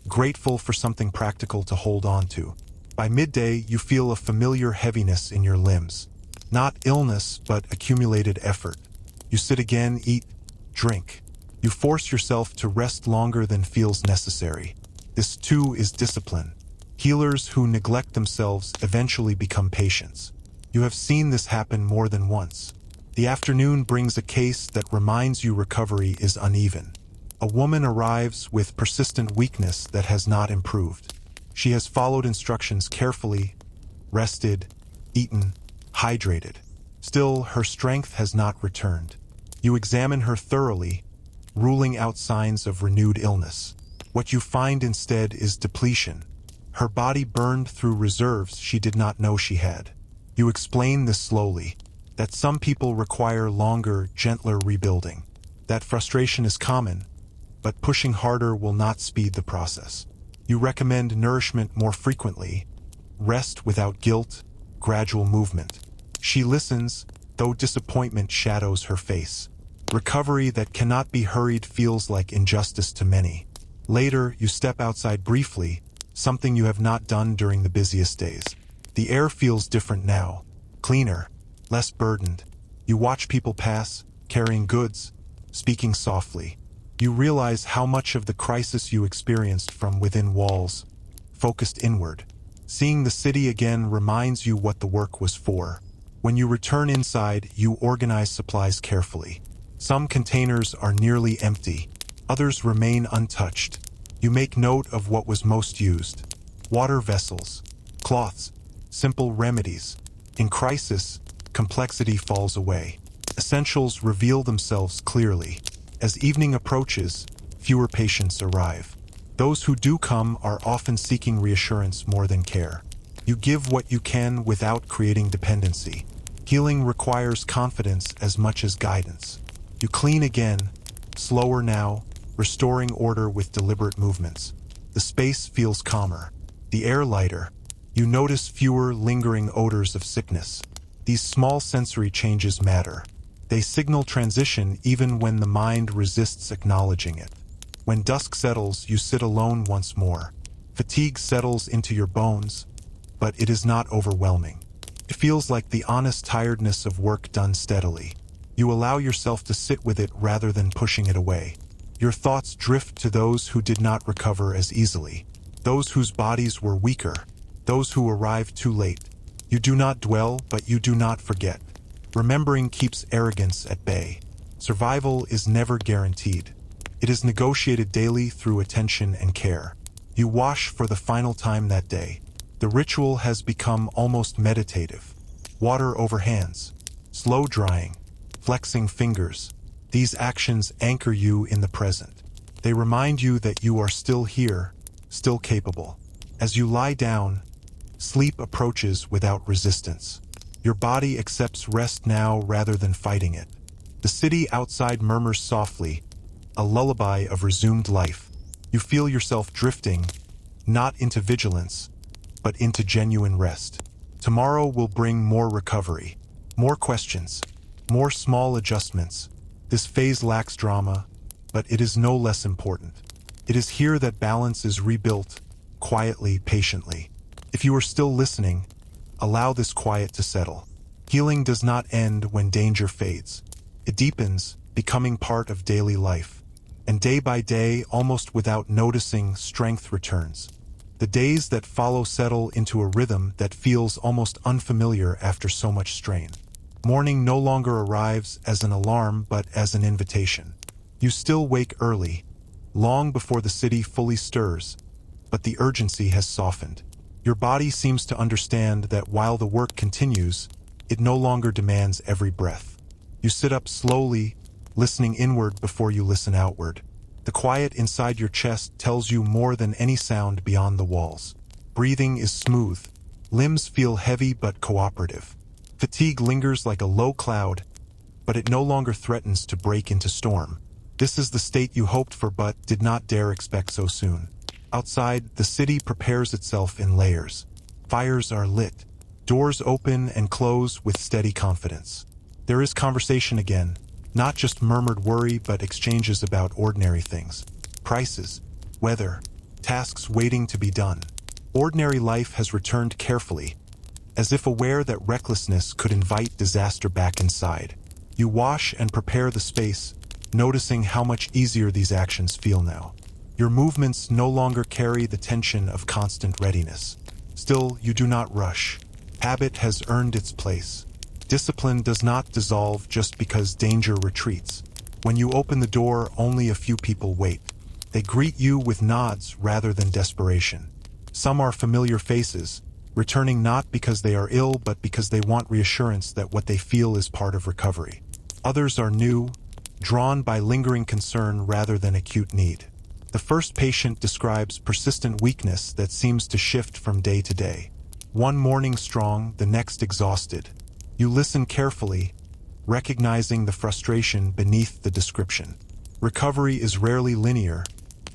grateful for something practical to hold on to. By midday, you feel a familiar heaviness in your limbs. Not illness, but accumulated effort. You sit again, eat, drink. You force yourself to rest longer than feels necessary. This too is discipline. Healers who neglect themselves eventually become patients. You have seen this happen more than once. The afternoon brings a case that reminds you recovery is uneven. A woman arrives with persistent weakness that has not improved. She has followed instructions carefully, rested, eaten, hydrated. Still, her strength has not returned. You examine her thoroughly, ruling out signs of renewed illness. What you find instead is depletion. Her body burned through reserves she did not know she had. You explain this slowly, that some people require longer, gentler rebuilding. That frustration is common, but pushing harder will not speed the process. You recommend nourishment more frequently, rest without guilt, gradual movement. She listens, though disappointment shadows her face. Recovery that cannot be hurried feels like injustice to many. Later, you step outside briefly, something you have not done during the busiest days. The air feels different now, cleaner, less burdened. You watch people pass, carrying goods, speaking softly. You realize how much of the crisis you experienced from within walls, focused inward. Seeing the city again reminds you what the work was for. When you return inside, you organize supplies carefully. Some containers are nearly empty, others remain untouched. You make note of what was most used. Water vessels, cloths, simple remedies. In crisis, complexity falls away. Essentials reveal themselves clearly. As evening approaches, fewer patients arrive. Those who do come are often seeking reassurance more than care. You give what you can without creating dependency. Healing requires confidence as much as guidance. You clean again, slower now, restoring order with deliberate movements. The space feels calmer, the air lighter. You notice fewer lingering odors of sickness. These small sensory changes matter. They signal transition even when the mind resists acknowledging it. When dusk settles, you sit alone once more. Fatigue settles into your bones, but it is not overwhelming. It feels like the honest tiredness of work done steadily. You allow yourself to sit with it rather than pushing it away. Your thoughts drift to those who did not recover as easily, those whose bodies were weaker, those who arrived too late. You do not dwell, but you do not forget. Remembering keeps arrogance at bay. Survival is never guaranteed. It is negotiated daily through attention and care. You wash for the final time that day. The ritual has become almost meditative. Water over hands, slow drying, flexing fingers. These actions anchor you in the present. They remind you that you are still here, still capable. As you lie down, sleep approaches without resistance. Your body accepts rest now rather than fighting it. The city outside murmurs softly, a lullaby of resumed life. You feel yourself drifting, not into vigilance, but into genuine rest. Tomorrow will bring more recovery, more questions, more small adjustments. This phase lacks drama, but it is no less important. It is here that balance is rebuilt, quietly, patiently. If you are still listening, allow this quiet to settle. Healing does not end when danger fades. It deepens, becoming part of daily life. And day by day, almost without noticing, strength returns. The days that follow settle into a rhythm that feels almost unfamiliar after so much strain. Morning no longer arrives as an alarm but as an invitation. You still wake early, long before the city fully stirs, but the urgency has softened. Your body seems to understand that while the work continues, it no longer demands every breath. You sit up slowly, listening inward before you listen outward. The quiet inside your chest tells you more than any sound beyond the walls. Breathing is smooth. Limbs feel heavy but cooperative. Fatigue lingers like a low cloud, but it no longer threatens to break into storm. This is the state you hoped for but did not dare expect so soon. Outside, the city prepares itself in layers. Fires are lit. Doors open and close with steady confidence. There is conversation again, not just murmured worry but exchanges about ordinary things. Prices, weather, tasks waiting to be done. Ordinary life has returned carefully, as if aware that recklessness could invite disaster back inside. You wash and prepare the space, noticing how much easier these actions feel now. Your movements no longer carry the tension of constant readiness. Still, you do not rush. Habit has earned its place. Discipline does not dissolve just because danger retreats. When you open the door, only a few people wait. They greet you with nods rather than desperation. Some are familiar faces, returning not because they are ill but because they want reassurance that what they feel is part of recovery. Others are new, drawn by lingering concern rather than acute need. The first patient describes persistent weakness that seems to shift from day to day. One morning strong, the next exhausted. You listen carefully, recognizing the frustration beneath the description. Recovery is rarely linear,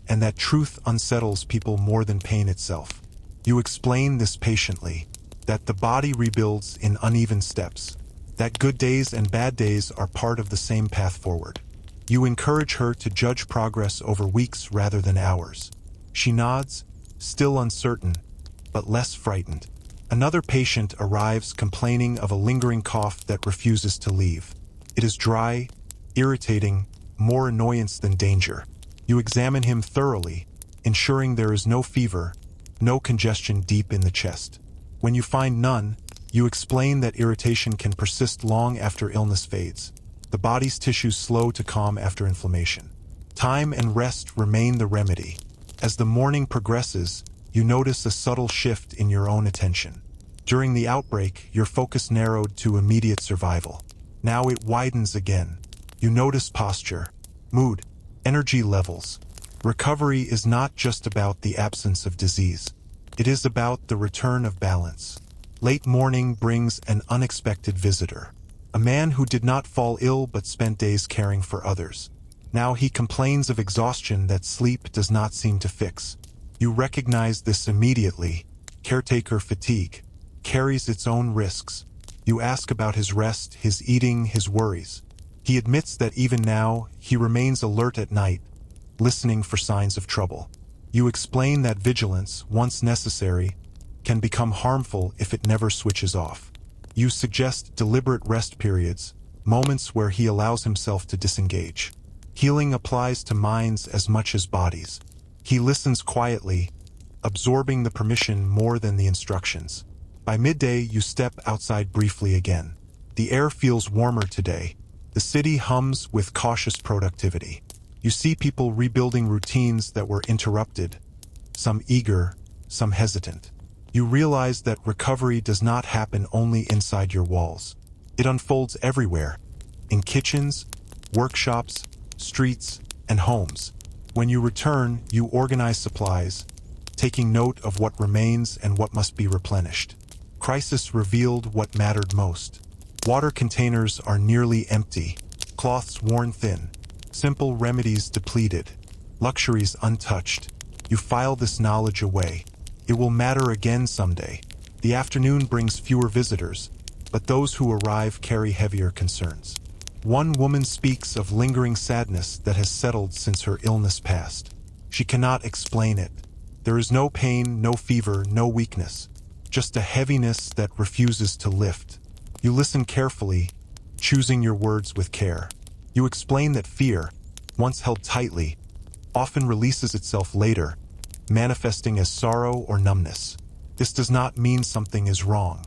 and that truth unsettles people more than pain itself. You explain this patiently, that the body rebuilds in uneven steps, that good days and bad days are part of the same path forward. You encourage her to judge progress over weeks rather than hours. She nods, still uncertain, but less frightened. Another patient arrives complaining of a lingering cough that refuses to leave. It is dry, irritating, more annoyance than danger. You examine him thoroughly, ensuring there is no fever, no congestion deep in the chest. When you find none, you explain that irritation can persist long after illness fades. The body's tissues slow to calm after inflammation. Time and rest remain the remedy. As the morning progresses, you notice a subtle shift in your own attention. During the outbreak, your focus narrowed to immediate survival. Now it widens again. You notice posture, mood, energy levels. Recovery is not just about the absence of disease. It is about the return of balance. Late morning brings an unexpected visitor. A man who did not fall ill but spent days caring for others. Now he complains of exhaustion that sleep does not seem to fix. You recognize this immediately. Caretaker fatigue carries its own risks. You ask about his rest, his eating, his worries. He admits that even now, he remains alert at night, listening for signs of trouble. You explain that vigilance, once necessary, can become harmful if it never switches off. You suggest deliberate rest periods, moments where he allows himself to disengage. Healing applies to minds as much as bodies. He listens quietly, absorbing the permission more than the instructions. By midday, you step outside briefly again. The air feels warmer today. The city hums with cautious productivity. You see people rebuilding routines that were interrupted, some eager, some hesitant. You realize that recovery does not happen only inside your walls. It unfolds everywhere, in kitchens, workshops, streets, and homes. When you return, you organize supplies, taking note of what remains and what must be replenished. Crisis revealed what mattered most. Water containers are nearly empty, cloths worn thin, simple remedies depleted, luxuries untouched. You file this knowledge away. It will matter again someday. The afternoon brings fewer visitors, but those who arrive carry heavier concerns. One woman speaks of lingering sadness that has settled since her illness passed. She cannot explain it. There is no pain, no fever, no weakness, just a heaviness that refuses to lift. You listen carefully, choosing your words with care. You explain that fear, once held tightly, often releases itself later, manifesting as sorrow or numbness. This does not mean something is wrong.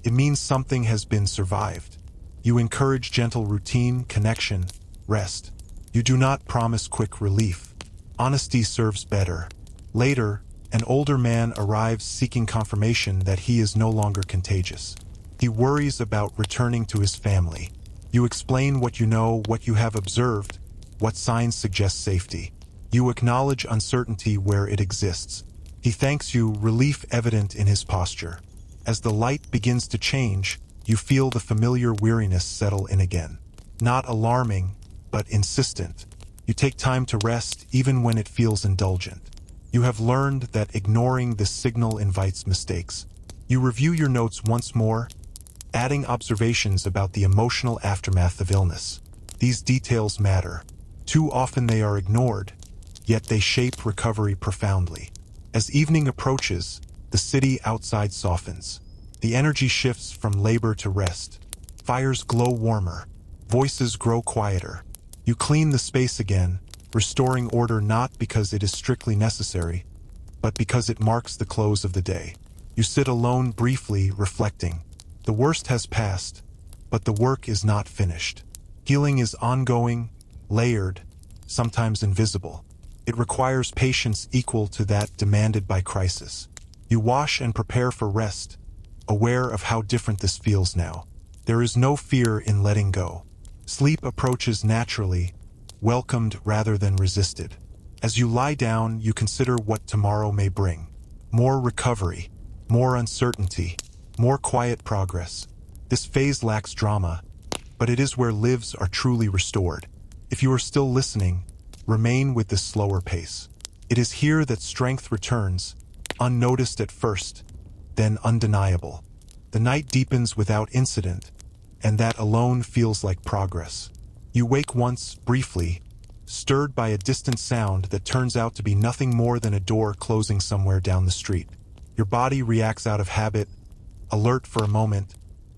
It means something has been survived. You encourage gentle routine, connection, rest. You do not promise quick relief. Honesty serves better. Later, an older man arrives seeking confirmation that he is no longer contagious. He worries about returning to his family. You explain what you know, what you have observed, what signs suggest safety. You acknowledge uncertainty where it exists. He thanks you, relief evident in his posture. As the light begins to change, you feel the familiar weariness settle in again. Not alarming, but insistent. You take time to rest even when it feels indulgent. You have learned that ignoring this signal invites mistakes. You review your notes once more, adding observations about the emotional aftermath of illness. These details matter. Too often they are ignored, yet they shape recovery profoundly. As evening approaches, the city outside softens. The energy shifts from labor to rest. Fires glow warmer. Voices grow quieter. You clean the space again, restoring order not because it is strictly necessary, but because it marks the close of the day. You sit alone briefly, reflecting. The worst has passed, but the work is not finished. Healing is ongoing, layered, sometimes invisible. It requires patience equal to that demanded by crisis. You wash and prepare for rest, aware of how different this feels now. There is no fear in letting go. Sleep approaches naturally, welcomed rather than resisted. As you lie down, you consider what tomorrow may bring. More recovery, more uncertainty, more quiet progress. This phase lacks drama, but it is where lives are truly restored. If you are still listening, remain with this slower pace. It is here that strength returns, unnoticed at first, then undeniable. The night deepens without incident, and that alone feels like progress. You wake once, briefly, stirred by a distant sound that turns out to be nothing more than a door closing somewhere down the street. Your body reacts out of habit, alert for a moment,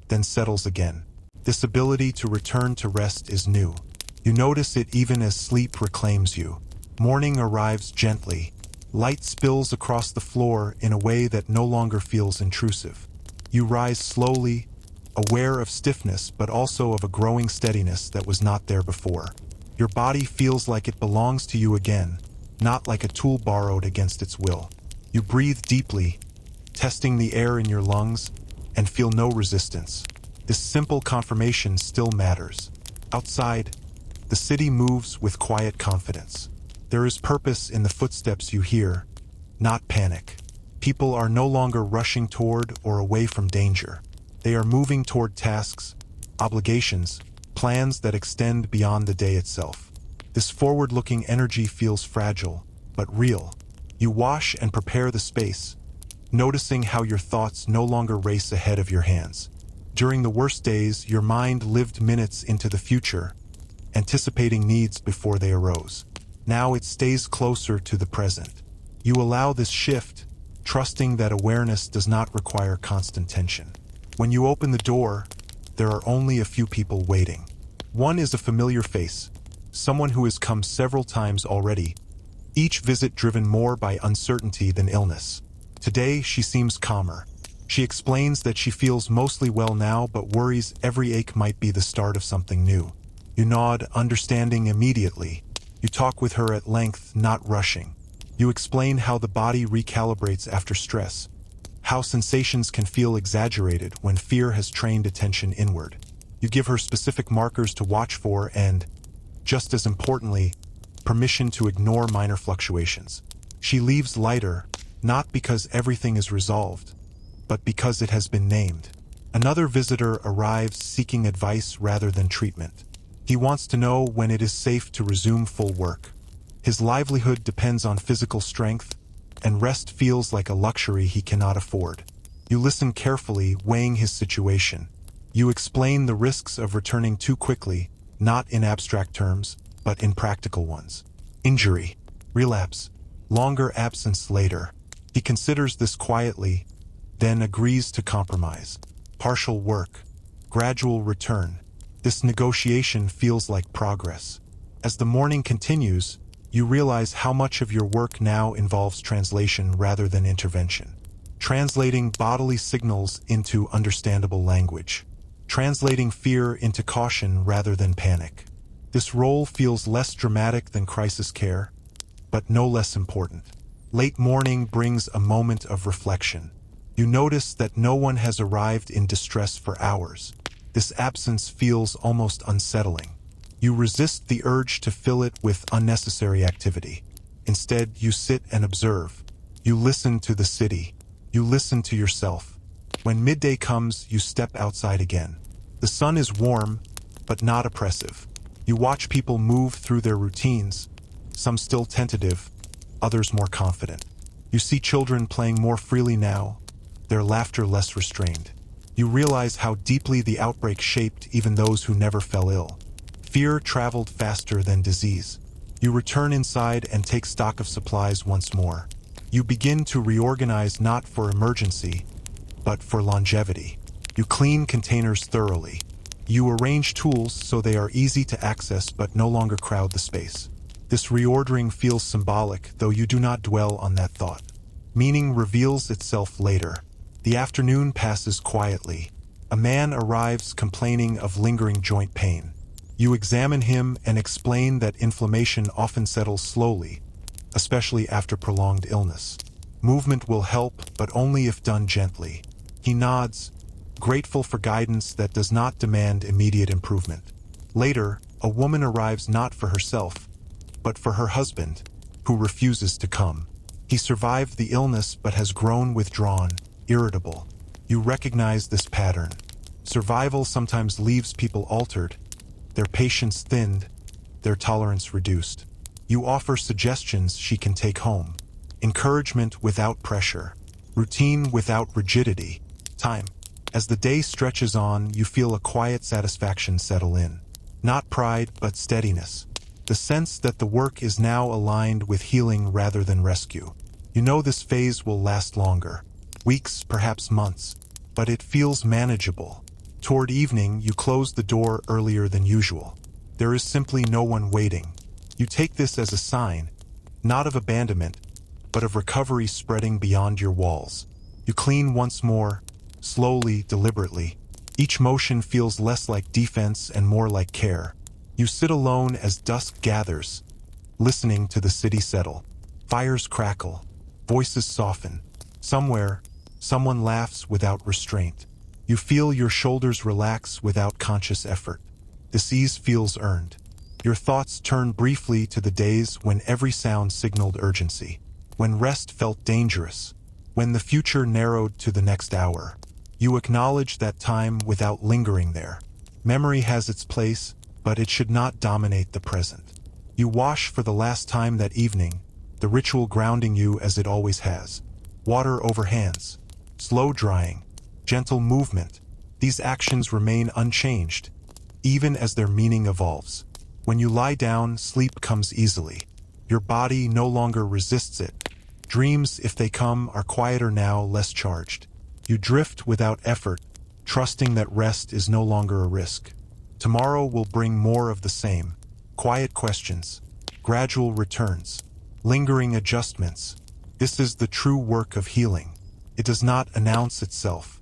then settles again. This ability to return to rest is new. You notice it even as sleep reclaims you. Morning arrives gently. Light spills across the floor in a way that no longer feels intrusive. You rise slowly, aware of stiffness but also of a growing steadiness that was not there before. Your body feels like it belongs to you again, not like a tool borrowed against its will. You breathe deeply, testing the air in your lungs, and feel no resistance. This simple confirmation still matters. Outside, the city moves with quiet confidence. There is purpose in the footsteps you hear, not panic. People are no longer rushing toward or away from danger. They are moving toward tasks, obligations, plans that extend beyond the day itself. This forward-looking energy feels fragile, but real. You wash and prepare the space, noticing how your thoughts no longer race ahead of your hands. During the worst days, your mind lived minutes into the future, anticipating needs before they arose. Now it stays closer to the present. You allow this shift, trusting that awareness does not require constant tension. When you open the door, there are only a few people waiting. One is a familiar face, someone who has come several times already, each visit driven more by uncertainty than illness. Today, she seems calmer. She explains that she feels mostly well now but worries every ache might be the start of something new. You nod, understanding immediately. You talk with her at length, not rushing. You explain how the body recalibrates after stress, how sensations can feel exaggerated when fear has trained attention inward. You give her specific markers to watch for and, just as importantly, permission to ignore minor fluctuations. She leaves lighter, not because everything is resolved, but because it has been named. Another visitor arrives seeking advice rather than treatment. He wants to know when it is safe to resume full work. His livelihood depends on physical strength, and rest feels like a luxury he cannot afford. You listen carefully, weighing his situation. You explain the risks of returning too quickly, not in abstract terms, but in practical ones. Injury, relapse, longer absence later. He considers this quietly, then agrees to compromise. Partial work, gradual return. This negotiation feels like progress. As the morning continues, you realize how much of your work now involves translation rather than intervention. Translating bodily signals into understandable language. Translating fear into caution rather than panic. This role feels less dramatic than crisis care, but no less important. Late morning brings a moment of reflection. You notice that no one has arrived in distress for hours. This absence feels almost unsettling. You resist the urge to fill it with unnecessary activity. Instead, you sit and observe. You listen to the city. You listen to yourself. When midday comes, you step outside again. The sun is warm, but not oppressive. You watch people move through their routines, some still tentative, others more confident. You see children playing more freely now, their laughter less restrained. You realize how deeply the outbreak shaped even those who never fell ill. Fear traveled faster than disease. You return inside and take stock of supplies once more. You begin to reorganize not for emergency, but for longevity. You clean containers thoroughly. You arrange tools so they are easy to access but no longer crowd the space. This reordering feels symbolic, though you do not dwell on that thought. Meaning reveals itself later. The afternoon passes quietly. A man arrives complaining of lingering joint pain. You examine him and explain that inflammation often settles slowly, especially after prolonged illness. Movement will help, but only if done gently. He nods, grateful for guidance that does not demand immediate improvement. Later, a woman arrives not for herself, but for her husband, who refuses to come. He survived the illness but has grown withdrawn, irritable. You recognize this pattern. Survival sometimes leaves people altered, their patience thinned, their tolerance reduced. You offer suggestions she can take home. Encouragement without pressure. Routine without rigidity. Time. As the day stretches on, you feel a quiet satisfaction settle in. Not pride, but steadiness. The sense that the work is now aligned with healing rather than rescue. You know this phase will last longer. Weeks, perhaps months. But it feels manageable. Toward evening, you close the door earlier than usual. There is simply no one waiting. You take this as a sign, not of abandonment, but of recovery spreading beyond your walls. You clean once more, slowly, deliberately. Each motion feels less like defense and more like care. You sit alone as dusk gathers, listening to the city settle. Fires crackle, voices soften. Somewhere, someone laughs without restraint. You feel your shoulders relax without conscious effort. This ease feels earned. Your thoughts turn briefly to the days when every sound signaled urgency, when rest felt dangerous, when the future narrowed to the next hour. You acknowledge that time without lingering there. Memory has its place, but it should not dominate the present. You wash for the last time that evening, the ritual grounding you as it always has. Water over hands, slow drying, gentle movement. These actions remain unchanged, even as their meaning evolves. When you lie down, sleep comes easily. Your body no longer resists it. Dreams, if they come, are quieter now, less charged. You drift without effort, trusting that rest is no longer a risk. Tomorrow will bring more of the same. Quiet questions, gradual returns, lingering adjustments. This is the true work of healing. It does not announce itself.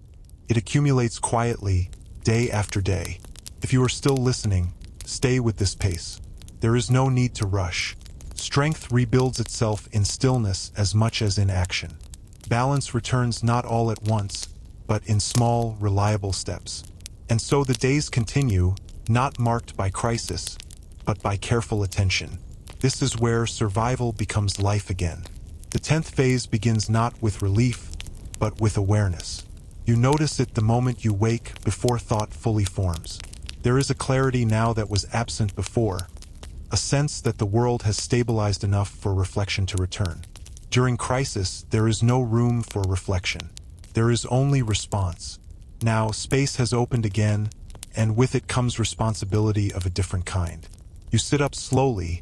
It accumulates quietly, day after day. If you are still listening, stay with this pace. There is no need to rush. Strength rebuilds itself in stillness as much as in action. Balance returns not all at once, but in small, reliable steps. And so the days continue, not marked by crisis, but by careful attention. This is where survival becomes life again. The 10th phase begins not with relief, but with awareness. You notice it the moment you wake before thought fully forms. There is a clarity now that was absent before, a sense that the world has stabilized enough for reflection to return. During crisis, there is no room for reflection. There is only response. Now, space has opened again, and with it comes responsibility of a different kind. You sit up slowly,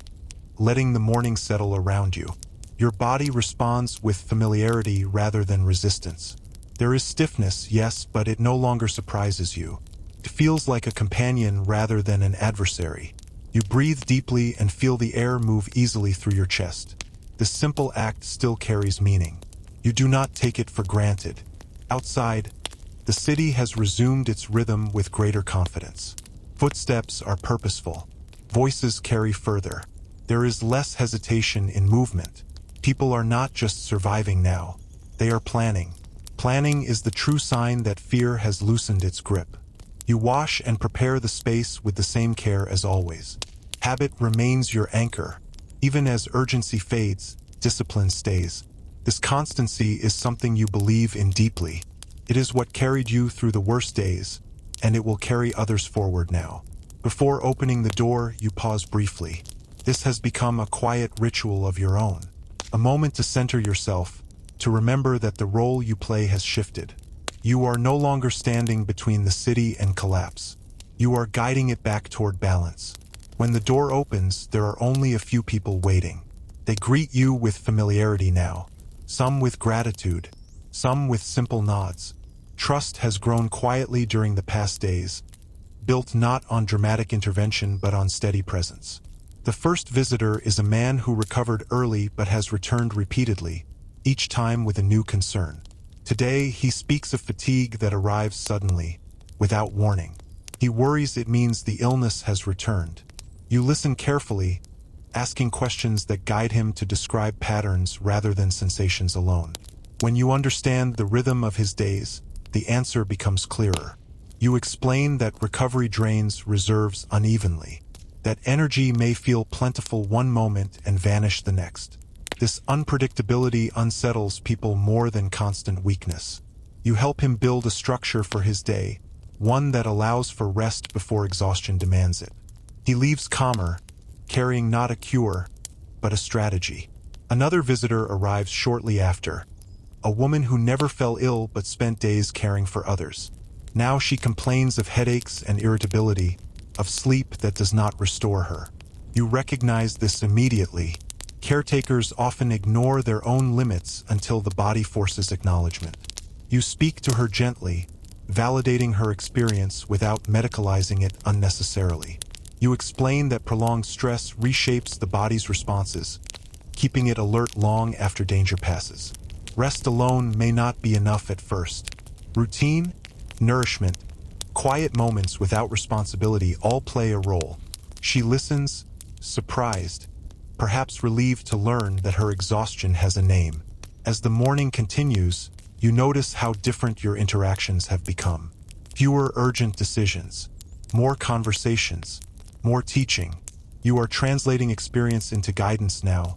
letting the morning settle around you. Your body responds with familiarity rather than resistance. There is stiffness, yes, but it no longer surprises you. It feels like a companion rather than an adversary. You breathe deeply and feel the air move easily through your chest. This simple act still carries meaning. You do not take it for granted. Outside, the city has resumed its rhythm with greater confidence. Footsteps are purposeful. Voices carry further. There is less hesitation in movement. People are not just surviving now. They are planning. Planning is the true sign that fear has loosened its grip. You wash and prepare the space with the same care as always. Habit remains your anchor. Even as urgency fades, discipline stays. This constancy is something you believe in deeply. It is what carried you through the worst days, and it will carry others forward now. Before opening the door, you pause briefly. This has become a quiet ritual of your own. A moment to center yourself, to remember that the role you play has shifted. You are no longer standing between the city and collapse. You are guiding it back toward balance. When the door opens, there are only a few people waiting. They greet you with familiarity now, some with gratitude, some with simple nods. Trust has grown quietly during the past days, built not on dramatic intervention but on steady presence. The first visitor is a man who recovered early but has returned repeatedly, each time with a new concern. Today, he speaks of fatigue that arrives suddenly, without warning. He worries it means the illness has returned. You listen carefully, asking questions that guide him to describe patterns rather than sensations alone. When you understand the rhythm of his days, the answer becomes clearer. You explain that recovery drains reserves unevenly, that energy may feel plentiful one moment and vanish the next. This unpredictability unsettles people more than constant weakness. You help him build a structure for his day, one that allows for rest before exhaustion demands it. He leaves calmer, carrying not a cure, but a strategy. Another visitor arrives shortly after, a woman who never fell ill but spent days caring for others. Now she complains of headaches and irritability, of sleep that does not restore her. You recognize this immediately. Caretakers often ignore their own limits until the body forces acknowledgement. You speak to her gently, validating her experience without medicalizing it unnecessarily. You explain that prolonged stress reshapes the body's responses, keeping it alert long after danger passes. Rest alone may not be enough at first. Routine, nourishment, quiet moments without responsibility all play a role. She listens, surprised, perhaps relieved to learn that her exhaustion has a name. As the morning continues, you notice how different your interactions have become. Fewer urgent decisions, more conversations, more teaching. You are translating experience into guidance now,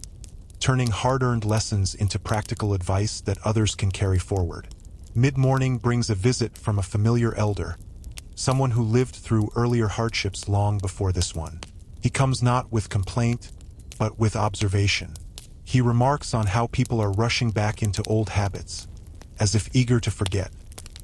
turning hard-earned lessons into practical advice that others can carry forward. Mid-morning brings a visit from a familiar elder, someone who lived through earlier hardships long before this one. He comes not with complaint, but with observation. He remarks on how people are rushing back into old habits, as if eager to forget.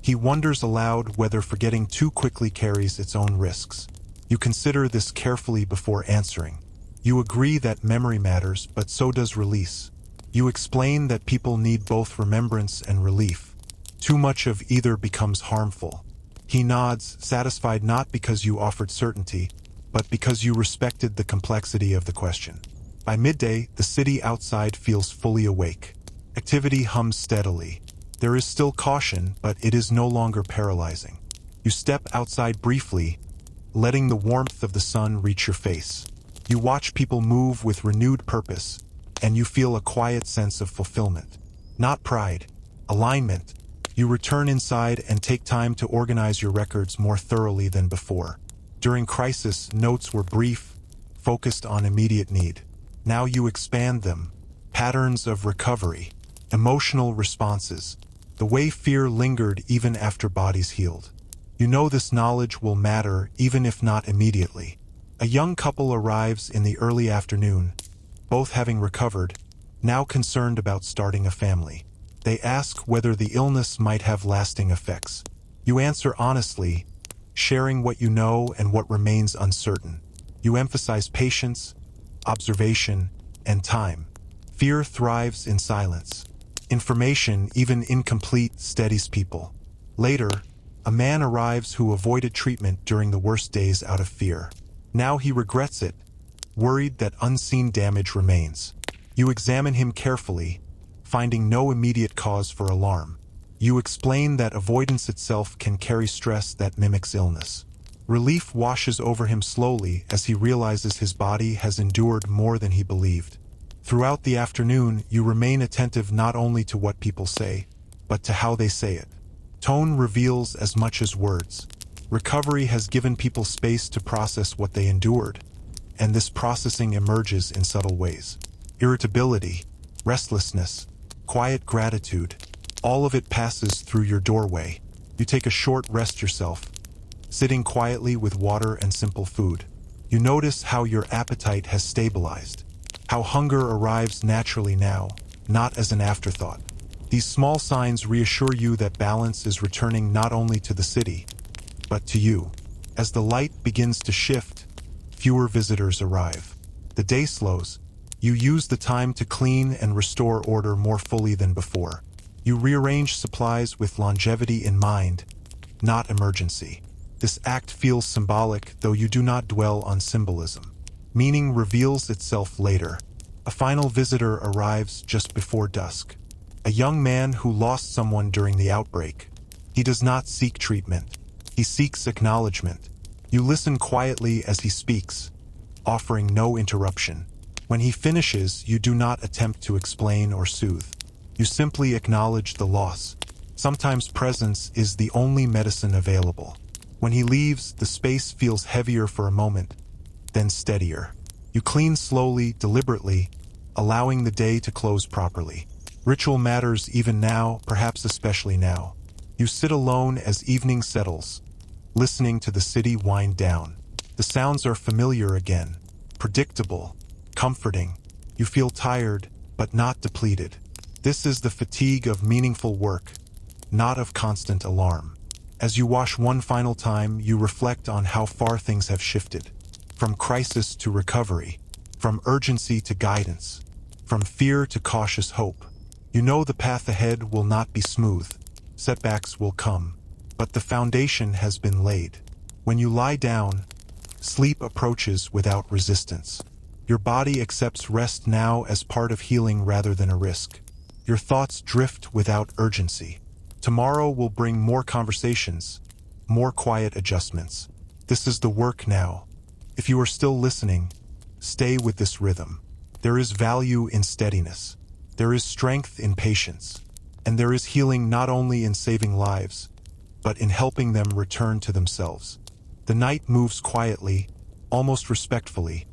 He wonders aloud whether forgetting too quickly carries its own risks. You consider this carefully before answering. You agree that memory matters, but so does release. You explain that people need both remembrance and relief. Too much of either becomes harmful. He nods, satisfied not because you offered certainty, but because you respected the complexity of the question. By midday, the city outside feels fully awake. Activity hums steadily. There is still caution, but it is no longer paralyzing. You step outside briefly, letting the warmth of the sun reach your face. You watch people move with renewed purpose, and you feel a quiet sense of fulfillment. Not pride, alignment. You return inside and take time to organize your records more thoroughly than before. During crisis, notes were brief, focused on immediate need. Now you expand them. Patterns of recovery, emotional responses, the way fear lingered even after bodies healed. You know this knowledge will matter even if not immediately. A young couple arrives in the early afternoon, both having recovered, now concerned about starting a family. They ask whether the illness might have lasting effects. You answer honestly, sharing what you know and what remains uncertain. You emphasize patience, observation, and time. Fear thrives in silence. Information, even incomplete, steadies people. Later, a man arrives who avoided treatment during the worst days out of fear. Now he regrets it, worried that unseen damage remains. You examine him carefully, finding no immediate cause for alarm. You explain that avoidance itself can carry stress that mimics illness. Relief washes over him slowly as he realizes his body has endured more than he believed. Throughout the afternoon, you remain attentive not only to what people say, but to how they say it. Tone reveals as much as words. Recovery has given people space to process what they endured, and this processing emerges in subtle ways. Irritability, restlessness, quiet gratitude, all of it passes through your doorway. You take a short rest yourself, sitting quietly with water and simple food. You notice how your appetite has stabilized, how hunger arrives naturally now, not as an afterthought. These small signs reassure you that balance is returning not only to the city, but to you. As the light begins to shift, fewer visitors arrive. The day slows. You use the time to clean and restore order more fully than before. You rearrange supplies with longevity in mind, not emergency. This act feels symbolic, though you do not dwell on symbolism. Meaning reveals itself later. A final visitor arrives just before dusk. A young man who lost someone during the outbreak. He does not seek treatment. He seeks acknowledgement. You listen quietly as he speaks, offering no interruption. When he finishes, you do not attempt to explain or soothe. You simply acknowledge the loss. Sometimes presence is the only medicine available. When he leaves, the space feels heavier for a moment, then steadier. You clean slowly, deliberately, allowing the day to close properly. Ritual matters even now, perhaps especially now. You sit alone as evening settles, listening to the city wind down. The sounds are familiar again, predictable, comforting. You feel tired, but not depleted. This is the fatigue of meaningful work, not of constant alarm. As you wash one final time, you reflect on how far things have shifted. From crisis to recovery, from urgency to guidance, from fear to cautious hope. You know the path ahead will not be smooth. Setbacks will come, but the foundation has been laid. When you lie down, sleep approaches without resistance. Your body accepts rest now as part of healing rather than a risk. Your thoughts drift without urgency. Tomorrow will bring more conversations, more quiet adjustments. This is the work now. If you are still listening, stay with this rhythm. There is value in steadiness. There is strength in patience. And there is healing not only in saving lives, but in helping them return to themselves. The night moves quietly, almost respectfully,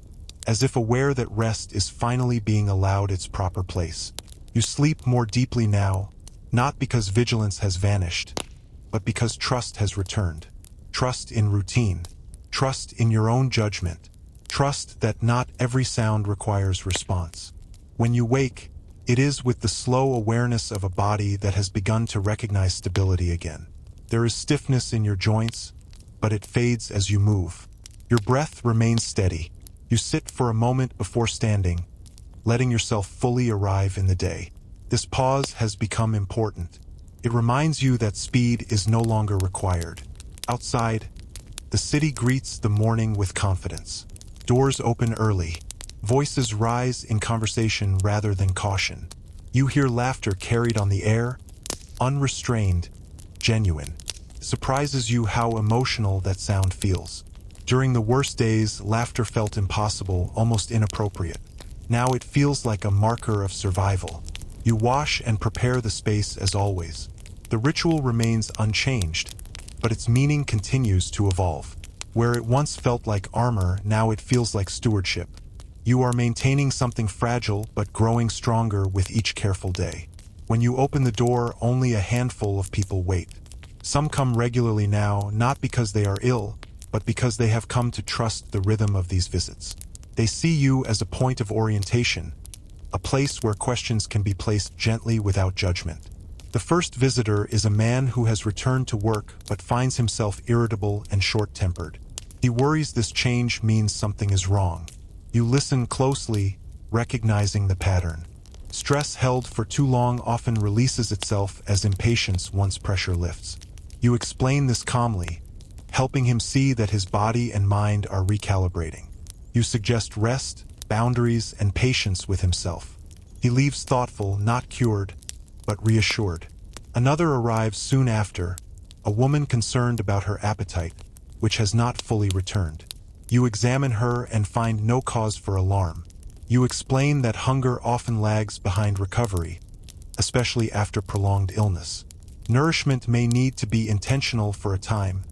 as if aware that rest is finally being allowed its proper place. You sleep more deeply now, not because vigilance has vanished, but because trust has returned. Trust in routine, trust in your own judgment, trust that not every sound requires response. When you wake, it is with the slow awareness of a body that has begun to recognize stability again. There is stiffness in your joints, but it fades as you move. Your breath remains steady. You sit for a moment before standing, letting yourself fully arrive in the day. This pause has become important. It reminds you that speed is no longer required. Outside, the city greets the morning with confidence. Doors open early. Voices rise in conversation rather than caution. You hear laughter carried on the air, unrestrained, genuine. It surprises you how emotional that sound feels. During the worst days, laughter felt impossible, almost inappropriate. Now it feels like a marker of survival. You wash and prepare the space as always. The ritual remains unchanged, but its meaning continues to evolve. Where it once felt like armor, now it feels like stewardship. You are maintaining something fragile but growing stronger with each careful day. When you open the door, only a handful of people wait. Some come regularly now, not because they are ill, but because they have come to trust the rhythm of these visits. They see you as a point of orientation, a place where questions can be placed gently without judgment. The first visitor is a man who has returned to work but finds himself irritable and short-tempered. He worries this change means something is wrong. You listen closely, recognizing the pattern. Stress held for too long often releases itself as impatience once pressure lifts. You explain this calmly, helping him see that his body and mind are recalibrating. You suggest rest, boundaries, and patience with himself. He leaves thoughtful, not cured, but reassured. Another arrives soon after, a woman concerned about her appetite, which has not fully returned. You examine her and find no cause for alarm. You explain that hunger often lags behind recovery, especially after prolonged illness. Nourishment may need to be intentional for a time,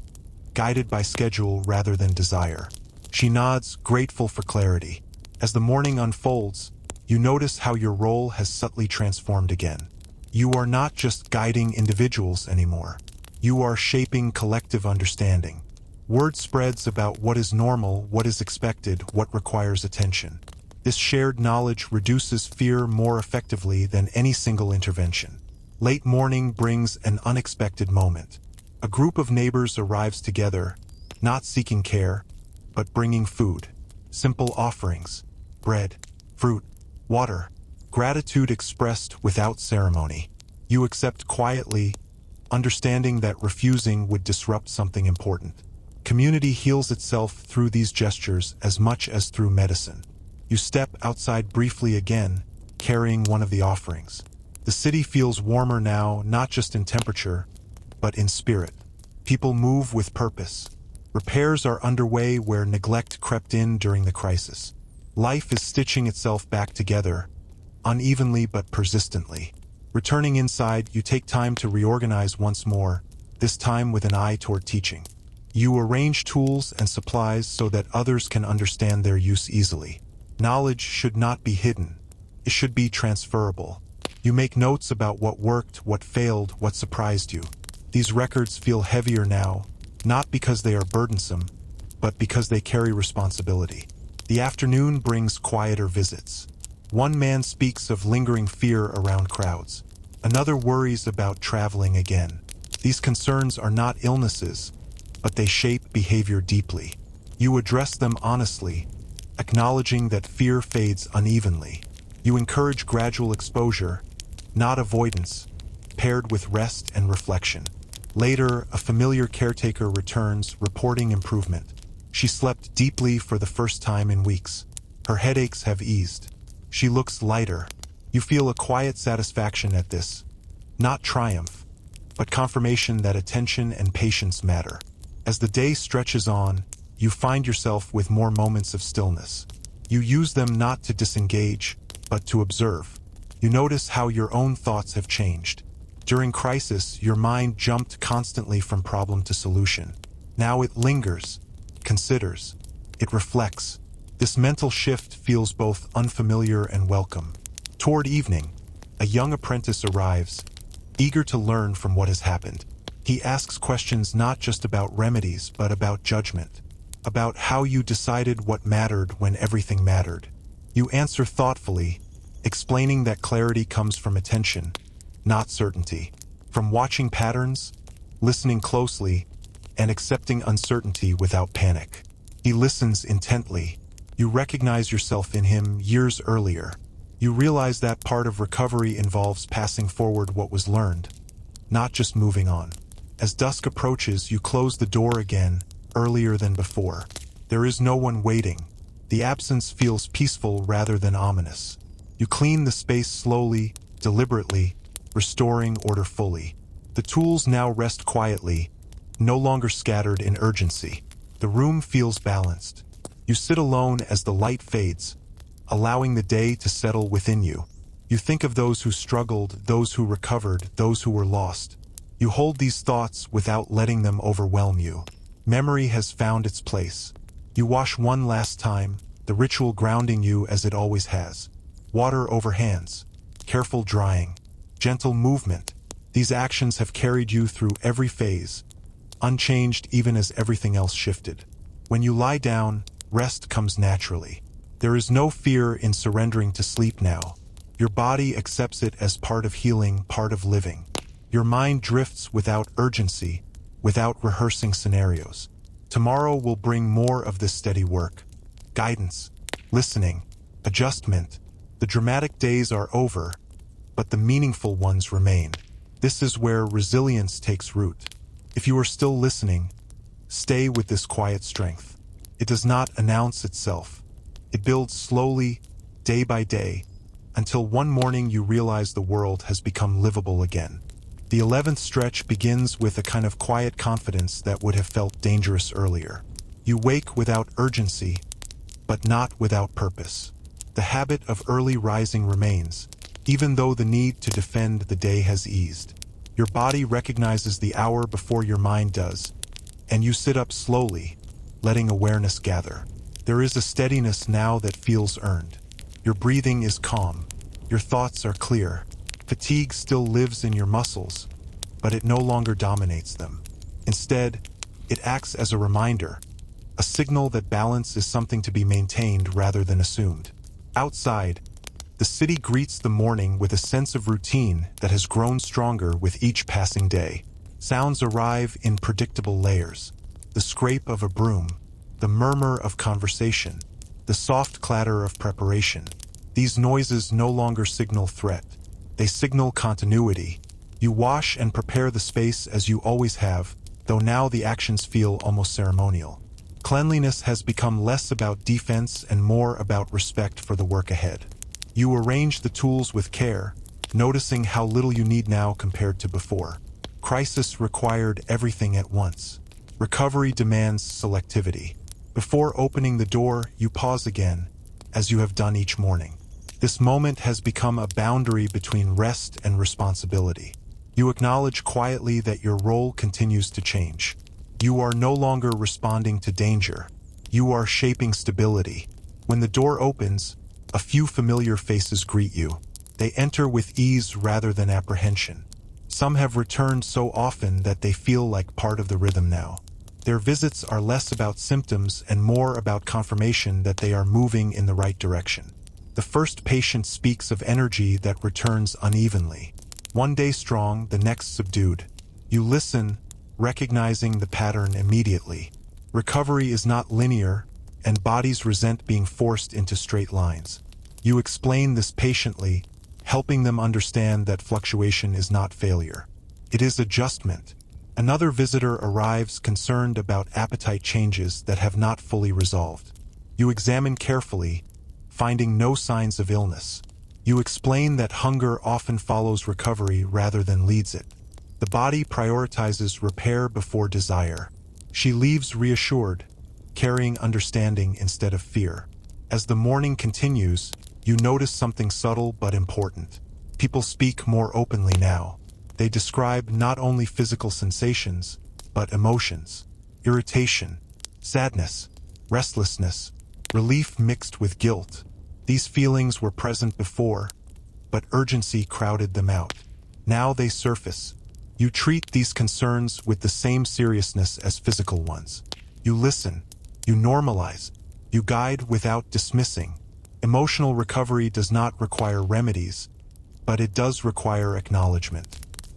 guided by schedule rather than desire. She nods, grateful for clarity. As the morning unfolds, you notice how your role has subtly transformed again. You are not just guiding individuals anymore. You are shaping collective understanding. Word spreads about what is normal, what is expected, what requires attention. This shared knowledge reduces fear more effectively than any single intervention. Late morning brings an unexpected moment. A group of neighbors arrives together, not seeking care, but bringing food. Simple offerings: bread, fruit, water. Gratitude expressed without ceremony. You accept quietly, understanding that refusing would disrupt something important. Community heals itself through these gestures as much as through medicine. You step outside briefly again, carrying one of the offerings. The city feels warmer now, not just in temperature, but in spirit. People move with purpose. Repairs are underway where neglect crept in during the crisis. Life is stitching itself back together, unevenly but persistently. Returning inside, you take time to reorganize once more, this time with an eye toward teaching. You arrange tools and supplies so that others can understand their use easily. Knowledge should not be hidden. It should be transferable. You make notes about what worked, what failed, what surprised you. These records feel heavier now, not because they are burdensome, but because they carry responsibility. The afternoon brings quieter visits. One man speaks of lingering fear around crowds. Another worries about traveling again. These concerns are not illnesses, but they shape behavior deeply. You address them honestly, acknowledging that fear fades unevenly. You encourage gradual exposure, not avoidance, paired with rest and reflection. Later, a familiar caretaker returns, reporting improvement. She slept deeply for the first time in weeks. Her headaches have eased. She looks lighter. You feel a quiet satisfaction at this. Not triumph, but confirmation that attention and patience matter. As the day stretches on, you find yourself with more moments of stillness. You use them not to disengage, but to observe. You notice how your own thoughts have changed. During crisis, your mind jumped constantly from problem to solution. Now it lingers, considers, it reflects. This mental shift feels both unfamiliar and welcome. Toward evening, a young apprentice arrives, eager to learn from what has happened. He asks questions not just about remedies, but about judgment, about how you decided what mattered when everything mattered. You answer thoughtfully, explaining that clarity comes from attention, not certainty. From watching patterns, listening closely, and accepting uncertainty without panic. He listens intently. You recognize yourself in him years earlier. You realize that part of recovery involves passing forward what was learned, not just moving on. As dusk approaches, you close the door again, earlier than before. There is no one waiting. The absence feels peaceful rather than ominous. You clean the space slowly, deliberately, restoring order fully. The tools now rest quietly, no longer scattered in urgency. The room feels balanced. You sit alone as the light fades, allowing the day to settle within you. You think of those who struggled, those who recovered, those who were lost. You hold these thoughts without letting them overwhelm you. Memory has found its place. You wash one last time, the ritual grounding you as it always has. Water over hands, careful drying, gentle movement. These actions have carried you through every phase, unchanged even as everything else shifted. When you lie down, rest comes naturally. There is no fear in surrendering to sleep now. Your body accepts it as part of healing, part of living. Your mind drifts without urgency, without rehearsing scenarios. Tomorrow will bring more of this steady work. Guidance, listening, adjustment, The dramatic days are over, but the meaningful ones remain. This is where resilience takes root. If you are still listening, stay with this quiet strength. It does not announce itself. It builds slowly, day by day, until one morning you realize the world has become livable again. The 11th stretch begins with a kind of quiet confidence that would have felt dangerous earlier. You wake without urgency, but not without purpose. The habit of early rising remains, even though the need to defend the day has eased. Your body recognizes the hour before your mind does, and you sit up slowly, letting awareness gather. There is a steadiness now that feels earned. Your breathing is calm. Your thoughts are clear. Fatigue still lives in your muscles, but it no longer dominates them. Instead, it acts as a reminder, a signal that balance is something to be maintained rather than assumed. Outside, the city greets the morning with a sense of routine that has grown stronger with each passing day. Sounds arrive in predictable layers. The scrape of a broom, the murmur of conversation, the soft clatter of preparation. These noises no longer signal threat. They signal continuity. You wash and prepare the space as you always have, though now the actions feel almost ceremonial. Cleanliness has become less about defense and more about respect for the work ahead. You arrange the tools with care, noticing how little you need now compared to before. Crisis required everything at once. Recovery demands selectivity. Before opening the door, you pause again, as you have done each morning. This moment has become a boundary between rest and responsibility. You acknowledge quietly that your role continues to change. You are no longer responding to danger. You are shaping stability. When the door opens, a few familiar faces greet you. They enter with ease rather than apprehension. Some have returned so often that they feel like part of the rhythm now. Their visits are less about symptoms and more about confirmation that they are moving in the right direction. The first patient speaks of energy that returns unevenly. One day strong, the next subdued. You listen, recognizing the pattern immediately. Recovery is not linear, and bodies resent being forced into straight lines. You explain this patiently, helping them understand that fluctuation is not failure. It is adjustment. Another visitor arrives concerned about appetite changes that have not fully resolved. You examine carefully, finding no signs of illness. You explain that hunger often follows recovery rather than leads it. The body prioritizes repair before desire. She leaves reassured, carrying understanding instead of fear. As the morning continues, you notice something subtle but important. People speak more openly now. They describe not only physical sensations, but emotions. Irritation, sadness, restlessness, relief mixed with guilt. These feelings were present before, but urgency crowded them out. Now they surface. You treat these concerns with the same seriousness as physical ones. You listen, you normalize, you guide without dismissing. Emotional recovery does not require remedies, but it does require acknowledgement.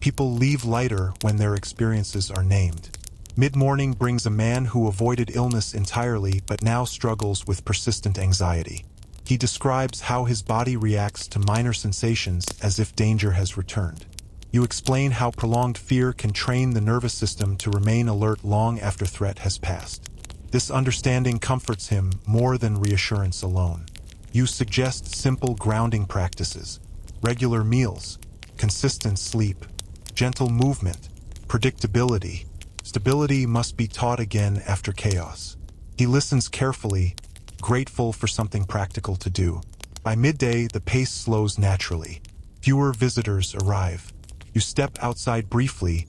People leave lighter when their experiences are named. Mid-morning brings a man who avoided illness entirely but now struggles with persistent anxiety. He describes how his body reacts to minor sensations as if danger has returned. You explain how prolonged fear can train the nervous system to remain alert long after threat has passed. This understanding comforts him more than reassurance alone. You suggest simple grounding practices, regular meals, consistent sleep, gentle movement, predictability. Stability must be taught again after chaos. He listens carefully, grateful for something practical to do. By midday, the pace slows naturally. Fewer visitors arrive. You step outside briefly,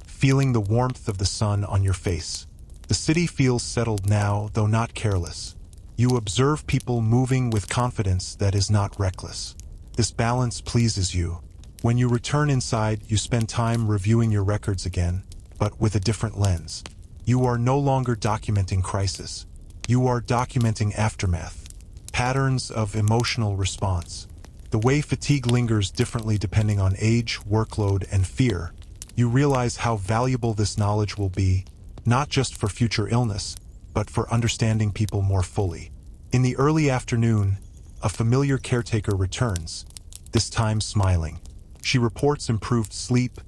feeling the warmth of the sun on your face. The city feels settled now, though not careless. You observe people moving with confidence that is not reckless. This balance pleases you. When you return inside, you spend time reviewing your records again, but with a different lens. You are no longer documenting crisis. You are documenting aftermath, patterns of emotional response. The way fatigue lingers differently depending on age, workload, and fear. You realize how valuable this knowledge will be, not just for future illness, but for understanding people more fully. In the early afternoon, a familiar caretaker returns, this time smiling. She reports improved sleep,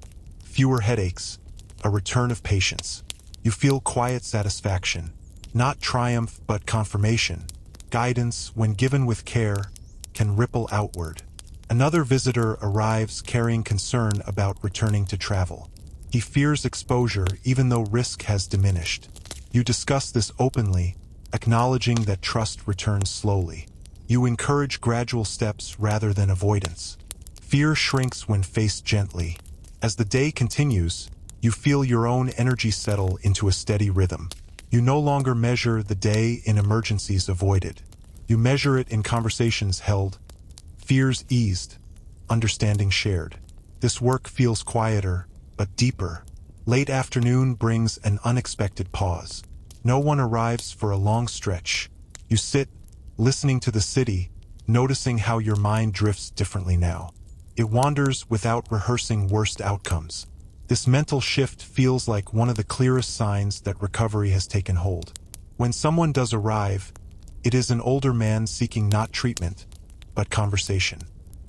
fewer headaches, a return of patience. You feel quiet satisfaction, not triumph but confirmation. Guidance, when given with care, can ripple outward. Another visitor arrives carrying concern about returning to travel. He fears exposure even though risk has diminished. You discuss this openly, acknowledging that trust returns slowly. You encourage gradual steps rather than avoidance. Fear shrinks when faced gently. As the day continues, you feel your own energy settle into a steady rhythm. You no longer measure the day in emergencies avoided. You measure it in conversations held, fears eased, understanding shared. This work feels quieter, but deeper. Late afternoon brings an unexpected pause. No one arrives for a long stretch. You sit, listening to the city, noticing how your mind drifts differently now. It wanders without rehearsing worst outcomes. This mental shift feels like one of the clearest signs that recovery has taken hold. When someone does arrive, it is an older man seeking not treatment, but conversation.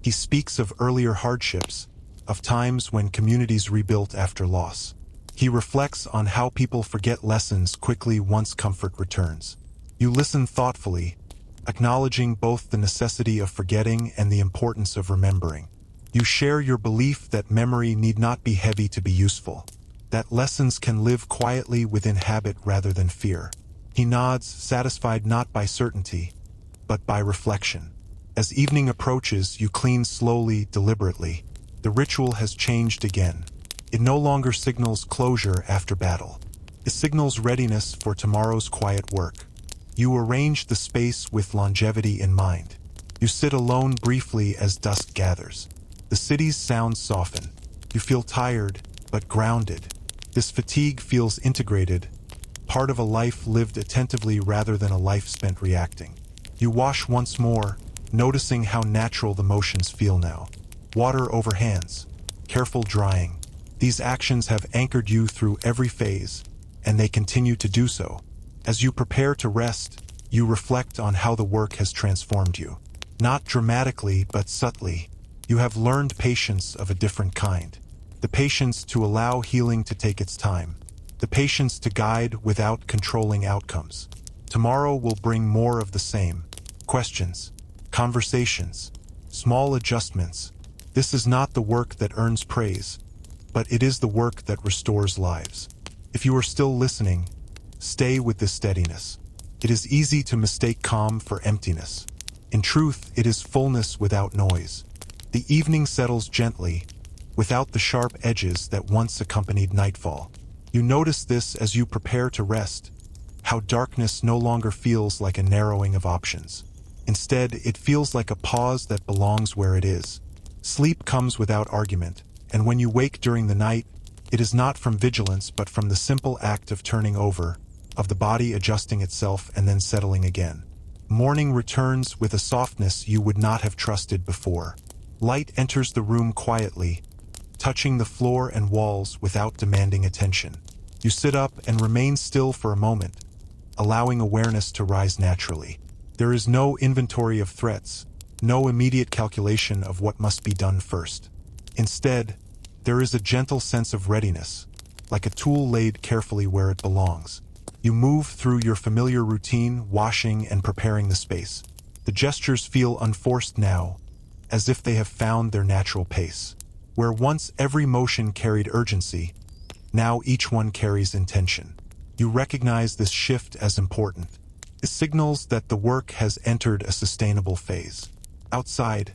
He speaks of earlier hardships, of times when communities rebuilt after loss. He reflects on how people forget lessons quickly once comfort returns. You listen thoughtfully, acknowledging both the necessity of forgetting and the importance of remembering. You share your belief that memory need not be heavy to be useful, that lessons can live quietly within habit rather than fear. He nods, satisfied not by certainty, but by reflection. As evening approaches, you clean slowly, deliberately. The ritual has changed again. It no longer signals closure after battle. It signals readiness for tomorrow's quiet work. You arrange the space with longevity in mind. You sit alone briefly as dusk gathers. The city's sounds soften. You feel tired, but grounded. This fatigue feels integrated, part of a life lived attentively rather than a life spent reacting. You wash once more, noticing how natural the motions feel now. Water over hands, careful drying. These actions have anchored you through every phase, and they continue to do so. As you prepare to rest, you reflect on how the work has transformed you. Not dramatically, but subtly. You have learned patience of a different kind. The patience to allow healing to take its time. The patience to guide without controlling outcomes. Tomorrow will bring more of the same. Questions, conversations, small adjustments. This is not the work that earns praise, but it is the work that restores lives. If you are still listening, stay with this steadiness. It is easy to mistake calm for emptiness. In truth, it is fullness without noise. The evening settles gently, without the sharp edges that once accompanied nightfall. You notice this as you prepare to rest, how darkness no longer feels like a narrowing of options. Instead, it feels like a pause that belongs where it is. Sleep comes without argument, and when you wake during the night, it is not from vigilance but from the simple act of turning over, of the body adjusting itself and then settling again. Morning returns with a softness you would not have trusted before. Light enters the room quietly, touching the floor and walls without demanding attention. You sit up and remain still for a moment, allowing awareness to rise naturally. There is no inventory of threats, no immediate calculation of what must be done first. Instead, there is a gentle sense of readiness, like a tool laid carefully where it belongs. You move through your familiar routine, washing and preparing the space. The gestures feel unforced now, as if they have found their natural pace. Where once every motion carried urgency, now each one carries intention. You recognize this shift as important. It signals that the work has entered a sustainable phase. Outside,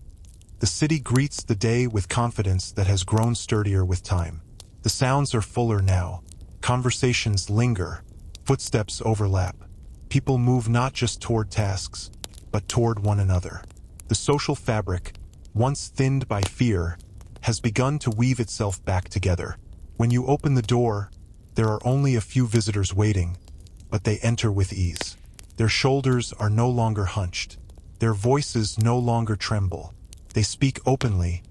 the city greets the day with confidence that has grown sturdier with time. The sounds are fuller now. Conversations linger. Footsteps overlap. People move not just toward tasks, but toward one another. The social fabric, once thinned by fear, has begun to weave itself back together. When you open the door, there are only a few visitors waiting, but they enter with ease. Their shoulders are no longer hunched. Their voices no longer tremble. They speak openly,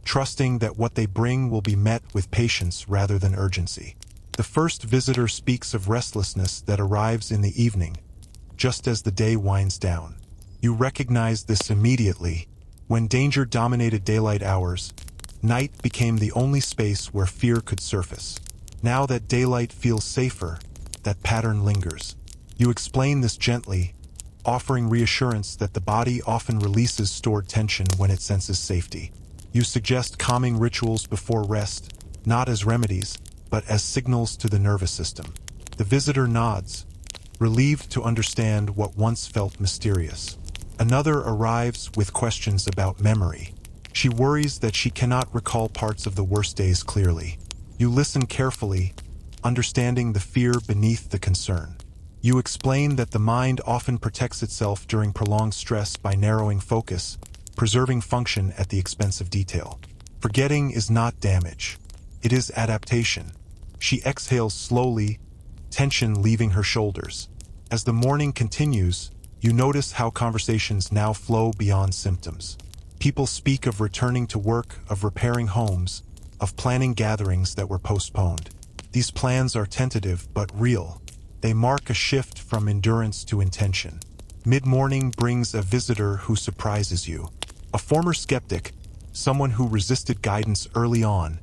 trusting that what they bring will be met with patience rather than urgency. The first visitor speaks of restlessness that arrives in the evening, just as the day winds down. You recognized this immediately. When danger dominated daylight hours, night became the only space where fear could surface. Now that daylight feels safer, that pattern lingers. You explain this gently, offering reassurance that the body often releases stored tension when it senses safety. You suggest calming rituals before rest, not as remedies, but as signals to the nervous system. The visitor nods, relieved to understand what once felt mysterious. Another arrives with questions about memory. She worries that she cannot recall parts of the worst days clearly. You listen carefully, understanding the fear beneath the concern. You explain that the mind often protects itself during prolonged stress by narrowing focus, preserving function at the expense of detail. Forgetting is not damage. It is adaptation. She exhales slowly, tension leaving her shoulders. As the morning continues, you notice how conversations now flow beyond symptoms. People speak of returning to work, of repairing homes, of planning gatherings that were postponed. These plans are tentative but real. They mark a shift from endurance to intention. Mid-morning brings a visitor who surprises you. A former skeptic, someone who resisted guidance early on,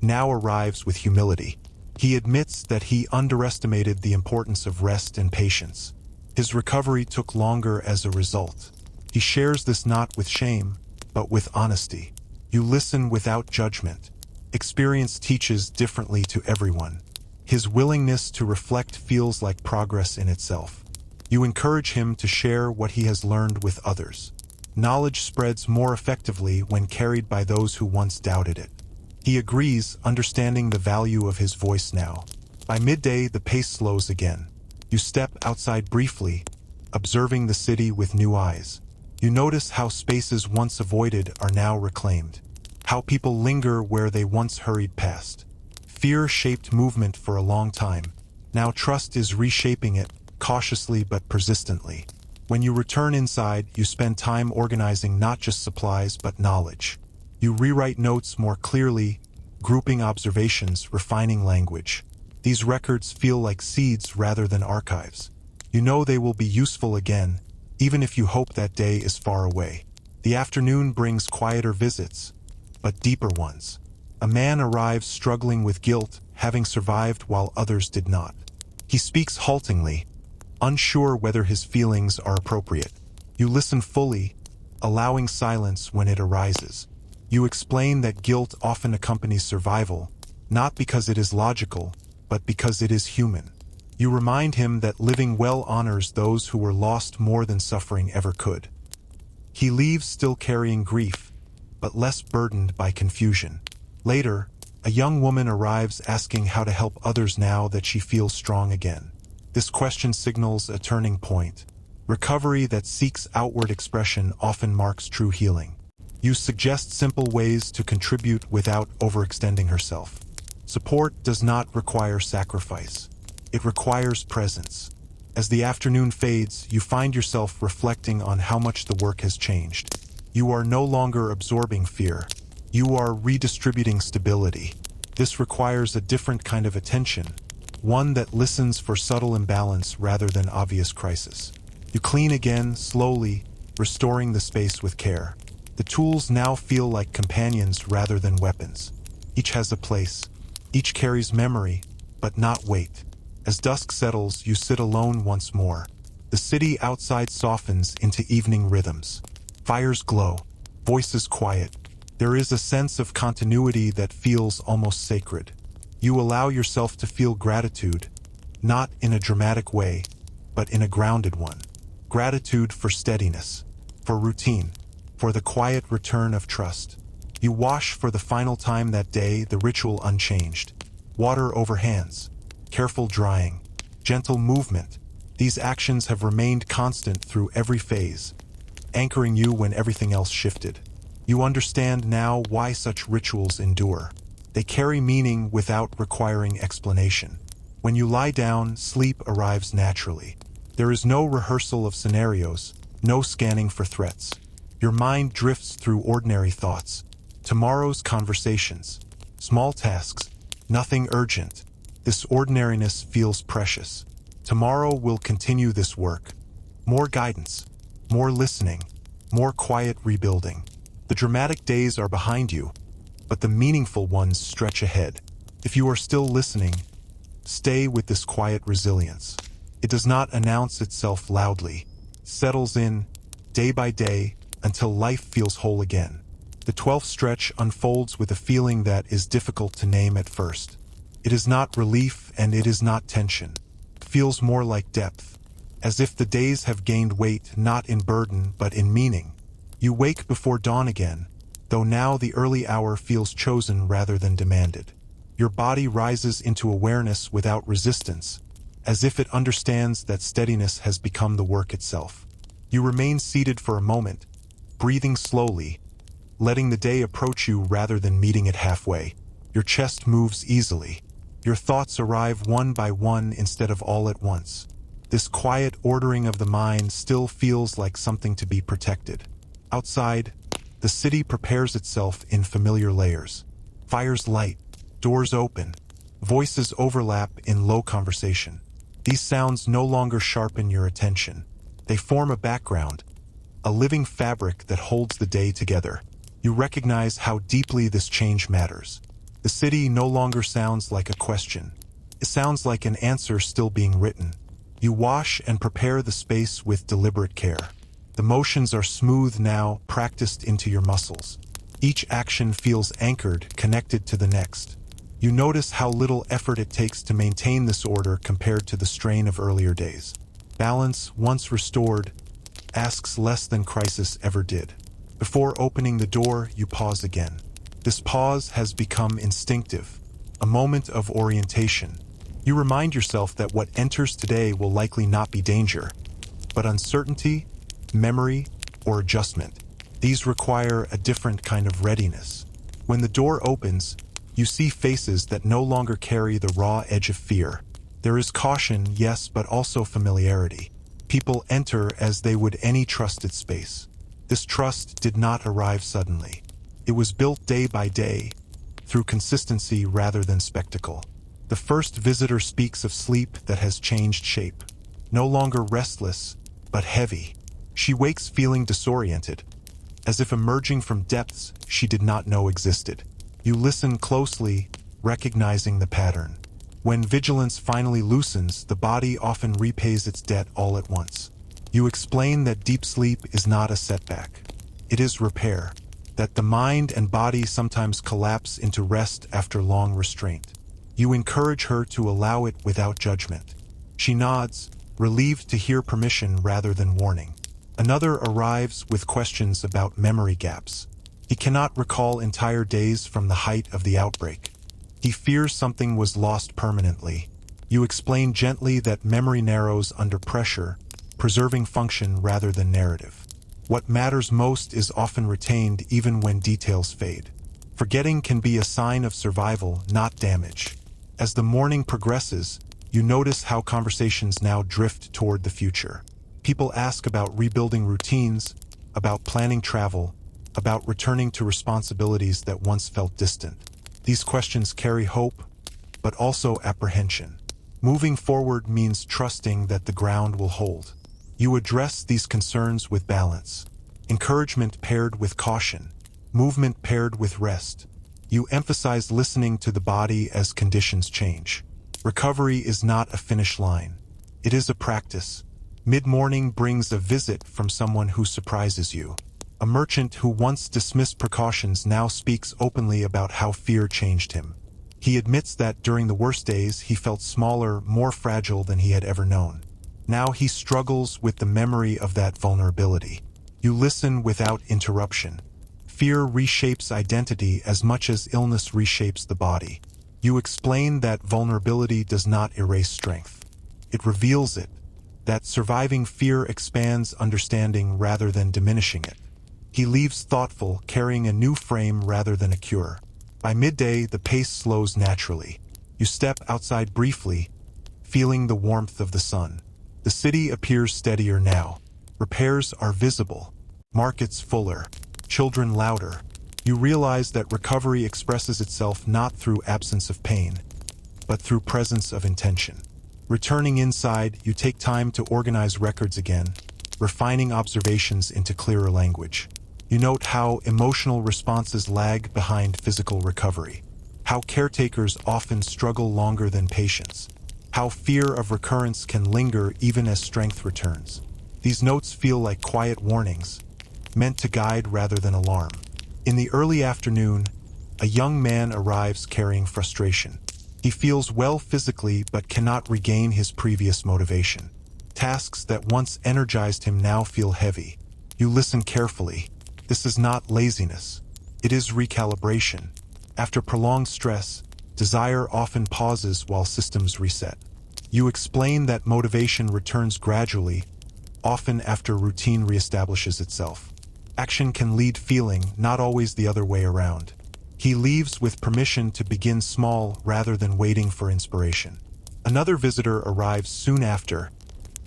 now arrives with humility. He admits that he underestimated the importance of rest and patience. His recovery took longer as a result. He shares this not with shame, but with honesty. You listen without judgment. Experience teaches differently to everyone. His willingness to reflect feels like progress in itself. You encourage him to share what he has learned with others. Knowledge spreads more effectively when carried by those who once doubted it. He agrees, understanding the value of his voice now. By midday, the pace slows again. You step outside briefly, observing the city with new eyes. You notice how spaces once avoided are now reclaimed, how people linger where they once hurried past. Fear shaped movement for a long time. Now trust is reshaping it, cautiously but persistently. When you return inside, you spend time organizing not just supplies but knowledge. You rewrite notes more clearly, grouping observations, refining language. These records feel like seeds rather than archives. You know they will be useful again, even if you hope that day is far away. The afternoon brings quieter visits, but deeper ones. A man arrives struggling with guilt, having survived while others did not. He speaks haltingly, unsure whether his feelings are appropriate. You listen fully, allowing silence when it arises. You explain that guilt often accompanies survival, not because it is logical, but because it is human. You remind him that living well honors those who were lost more than suffering ever could. He leaves still carrying grief, but less burdened by confusion. Later, a young woman arrives asking how to help others now that she feels strong again. This question signals a turning point. Recovery that seeks outward expression often marks true healing. You suggest simple ways to contribute without overextending herself. Support does not require sacrifice. It requires presence. As the afternoon fades, you find yourself reflecting on how much the work has changed. You are no longer absorbing fear. You are redistributing stability. This requires a different kind of attention, one that listens for subtle imbalance rather than obvious crisis. You clean again, slowly, restoring the space with care. The tools now feel like companions rather than weapons. Each has a place. Each carries memory, but not weight. As dusk settles, you sit alone once more. The city outside softens into evening rhythms. Fires glow, voices quiet. There is a sense of continuity that feels almost sacred. You allow yourself to feel gratitude, not in a dramatic way, but in a grounded one. Gratitude for steadiness, for routine, for the quiet return of trust. You wash for the final time that day, the ritual unchanged. Water over hands, careful drying, gentle movement. These actions have remained constant through every phase, anchoring you when everything else shifted. You understand now why such rituals endure. They carry meaning without requiring explanation. When you lie down, sleep arrives naturally. There is no rehearsal of scenarios, no scanning for threats. Your mind drifts through ordinary thoughts. Tomorrow's conversations, small tasks, nothing urgent. This ordinariness feels precious. Tomorrow will continue this work. More guidance, more listening, more quiet rebuilding. The dramatic days are behind you, but the meaningful ones stretch ahead. If you are still listening, stay with this quiet resilience. It does not announce itself loudly. It settles in, day by day, until life feels whole again. The 12th stretch unfolds with a feeling that is difficult to name at first. It is not relief and it is not tension. It feels more like depth, as if the days have gained weight not in burden but in meaning. You wake before dawn again, though now the early hour feels chosen rather than demanded. Your body rises into awareness without resistance, as if it understands that steadiness has become the work itself. You remain seated for a moment, breathing slowly, letting the day approach you rather than meeting it halfway. Your chest moves easily. Your thoughts arrive one by one instead of all at once. This quiet ordering of the mind still feels like something to be protected. Outside, the city prepares itself in familiar layers. Fires light, doors open, voices overlap in low conversation. These sounds no longer sharpen your attention. They form a background, a living fabric that holds the day together. You recognize how deeply this change matters. The city no longer sounds like a question. It sounds like an answer still being written. You wash and prepare the space with deliberate care. The motions are smooth now, practiced into your muscles. Each action feels anchored, connected to the next. You notice how little effort it takes to maintain this order compared to the strain of earlier days. Balance, once restored, asks less than crisis ever did. Before opening the door, you pause again. This pause has become instinctive, a moment of orientation. You remind yourself that what enters today will likely not be danger, but uncertainty, memory, or adjustment. These require a different kind of readiness. When the door opens, you see faces that no longer carry the raw edge of fear. There is caution, yes, but also familiarity. People enter as they would any trusted space. This trust did not arrive suddenly. It was built day by day, through consistency rather than spectacle. The first visitor speaks of sleep that has changed shape. No longer restless, but heavy. She wakes feeling disoriented, as if emerging from depths she did not know existed. You listen closely, recognizing the pattern. When vigilance finally loosens, the body often repays its debt all at once. You explain that deep sleep is not a setback. It is repair. That the mind and body sometimes collapse into rest after long restraint. You encourage her to allow it without judgment. She nods, relieved to hear permission rather than warning. Another arrives with questions about memory gaps. He cannot recall entire days from the height of the outbreak. He fears something was lost permanently. You explain gently that memory narrows under pressure, preserving function rather than narrative. What matters most is often retained even when details fade. Forgetting can be a sign of survival, not damage. As the morning progresses, you notice how conversations now drift toward the future. People ask about rebuilding routines, about planning travel, about returning to responsibilities that once felt distant. These questions carry hope, but also apprehension. Moving forward means trusting that the ground will hold. You address these concerns with balance. Encouragement paired with caution. Movement paired with rest. You emphasize listening to the body as conditions change. Recovery is not a finish line. It is a practice. Mid-morning brings a visit from someone who surprises you. A merchant who once dismissed precautions now speaks openly about how fear changed him. He admits that during the worst days he felt smaller, more fragile than he had ever known. Now he struggles with the memory of that vulnerability. You listen without interruption. Fear reshapes identity as much as illness reshapes the body. You explain that vulnerability does not erase strength. It reveals it, that surviving fear expands understanding rather than diminishing it. He leaves thoughtful, carrying a new frame rather than a cure. By midday, the pace slows naturally. You step outside briefly, feeling the warmth of the sun. The city appears steadier now. Repairs are visible. Markets fuller. Children louder. You realize that recovery expresses itself not through absence of pain, but through presence of intention. Returning inside, you take time to organize records again. refining observations into clearer language. You note how emotional responses lag behind physical recovery, how caretakers often struggle longer than patients, how fear of recurrence can linger even as strength returns. These notes feel like quiet warnings, meant to guide rather than alarm. In the early afternoon, a young man arrives carrying frustration. He feels well physically but cannot regain his previous motivation. Tasks that once energized him now feel heavy. You listen carefully. This is not laziness. It is recalibration. After prolonged stress, desire often pauses while systems reset. You explain that motivation returns gradually, often after routine reestablishes itself. Action can lead feeling, not always the other way around. He leaves with permission to begin small rather than waiting for inspiration. Another visitor arrives soon after,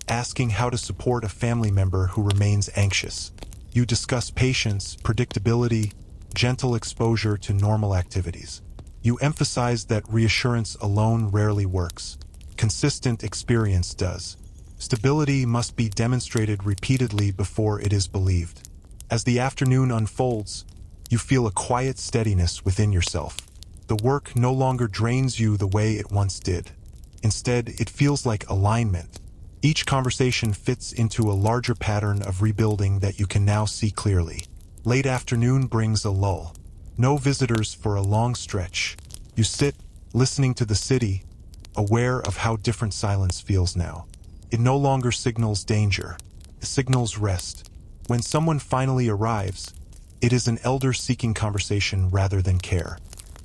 asking how to support a family member who remains anxious. You discuss patience, predictability, gentle exposure to normal activities. You emphasize that reassurance alone rarely works. Consistent experience does. Stability must be demonstrated repeatedly before it is believed. As the afternoon unfolds, you feel a quiet steadiness within yourself. The work no longer drains you the way it once did. Instead, it feels like alignment. Each conversation fits into a larger pattern of rebuilding that you can now see clearly. Late afternoon brings a lull. No visitors for a long stretch. You sit, listening to the city, aware of how different silence feels now. It no longer signals danger. It signals rest. When someone finally arrives, it is an elder seeking conversation rather than care.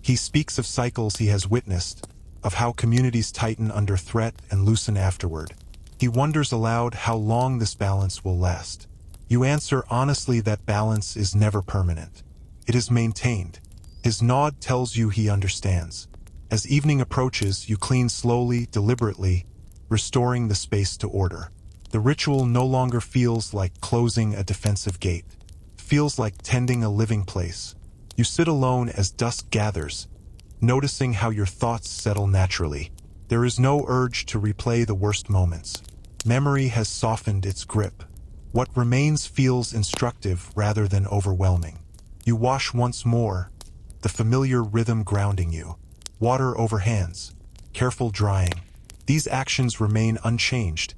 He speaks of cycles he has witnessed, of how communities tighten under threat and loosen afterward. He wonders aloud how long this balance will last. You answer honestly that balance is never permanent. It is maintained. His nod tells you he understands. As evening approaches, you clean slowly, deliberately, restoring the space to order. The ritual no longer feels like closing a defensive gate. It feels like tending a living place. You sit alone as dusk gathers, noticing how your thoughts settle naturally. There is no urge to replay the worst moments. Memory has softened its grip. What remains feels instructive rather than overwhelming. You wash once more, the familiar rhythm grounding you. Water over hands, careful drying. These actions remain unchanged,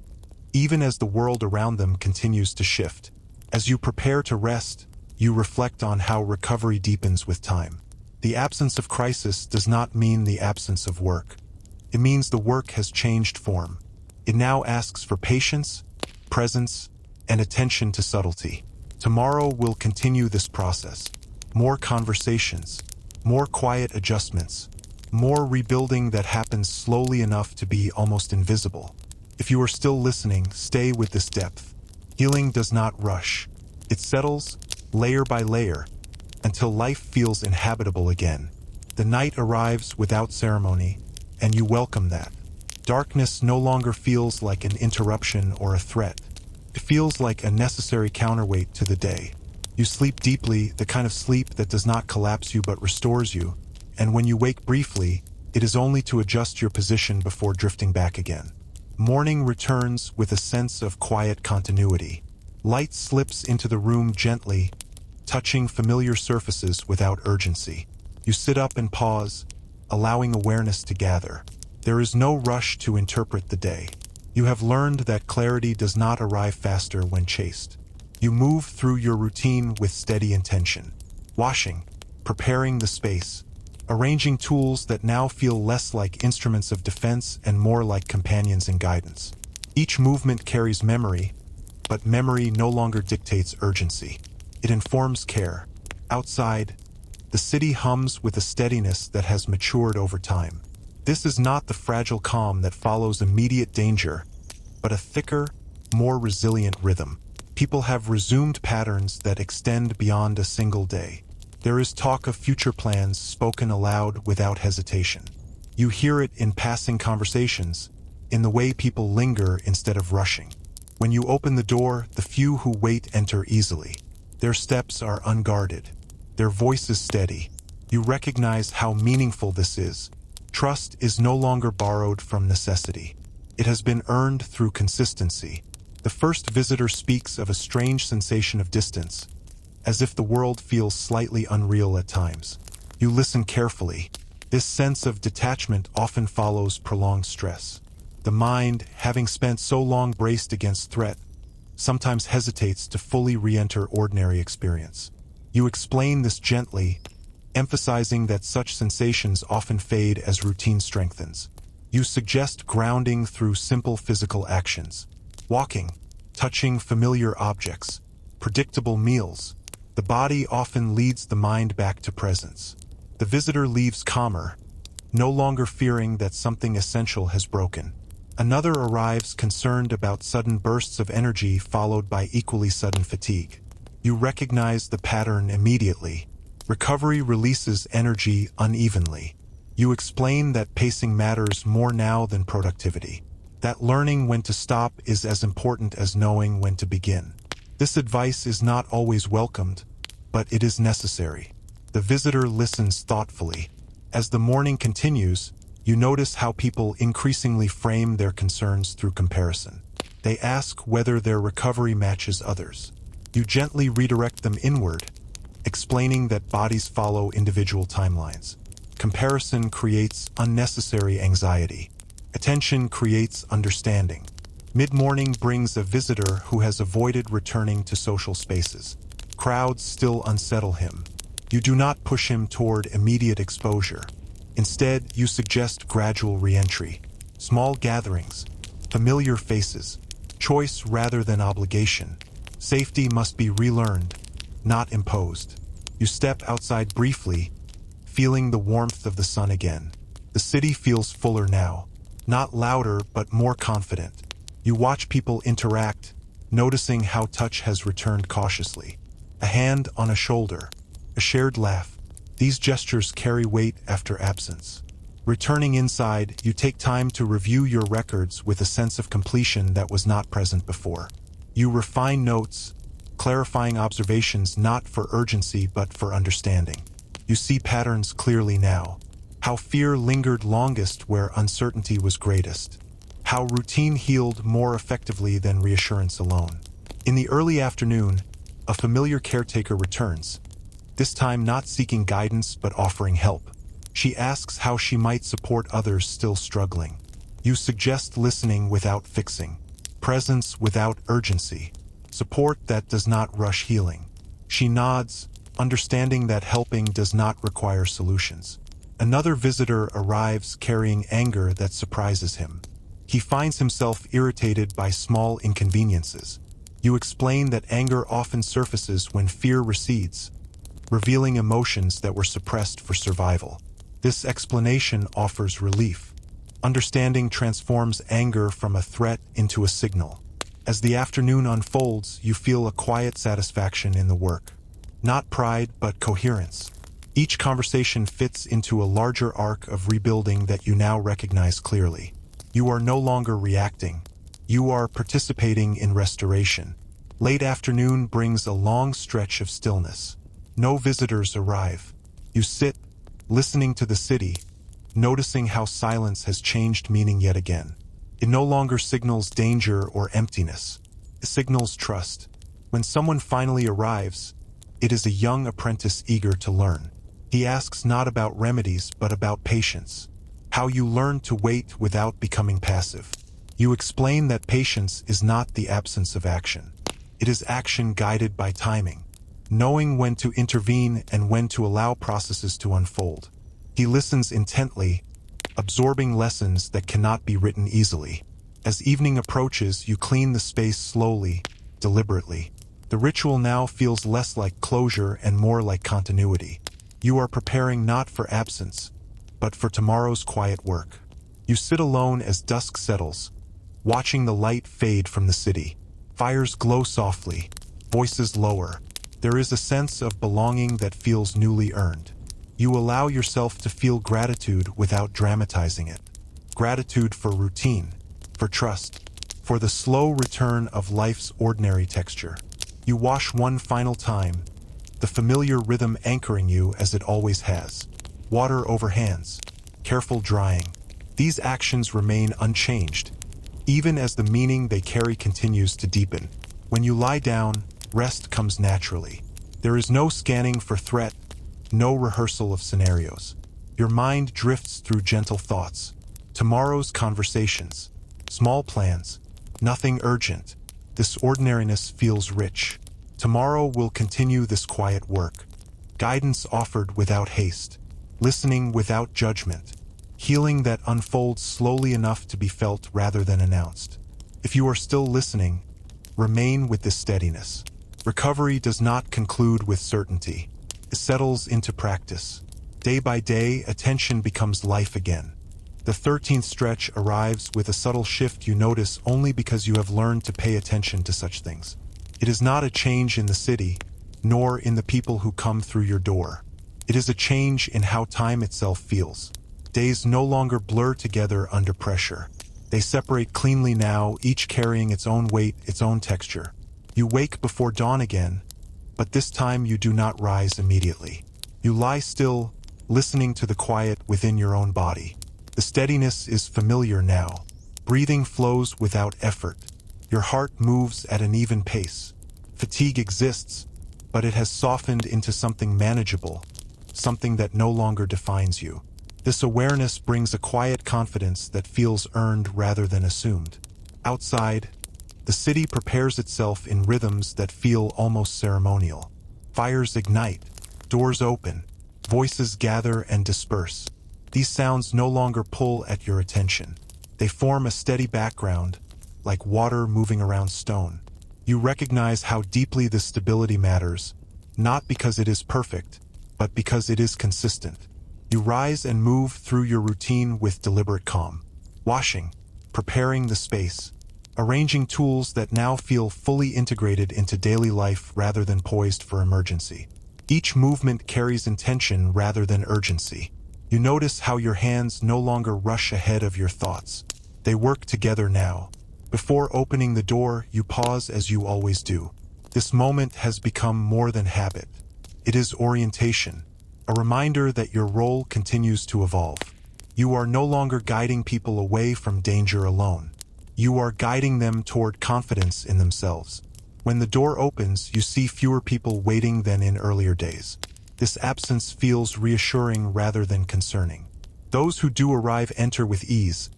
even as the world around them continues to shift. As you prepare to rest, you reflect on how recovery deepens with time. The absence of crisis does not mean the absence of work. It means the work has changed form. It now asks for patience, presence, and attention to subtlety. Tomorrow will continue this process. More conversations, more quiet adjustments, more rebuilding that happens slowly enough to be almost invisible. If you are still listening, stay with this depth. Healing does not rush. It settles, layer by layer, until life feels inhabitable again. The night arrives without ceremony, and you welcome that. Darkness no longer feels like an interruption or a threat. It feels like a necessary counterweight to the day. You sleep deeply, the kind of sleep that does not collapse you but restores you, and when you wake briefly, it is only to adjust your position before drifting back again. Morning returns with a sense of quiet continuity. Light slips into the room gently, touching familiar surfaces without urgency. You sit up and pause, allowing awareness to gather. There is no rush to interpret the day. You have learned that clarity does not arrive faster when chased. You move through your routine with steady intention. Washing, preparing the space, arranging tools that now feel less like instruments of defense and more like companions in guidance. Each movement carries memory, but memory no longer dictates urgency. It informs care. Outside, the city hums with a steadiness that has matured over time. This is not the fragile calm that follows immediate danger, but a thicker, more resilient rhythm. People have resumed patterns that extend beyond a single day. There is talk of future plans spoken aloud without hesitation. You hear it in passing conversations, in the way people linger instead of rushing. When you open the door, the few who wait enter easily. Their steps are unguarded, their voices steady. You recognize how meaningful this is. Trust is no longer borrowed from necessity. It has been earned through consistency. The The first visitor speaks of a strange sensation of distance, as if the world feels slightly unreal at times. You listen carefully. This sense of detachment often follows prolonged stress. The mind, having spent so long braced against threat, sometimes hesitates to fully re-enter ordinary experience. You explain this gently, emphasizing that such sensations often fade as routine strengthens. You suggest grounding through simple physical actions. Walking, touching familiar objects, predictable meals. The body often leads the mind back to presence. The visitor leaves calmer, no longer fearing that something essential has broken. Another arrives concerned about sudden bursts of energy followed by equally sudden fatigue. You recognize the pattern immediately. Recovery releases energy unevenly. You explain that pacing matters more now than productivity. That learning when to stop is as important as knowing when to begin. This advice is not always welcomed, but it is necessary. The visitor listens thoughtfully. As the morning continues, you notice how people increasingly frame their concerns through comparison. They ask whether their recovery matches others. You gently redirect them inward, explaining that bodies follow individual timelines. Comparison creates unnecessary anxiety. Attention creates understanding. Mid-morning brings a visitor who has avoided returning to social spaces. Crowds still unsettle him. You do not push him toward immediate exposure. Instead, you suggest gradual re-entry. Small gatherings, familiar faces, choice rather than obligation. Safety must be relearned, not imposed. You step outside briefly, feeling the warmth of the sun again. The city feels fuller now, not louder but more confident. You watch people interact, noticing how touch has returned cautiously. A hand on a shoulder, a shared laugh. These gestures carry weight after absence. Returning inside, you take time to review your records with a sense of completion that was not present before. You refine notes, clarifying observations not for urgency but for understanding. You see patterns clearly now. How fear lingered longest where uncertainty was greatest. How routine healed more effectively than reassurance alone. In the early afternoon, a familiar caretaker returns, this time not seeking guidance but offering help. She asks how she might support others still struggling. You suggest listening without fixing, presence without urgency, support that does not rush healing. She nods, understanding that helping does not require solutions. Another visitor arrives carrying anger that surprises him. He finds himself irritated by small inconveniences. You explain that anger often surfaces when fear recedes, revealing emotions that were suppressed for survival. This explanation offers relief. Understanding transforms anger from a threat into a signal. As the afternoon unfolds, you feel a quiet satisfaction in the work. Not pride, but coherence. Each conversation fits into a larger arc of rebuilding that you now recognize clearly. You are no longer reacting. You are participating in restoration. Late afternoon brings a long stretch of stillness. No visitors arrive. You sit, listening to the city, noticing how silence has changed meaning yet again. It no longer signals danger or emptiness. It signals trust. When someone finally arrives, it is a young apprentice eager to learn. He asks not about remedies but about patience. How you learn to wait without becoming passive. You explain that patience is not the absence of action. It is action guided by timing, knowing when to intervene and when to allow processes to unfold. He listens intently, absorbing lessons that cannot be written easily. As evening approaches, you clean the space slowly, deliberately. The ritual now feels less like closure and more like continuity. You are preparing not for absence, but for tomorrow's quiet work. You sit alone as dusk settles, watching the light fade from the city. Fires glow softly, voices lower. There is a sense of belonging that feels newly earned. You allow yourself to feel gratitude without dramatizing it. Gratitude for routine, for trust, for the slow return of life's ordinary texture. You wash one final time, the familiar rhythm anchoring you as it always has. Water over hands, careful drying. These actions remain unchanged, even as the meaning they carry continues to deepen. When you lie down, rest comes naturally. There is no scanning for threat, no rehearsal of scenarios. Your mind drifts through gentle thoughts. Tomorrow's conversations, small plans, nothing urgent. This ordinariness feels rich. Tomorrow will continue this quiet work. Guidance offered without haste. Listening without judgment. Healing that unfolds slowly enough to be felt rather than announced. If you are still listening, remain with this steadiness. Recovery does not conclude with certainty. It settles into practice. Day by day, attention becomes life again. The 13th stretch arrives with a subtle shift you notice only because you have learned to pay attention to such things. It is not a change in the city, nor in the people who come through your door. It is a change in how time itself feels. Days no longer blur together under pressure. They separate cleanly now, each carrying its own weight, its own texture. You wake before dawn again, but this time you do not rise immediately. You lie still, listening to the quiet within your own body. The steadiness is familiar now. Breathing flows without effort. Your heart moves at an even pace. Fatigue exists, but it has softened into something manageable, something that no longer defines you. This awareness brings a quiet confidence that feels earned rather than assumed. Outside, the city prepares itself in rhythms that feel almost ceremonial. Fires ignite, doors open, voices gather and disperse. These sounds no longer pull at your attention. They form a steady background, like water moving around stone. You recognize how deeply this stability matters, not because it is perfect, but because it is consistent. You rise and move through your routine with deliberate calm. Washing, preparing the space, arranging tools that now feel fully integrated into daily life rather than poised for emergency. Each movement carries intention rather than urgency. You notice how your hands no longer rush ahead of your thoughts. They work together now. Before opening the door, you pause as you always do. This moment has become more than habit. It is orientation, a reminder that your role continues to evolve. You are no longer guiding people away from danger alone. You are guiding them toward confidence in themselves. When the door opens, you see fewer people waiting than in earlier days. This absence feels reassuring rather than concerning. Those who do arrive enter with ease,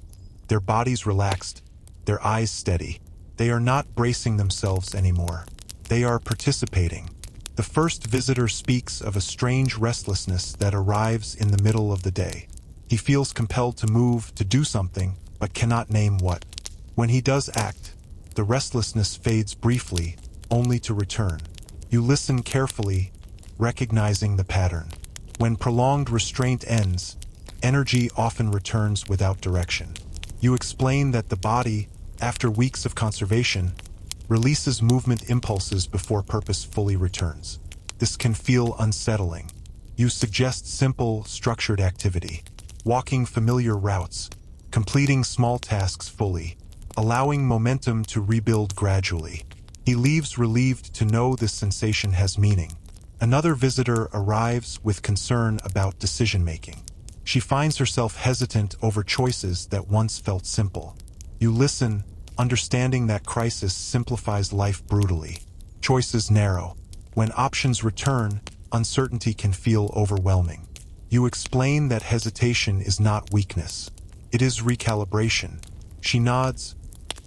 their bodies relaxed, their eyes steady. They are not bracing themselves anymore. They are participating. The first visitor speaks of a strange restlessness that arrives in the middle of the day. He feels compelled to move, to do something, but cannot name what. When he does act, the restlessness fades briefly, only to return. You listen carefully, recognizing the pattern. When prolonged restraint ends, energy often returns without direction. You explain that the body, after weeks of conservation, releases movement impulses before purpose fully returns. This can feel unsettling. You suggest simple, structured activity, walking familiar routes, completing small tasks fully, allowing momentum to rebuild gradually. He leaves relieved to know this sensation has meaning. Another visitor arrives with concern about decision-making. She finds herself hesitant over choices that once felt simple. You listen, understanding that crisis simplifies life brutally. Choices narrow. When options return, uncertainty can feel overwhelming. You explain that hesitation is not weakness. It is recalibration. She nods,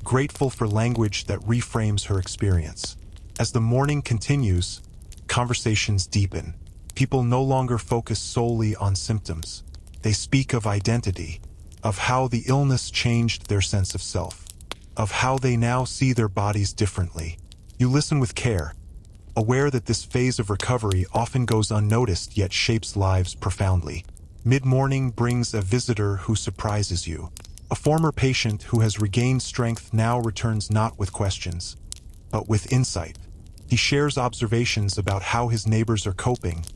grateful for language that reframes her experience. As the morning continues, conversations deepen. People no longer focus solely on symptoms. They speak of identity, of how the illness changed their sense of self, of how they now see their bodies differently. You listen with care, aware that this phase of recovery often goes unnoticed yet shapes lives profoundly. Mid-morning brings a visitor who surprises you. A former patient who has regained strength now returns not with questions, but with insight. He shares observations about how his neighbors are coping,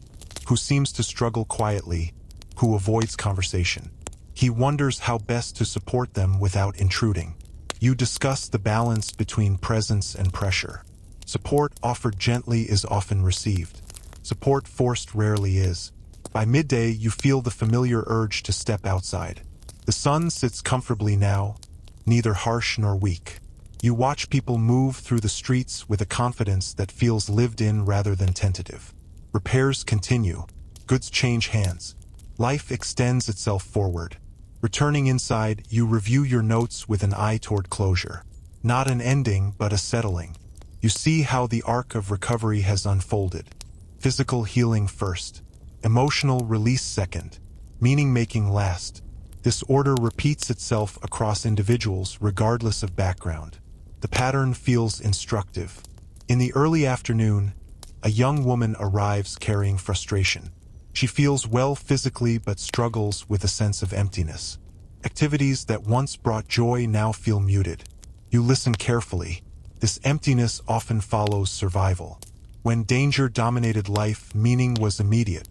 who seems to struggle quietly, who avoids conversation. He wonders how best to support them without intruding. You discuss the balance between presence and pressure. Support offered gently is often received. Support forced rarely is. By midday, you feel the familiar urge to step outside. The sun sits comfortably now, neither harsh nor weak. You watch people move through the streets with a confidence that feels lived in rather than tentative. Repairs continue. Goods change hands. Life extends itself forward. Returning inside, you review your notes with an eye toward closure. Not an ending, but a settling. You see how the arc of recovery has unfolded. Physical healing first. Emotional release second. Meaning-making last. This order repeats itself across individuals regardless of background. The pattern feels instructive. In the early afternoon, a young woman arrives carrying frustration. She feels well physically but struggles with a sense of emptiness. Activities that once brought joy now feel muted. You listen carefully. This emptiness often follows survival. When danger dominated life, meaning was immediate.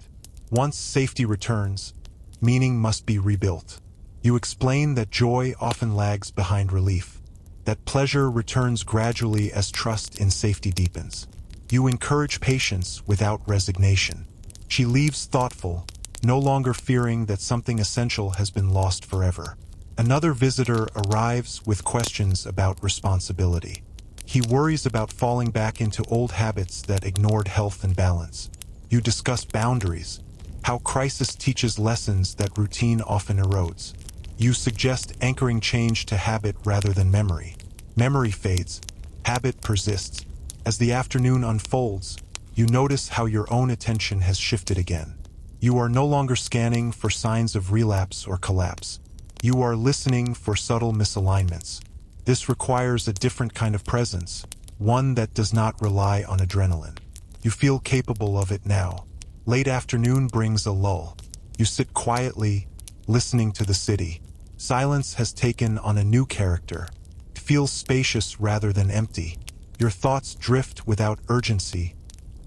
Once safety returns, meaning must be rebuilt. You explain that joy often lags behind relief, that pleasure returns gradually as trust in safety deepens. You encourage patience without resignation. She leaves thoughtful, no longer fearing that something essential has been lost forever. Another visitor arrives with questions about responsibility. He worries about falling back into old habits that ignored health and balance. You discuss boundaries, how crisis teaches lessons that routine often erodes. You suggest anchoring change to habit rather than memory. Memory fades, habit persists. As the afternoon unfolds, you notice how your own attention has shifted again. You are no longer scanning for signs of relapse or collapse. You are listening for subtle misalignments. This requires a different kind of presence, one that does not rely on adrenaline. You feel capable of it now. Late afternoon brings a lull. You sit quietly, listening to the city. Silence has taken on a new character. It feels spacious rather than empty. Your thoughts drift without urgency,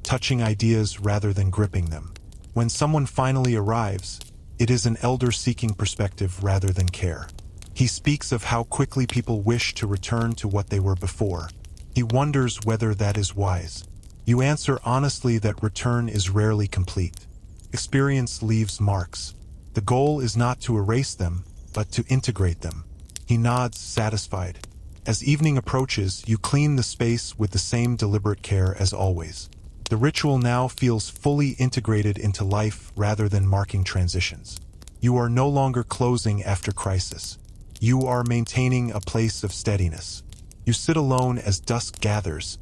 touching ideas rather than gripping them. When someone finally arrives, it is an elder seeking perspective rather than care. He speaks of how quickly people wish to return to what they were before. He wonders whether that is wise. You answer honestly that return is rarely complete. Experience leaves marks. The goal is not to erase them, but to integrate them. He nods, satisfied. As evening approaches, you clean the space with the same deliberate care as always. The ritual now feels fully integrated into life rather than marking transitions. You are no longer closing after crisis. You are maintaining a place of steadiness. You sit alone as dusk gathers,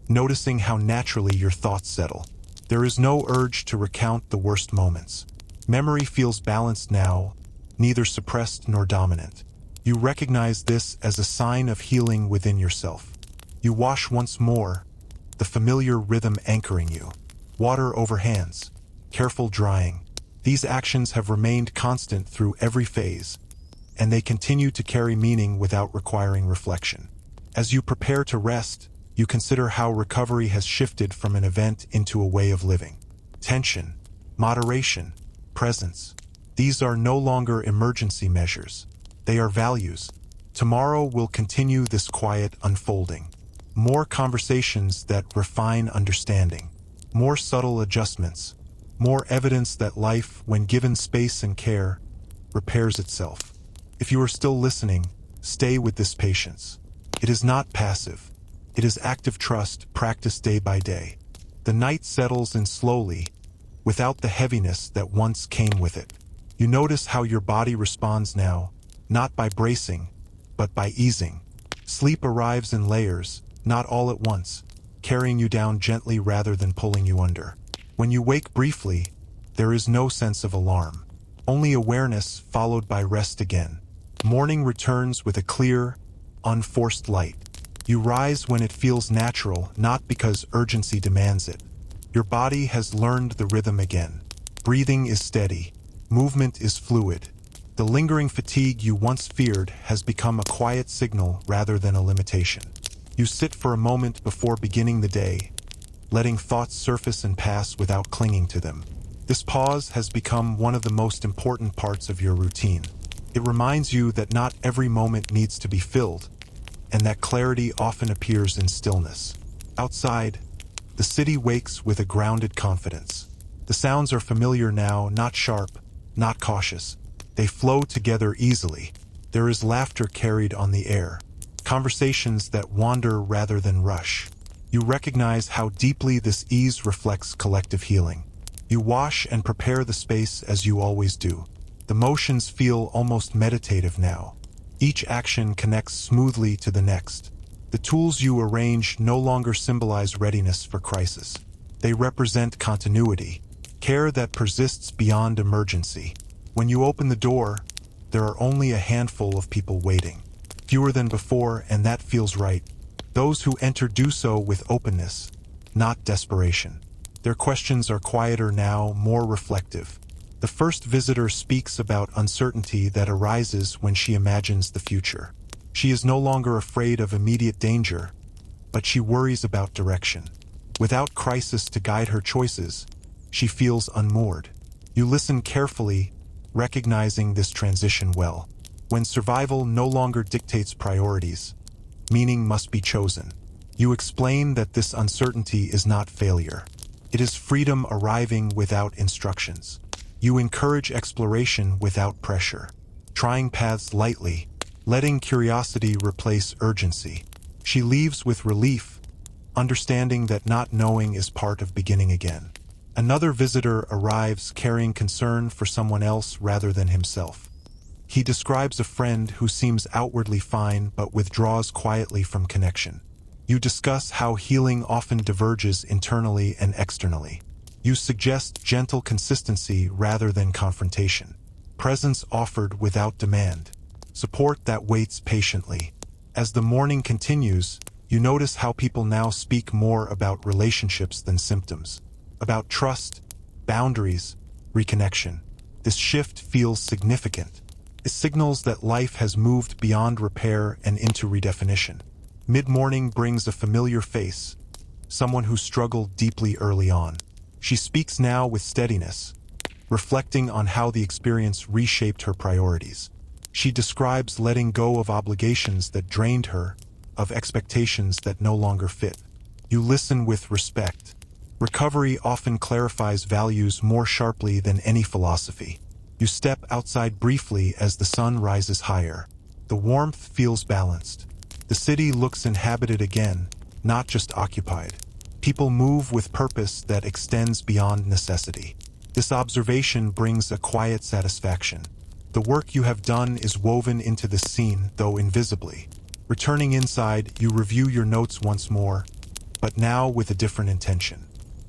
noticing how naturally your thoughts settle. There is no urge to recount the worst moments. Memory feels balanced now, neither suppressed nor dominant. You recognize this as a sign of healing within yourself. You wash once more, the familiar rhythm anchoring you. Water over hands, careful drying. These actions have remained constant through every phase, and they continue to carry meaning without requiring reflection. As you prepare to rest, you consider how recovery has shifted from an event into a way of living. Tension, moderation, presence. These are no longer emergency measures. They are values. Tomorrow will continue this quiet unfolding. More conversations that refine understanding. More subtle adjustments. More evidence that life, when given space and care, repairs itself. If you are still listening, stay with this patience. It is not passive. It is active trust practiced day by day. The night settles in slowly, without the heaviness that once came with it. You notice how your body responds now, not by bracing, but by easing. Sleep arrives in layers, not all at once, carrying you down gently rather than pulling you under. When you wake briefly, there is no sense of alarm, only awareness followed by rest again. Morning returns with a clear, unforced light. You rise when it feels natural, not because urgency demands it. Your body has learned the rhythm again. Breathing is steady. Movement is fluid. The lingering fatigue you once feared has become a quiet signal rather than a limitation. You sit for a moment before beginning the day, letting thoughts surface and pass without clinging to them. This pause has become one of the most important parts of your routine. It reminds you that not every moment needs to be filled, and that clarity often appears in stillness. Outside, the city wakes with a grounded confidence. The sounds are familiar now, not sharp, not cautious. They flow together easily. There is laughter carried on the air, conversations that wander rather than rush. You recognize how deeply this ease reflects collective healing. You wash and prepare the space as you always do. The motions feel almost meditative now. Each action connects smoothly to the next. The tools you arrange no longer symbolize readiness for crisis. They represent continuity, care that persists beyond emergency. When you open the door, there are only a handful of people waiting. Fewer than before, and that feels right. Those who enter do so with openness, not desperation. Their questions are quieter now, more reflective. The first visitor speaks about uncertainty that arises when she imagines the future. She is no longer afraid of immediate danger, but she worries about direction. Without crisis to guide her choices, she feels unmoored. You listen carefully, recognizing this transition well. When survival no longer dictates priorities, meaning must be chosen. You explain that this uncertainty is not failure. It is freedom arriving without instructions. You encourage exploration without pressure, trying paths lightly, letting curiosity replace urgency. She leaves with relief, understanding that not knowing is part of beginning again. Another visitor arrives carrying concern for someone else rather than himself. He describes a friend who seems outwardly fine but withdraws quietly from connection. You discuss how healing often diverges internally and externally. You suggest gentle consistency rather than confrontation. Presence offered without demand. Support that waits patiently. As the morning continues, you notice how people now speak more about relationships than symptoms. About trust, boundaries, reconnection. This shift feels significant. It signals that life has moved beyond repair and into redefinition. Mid-morning brings a familiar face, someone who struggled deeply early on. She speaks now with steadiness, reflecting on how the experience reshaped her priorities. She describes letting go of obligations that drained her, of expectations that no longer fit. You listen with respect. Recovery often clarifies values more sharply than any philosophy. You step outside briefly as the sun rises higher. The warmth feels balanced. The city looks inhabited again, not just occupied. People move with purpose that extends beyond necessity. This observation brings a quiet satisfaction. The work you have done is woven into the scene, though invisibly. Returning inside, you review your notes once more, but now with a different intention.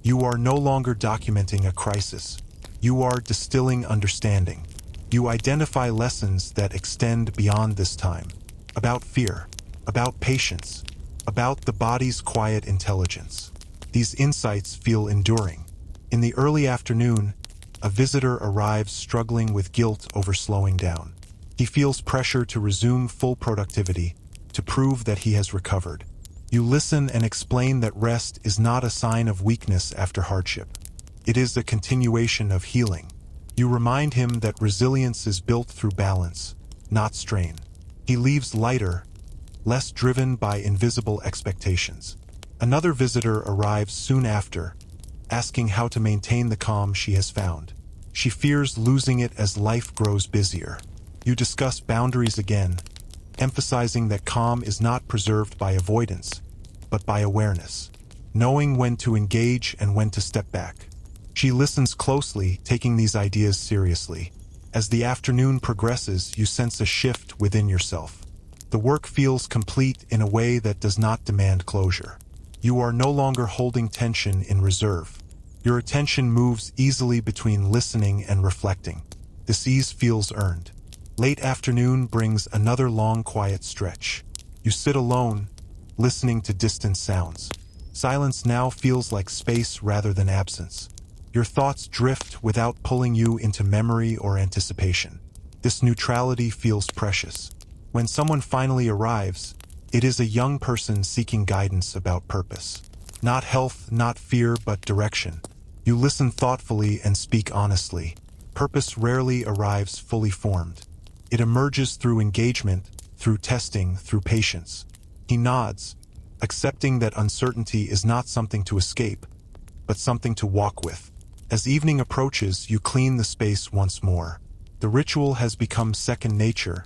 You are no longer documenting a crisis. You are distilling understanding. You identify lessons that extend beyond this time. About fear, about patience, about the body's quiet intelligence. These insights feel enduring. In the early afternoon, a visitor arrives struggling with guilt over slowing down. He feels pressure to resume full productivity, to prove that he has recovered. You listen and explain that rest is not a sign of weakness after hardship. It is a continuation of healing. You remind him that resilience is built through balance, not strain. He leaves lighter, less driven by invisible expectations. Another visitor arrives soon after, asking how to maintain the calm she has found. She fears losing it as life grows busier. You discuss boundaries again, emphasizing that calm is not preserved by avoidance, but by awareness, knowing when to engage and when to step back. She listens closely, taking these ideas seriously. As the afternoon progresses, you sense a shift within yourself. The work feels complete in a way that does not demand closure. You are no longer holding tension in reserve. Your attention moves easily between listening and reflecting. This ease feels earned. Late afternoon brings another long, quiet stretch. You sit alone, listening to distant sounds. Silence now feels like space rather than absence. Your thoughts drift without pulling you into memory or anticipation. This neutrality feels precious. When someone finally arrives, it is a young person seeking guidance about purpose. Not health, not fear, but direction. You listen thoughtfully and speak honestly. Purpose rarely arrives fully formed. It emerges through engagement, through testing, through patience. He nods, accepting that uncertainty is not something to escape, but something to walk with. As evening approaches, you clean the space once more. The ritual has become second nature,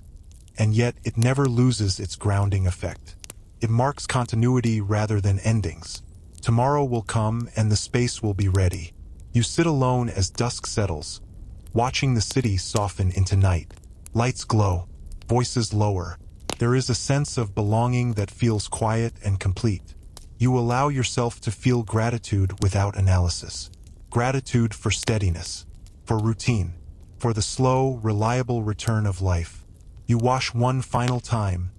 and yet it never loses its grounding effect. It marks continuity rather than endings. Tomorrow will come and the space will be ready. You sit alone as dusk settles, watching the city soften into night. Lights glow, voices lower. There is a sense of belonging that feels quiet and complete. You allow yourself to feel gratitude without analysis. Gratitude for steadiness, for routine, for the slow, reliable return of life. You wash one final time,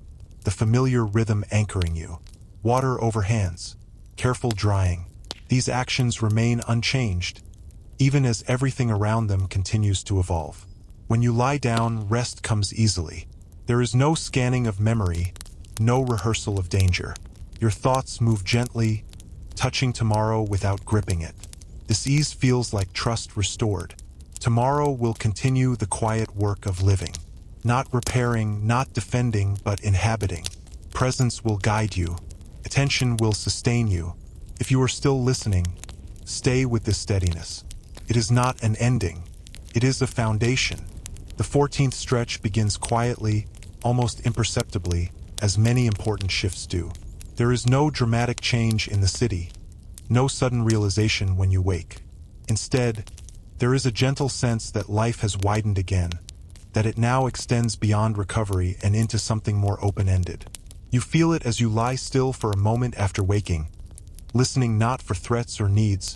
the familiar rhythm anchoring you. Water over hands, careful drying. These actions remain unchanged, even as everything around them continues to evolve. When you lie down, rest comes easily. There is no scanning of memory, no rehearsal of danger. Your thoughts move gently, touching tomorrow without gripping it. This ease feels like trust restored. Tomorrow will continue the quiet work of living. Not repairing, not defending, but inhabiting. Presence will guide you. Attention will sustain you. If you are still listening, stay with this steadiness. It is not an ending. It is a foundation. The 14th stretch begins quietly, almost imperceptibly, as many important shifts do. There is no dramatic change in the city, no sudden realization when you wake. Instead, there is a gentle sense that life has widened again, that it now extends beyond recovery and into something more open-ended. You feel it as you lie still for a moment after waking, listening not for threats or needs,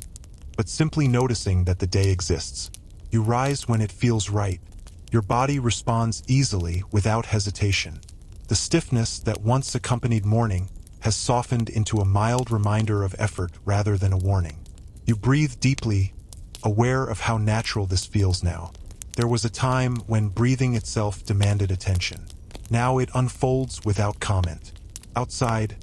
but simply noticing that the day exists. You rise when it feels right. Your body responds easily, without hesitation. The stiffness that once accompanied morning has softened into a mild reminder of effort rather than a warning. You breathe deeply, aware of how natural this feels now. There was a time when breathing itself demanded attention. Now it unfolds without comment. Outside,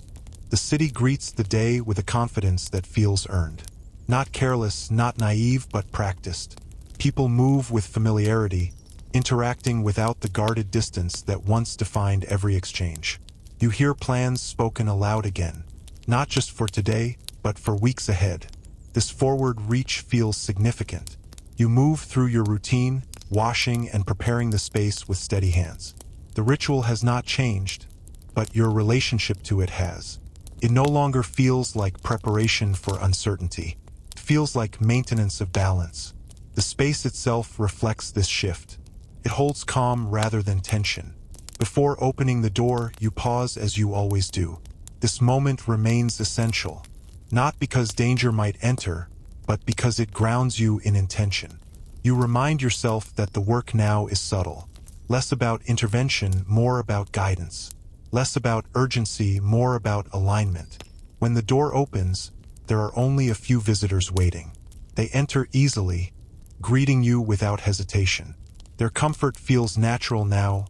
the city greets the day with a confidence that feels earned. Not careless, not naive, but practiced. People move with familiarity, interacting without the guarded distance that once defined every exchange. You hear plans spoken aloud again, not just for today, but for weeks ahead. This forward reach feels significant. You move through your routine, washing and preparing the space with steady hands. The ritual has not changed, but your relationship to it has. It no longer feels like preparation for uncertainty. It feels like maintenance of balance. The space itself reflects this shift. It holds calm rather than tension. Before opening the door, you pause as you always do. This moment remains essential, not because danger might enter, but because it grounds you in intention. You remind yourself that the work now is subtle. Less about intervention, more about guidance. Less about urgency, more about alignment. When the door opens, there are only a few visitors waiting. They enter easily, greeting you without hesitation. Their comfort feels natural now,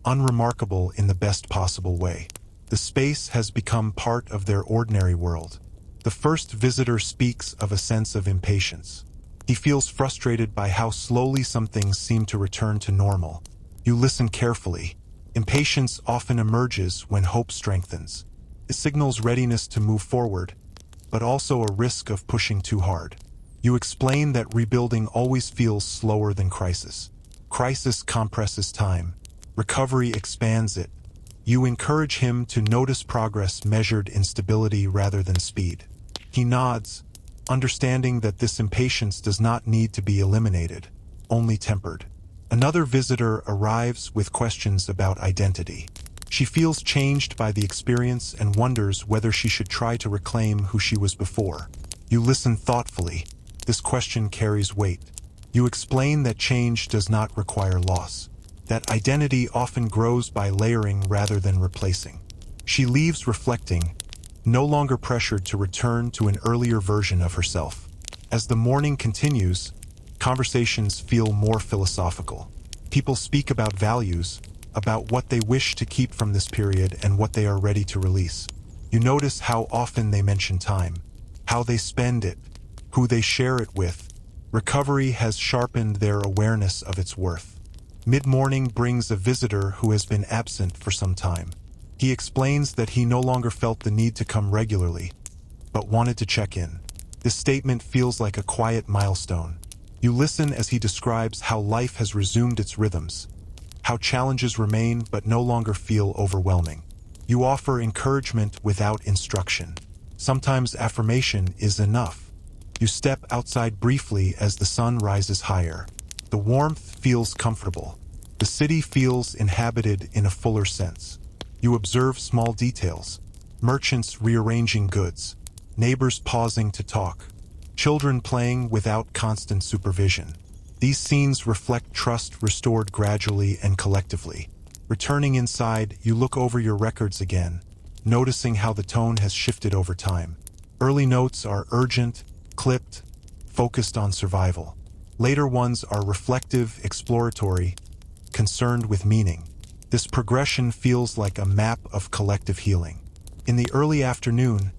unremarkable in the best possible way. The space has become part of their ordinary world. The first visitor speaks of a sense of impatience. He feels frustrated by how slowly some things seem to return to normal. You listen carefully. Impatience often emerges when hope strengthens. It signals readiness to move forward, but also a risk of pushing too hard. You explain that rebuilding always feels slower than crisis. Crisis compresses time. Recovery expands it. You encourage him to notice progress measured in stability rather than speed. He nods, understanding that this impatience does not need to be eliminated, only tempered. Another visitor arrives with questions about identity. She feels changed by the experience and wonders whether she should try to reclaim who she was before. You listen thoughtfully. This question carries weight. You explain that change does not require loss, that identity often grows by layering rather than replacing. She leaves reflecting, no longer pressured to return to an earlier version of herself. As the morning continues, conversations feel more philosophical. People speak about values, about what they wish to keep from this period and what they are ready to release. You notice how often they mention time, how they spend it, who they share it with. Recovery has sharpened their awareness of its worth. Mid-morning brings a visitor who has been absent for some time. He explains that he no longer felt the need to come regularly, but wanted to check in. This statement feels like a quiet milestone. You listen as he describes how life has resumed its rhythms, how challenges remain but no longer feel overwhelming. You offer encouragement without instruction. Sometimes affirmation is enough. You step outside briefly as the sun rises higher. The warmth feels comfortable. The city feels inhabited in a fuller sense. You observe small details. Merchants rearranging goods. Neighbors pausing to talk. Children playing without constant supervision. These scenes reflect trust restored gradually and collectively. Returning inside, you look over your records again, noticing how the tone has shifted over time. Early notes are urgent, clipped, focused on survival. Later ones are reflective, exploratory, concerned with meaning. This progression feels like a map of collective healing. In the early afternoon,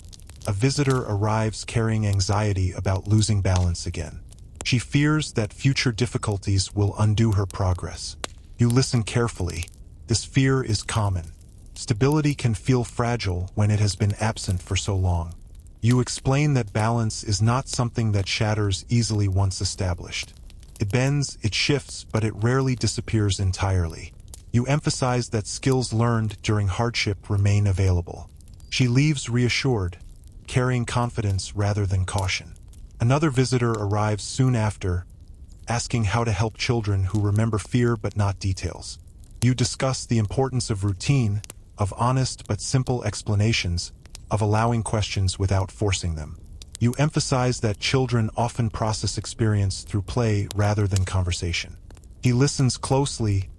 a visitor arrives carrying anxiety about losing balance again. She fears that future difficulties will undo her progress. You listen carefully. This fear is common. Stability can feel fragile when it has been absent for so long. You explain that balance is not something that shatters easily once established. It bends, it shifts, but it rarely disappears entirely. You emphasize that skills learned during hardship remain available. She leaves reassured, carrying confidence rather than caution. Another visitor arrives soon after, asking how to help children who remember fear but not details. You discuss the importance of routine, of honest but simple explanations, of allowing questions without forcing them. You emphasize that children often process experience through play rather than conversation. He listens closely,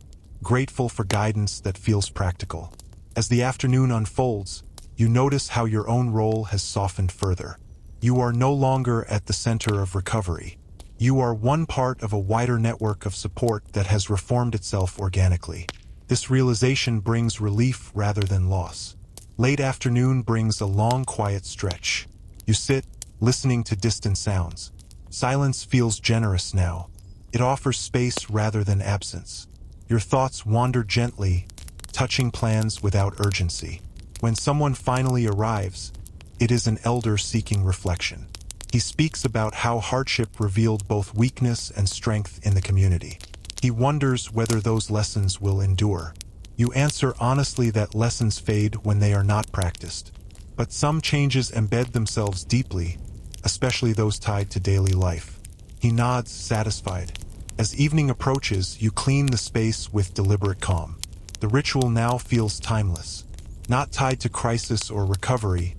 grateful for guidance that feels practical. As the afternoon unfolds, you notice how your own role has softened further. You are no longer at the center of recovery. You are one part of a wider network of support that has reformed itself organically. This realization brings relief rather than loss. Late afternoon brings a long, quiet stretch. You sit, listening to distant sounds. Silence feels generous now. It offers space rather than absence. Your thoughts wander gently, touching plans without urgency. When someone finally arrives, it is an elder seeking reflection. He speaks about how hardship revealed both weakness and strength in the community. He wonders whether those lessons will endure. You answer honestly that lessons fade when they are not practiced. But some changes embed themselves deeply, especially those tied to daily life. He nods, satisfied. As evening approaches, you clean the space with deliberate calm. The ritual now feels timeless, not tied to crisis or recovery,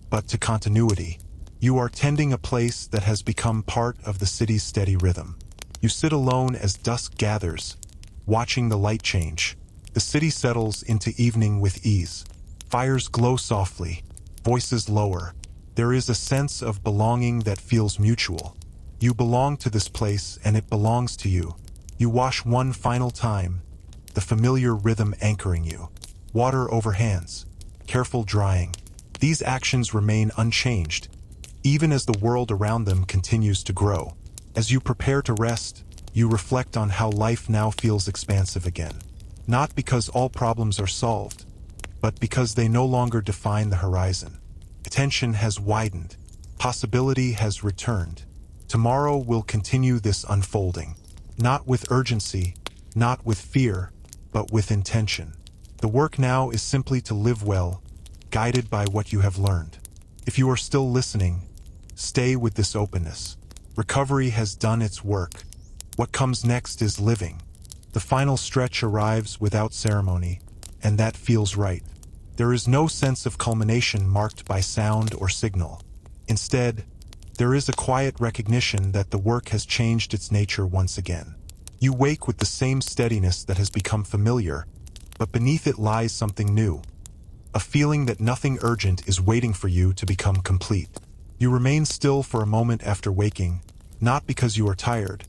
but to continuity. You are tending a place that has become part of the city's steady rhythm. You sit alone as dusk gathers, watching the light change. The city settles into evening with ease. Fires glow softly, voices lower. There is a sense of belonging that feels mutual. You belong to this place and it belongs to you. You wash one final time, the familiar rhythm anchoring you. Water over hands, careful drying. These actions remain unchanged, even as the world around them continues to grow. As you prepare to rest, you reflect on how life now feels expansive again. Not because all problems are solved, but because they no longer define the horizon. Attention has widened. Possibility has returned. Tomorrow will continue this unfolding. Not with urgency, not with fear, but with intention. The work now is simply to live well, guided by what you have learned. If you are still listening, stay with this openness. Recovery has done its work. What comes next is living. The final stretch arrives without ceremony, and that feels right. There is no sense of culmination marked by sound or signal. Instead, there is a quiet recognition that the work has changed its nature once again. You wake with the same steadiness that has become familiar, but beneath it lies something new. A feeling that nothing urgent is waiting for you to become complete. You remain still for a moment after waking, not because you are tired,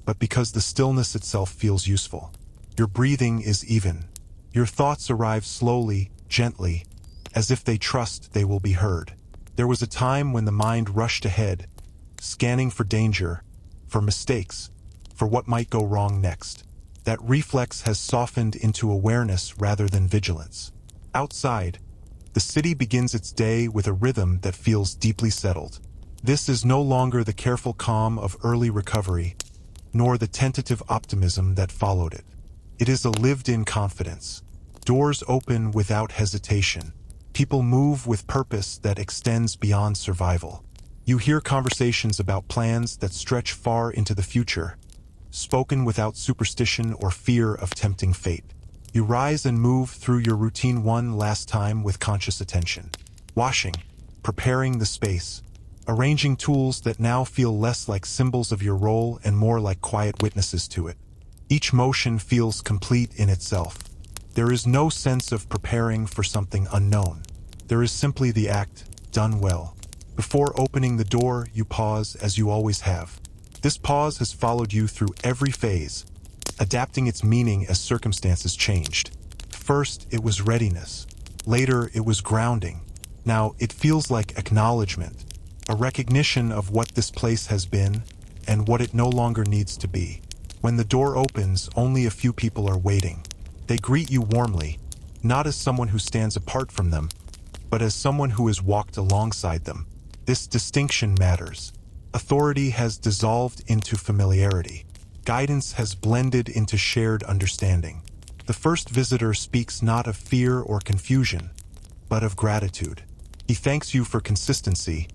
but because the stillness itself feels useful. Your breathing is even. Your thoughts arrive slowly, gently, as if they trust they will be heard. There was a time when the mind rushed ahead, scanning for danger, for mistakes, for what might go wrong next. That reflex has softened into awareness rather than vigilance. Outside, the city begins its day with a rhythm that feels deeply settled. This is no longer the careful calm of early recovery, nor the tentative optimism that followed it. It is a lived-in confidence. Doors open without hesitation. People move with purpose that extends beyond survival. You hear conversations about plans that stretch far into the future, spoken without superstition or fear of tempting fate. You rise and move through your routine one last time with conscious attention. Washing, preparing the space, arranging tools that now feel less like symbols of your role and more like quiet witnesses to it. Each motion feels complete in itself. There is no sense of preparing for something unknown. There is simply the act, done well. Before opening the door, you pause as you always have. This pause has followed you through every phase, adapting its meaning as circumstances changed. First, it was readiness. Later, it was grounding. Now, it feels like acknowledgement, a recognition of what this place has been and what it no longer needs to be. When the door opens, only a few people are waiting. They greet you warmly, not as someone who stands apart from them, but as someone who has walked alongside them. This distinction matters. Authority has dissolved into familiarity. Guidance has blended into shared understanding. The first visitor speaks not of fear or confusion, but of gratitude. He thanks you for consistency,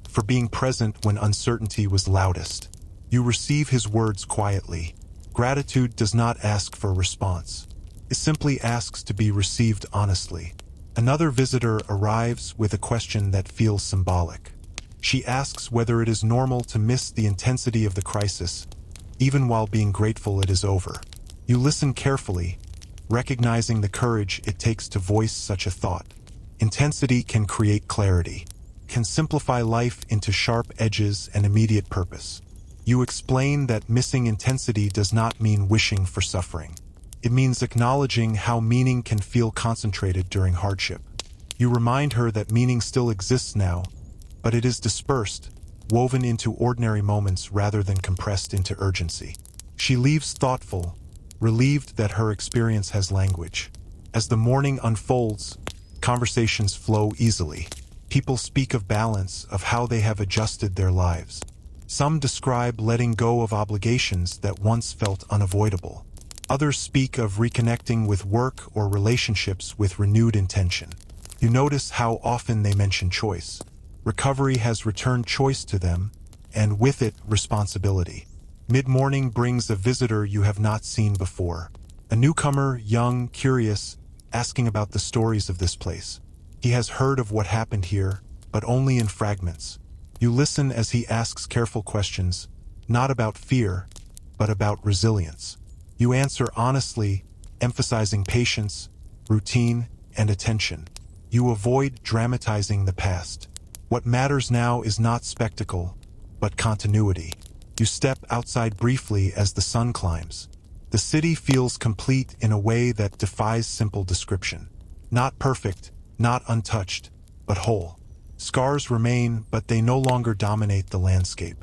for being present when uncertainty was loudest. You receive his words quietly. Gratitude does not ask for a response. It simply asks to be received honestly. Another visitor arrives with a question that feels symbolic. She asks whether it is normal to miss the intensity of the crisis, even while being grateful it is over. You listen carefully, recognizing the courage it takes to voice such a thought. Intensity can create clarity, can simplify life into sharp edges and immediate purpose. You explain that missing intensity does not mean wishing for suffering. It means acknowledging how meaning can feel concentrated during hardship. You remind her that meaning still exists now, but it is dispersed, woven into ordinary moments rather than compressed into urgency. She leaves thoughtful, relieved that her experience has language. As the morning unfolds, conversations flow easily. People speak of balance, of how they have adjusted their lives. Some describe letting go of obligations that once felt unavoidable. Others speak of reconnecting with work or relationships with renewed intention. You notice how often they mention choice. Recovery has returned choice to them, and with it, responsibility. Mid-morning brings a visitor you have not seen before. A newcomer, young, curious, asking about the stories of this place. He has heard of what happened here, but only in fragments. You listen as he asks careful questions, not about fear, but about resilience. You answer honestly, emphasizing patience, routine, and attention. You avoid dramatizing the past. What matters now is not spectacle, but continuity. You step outside briefly as the sun climbs. The city feels complete in a way that defies simple description. Not perfect, not untouched, but whole. Scars remain, but they no longer dominate the landscape.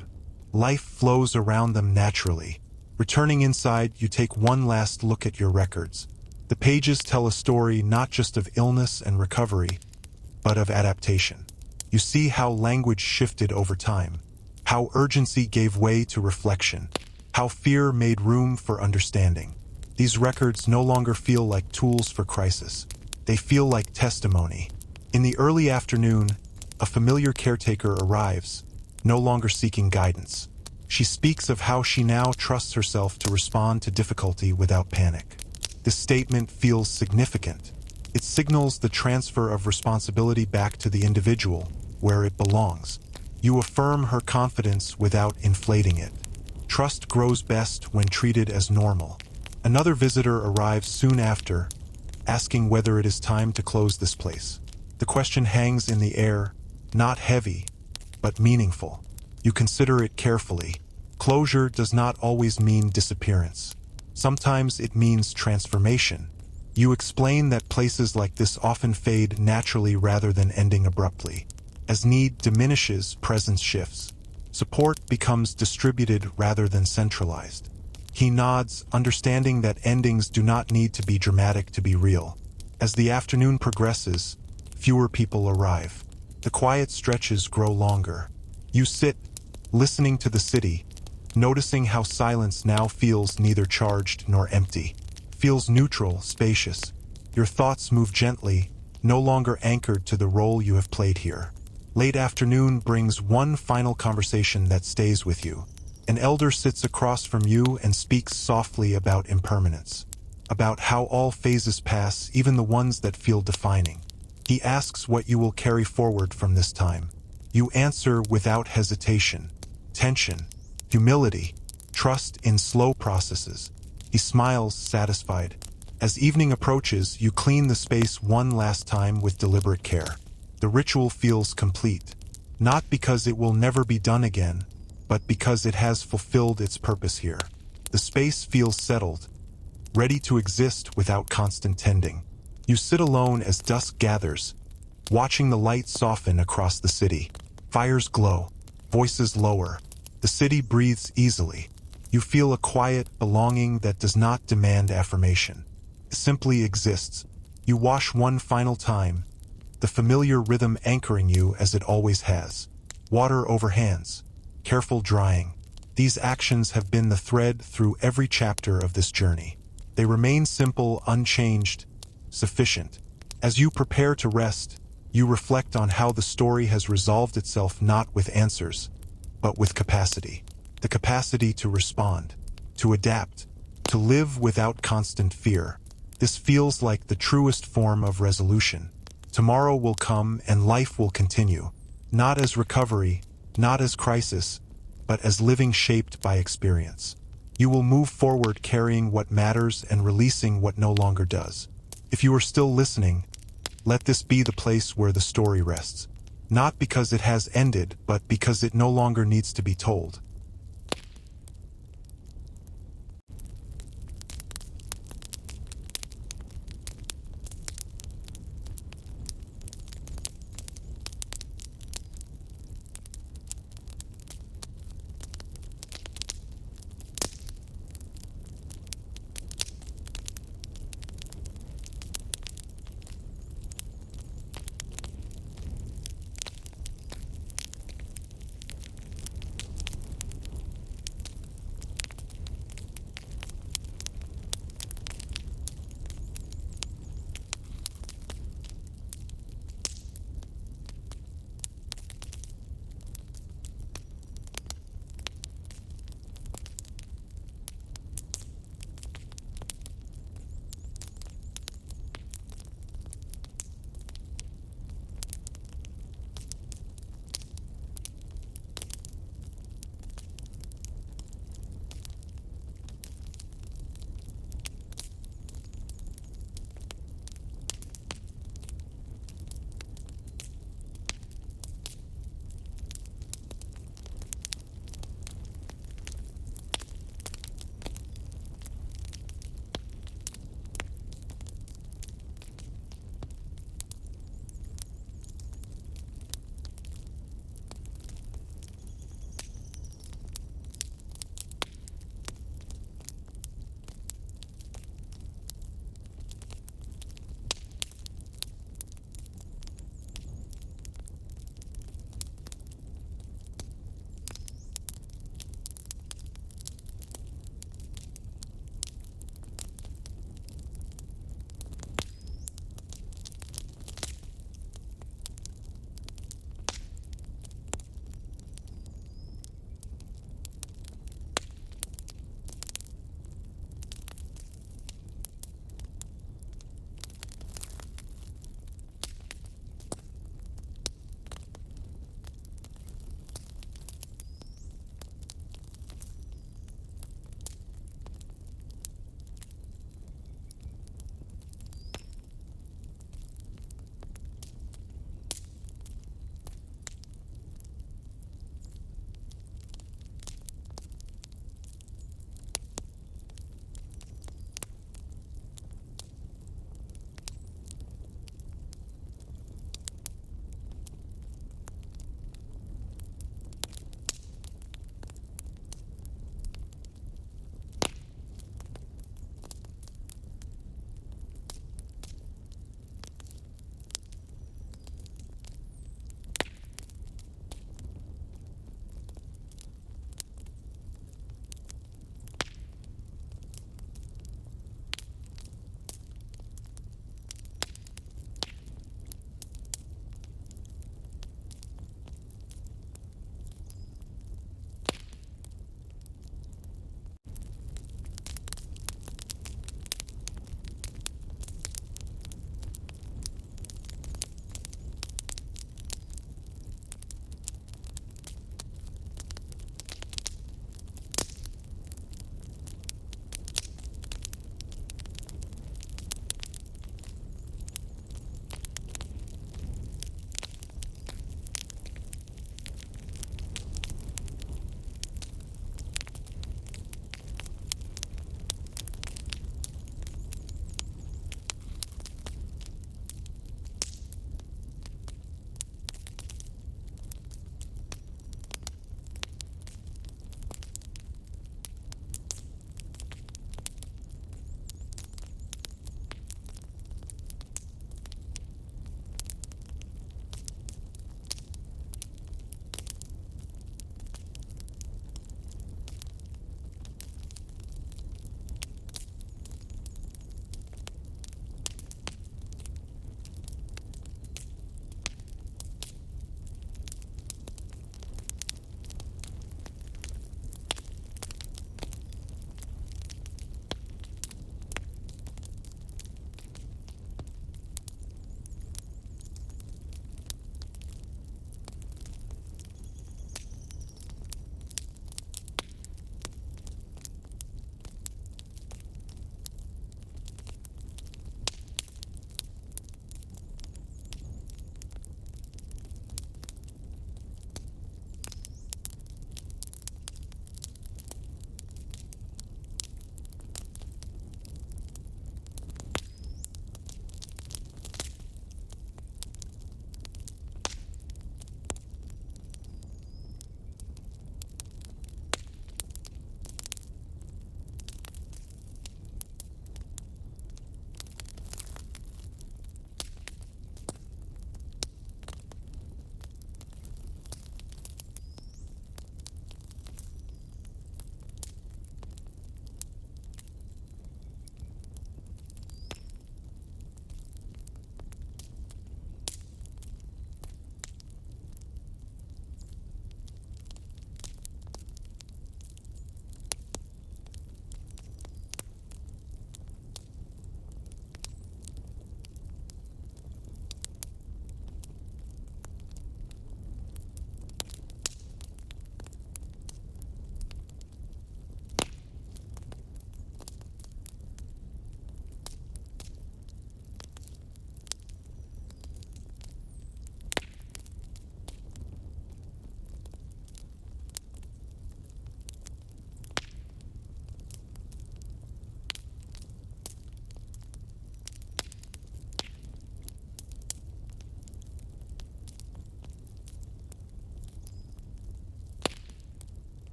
Life flows around them naturally. Returning inside, you take one last look at your records. The pages tell a story not just of illness and recovery, but of adaptation. You see how language shifted over time, how urgency gave way to reflection, how fear made room for understanding. These records no longer feel like tools for crisis. They feel like testimony. In the early afternoon, a familiar caretaker arrives, no longer seeking guidance. She speaks of how she now trusts herself to respond to difficulty without panic. This statement feels significant. It signals the transfer of responsibility back to the individual, where it belongs. You affirm her confidence without inflating it. Trust grows best when treated as normal. Another visitor arrives soon after, asking whether it is time to close this place. The question hangs in the air, not heavy, but meaningful. You consider it carefully. Closure does not always mean disappearance. Sometimes it means transformation. You explain that places like this often fade naturally rather than ending abruptly. As need diminishes, presence shifts. Support becomes distributed rather than centralized. He nods, understanding that endings do not need to be dramatic to be real. As the afternoon progresses, fewer people arrive. The quiet stretches grow longer. You sit, listening to the city, noticing how silence now feels neither charged nor empty. feels neutral, spacious. Your thoughts move gently, no longer anchored to the role you have played here. Late afternoon brings one final conversation that stays with you. An elder sits across from you and speaks softly about impermanence, about how all phases pass, even the ones that feel defining. He asks what you will carry forward from this time. You answer without hesitation, tension, humility, trust in slow processes. He smiles, satisfied. As evening approaches, you clean the space one last time with deliberate care. The ritual feels complete, not because it will never be done again, but because it has fulfilled its purpose here. The space feels settled, ready to exist without constant tending. You sit alone as dusk gathers, watching the light soften across the city. Fires glow, voices lower. The city breathes easily. You feel a quiet belonging that does not demand affirmation. It simply exists. You wash one final time, the familiar rhythm anchoring you as it always has. Water over hands, careful drying. These actions have been the thread through every chapter of this journey. They remain simple, unchanged, sufficient. As you prepare to rest, you reflect on how the story has resolved itself not with answers, but with capacity. The capacity to respond, to adapt, to live without constant fear. This feels like the truest form of resolution. Tomorrow will come and life will continue, not as recovery, not as crisis, but as living shaped by experience. You will move forward carrying what matters and releasing what no longer does. If you are still listening, let this be the place where the story rests. Not because it has ended, but because it no longer needs to be told.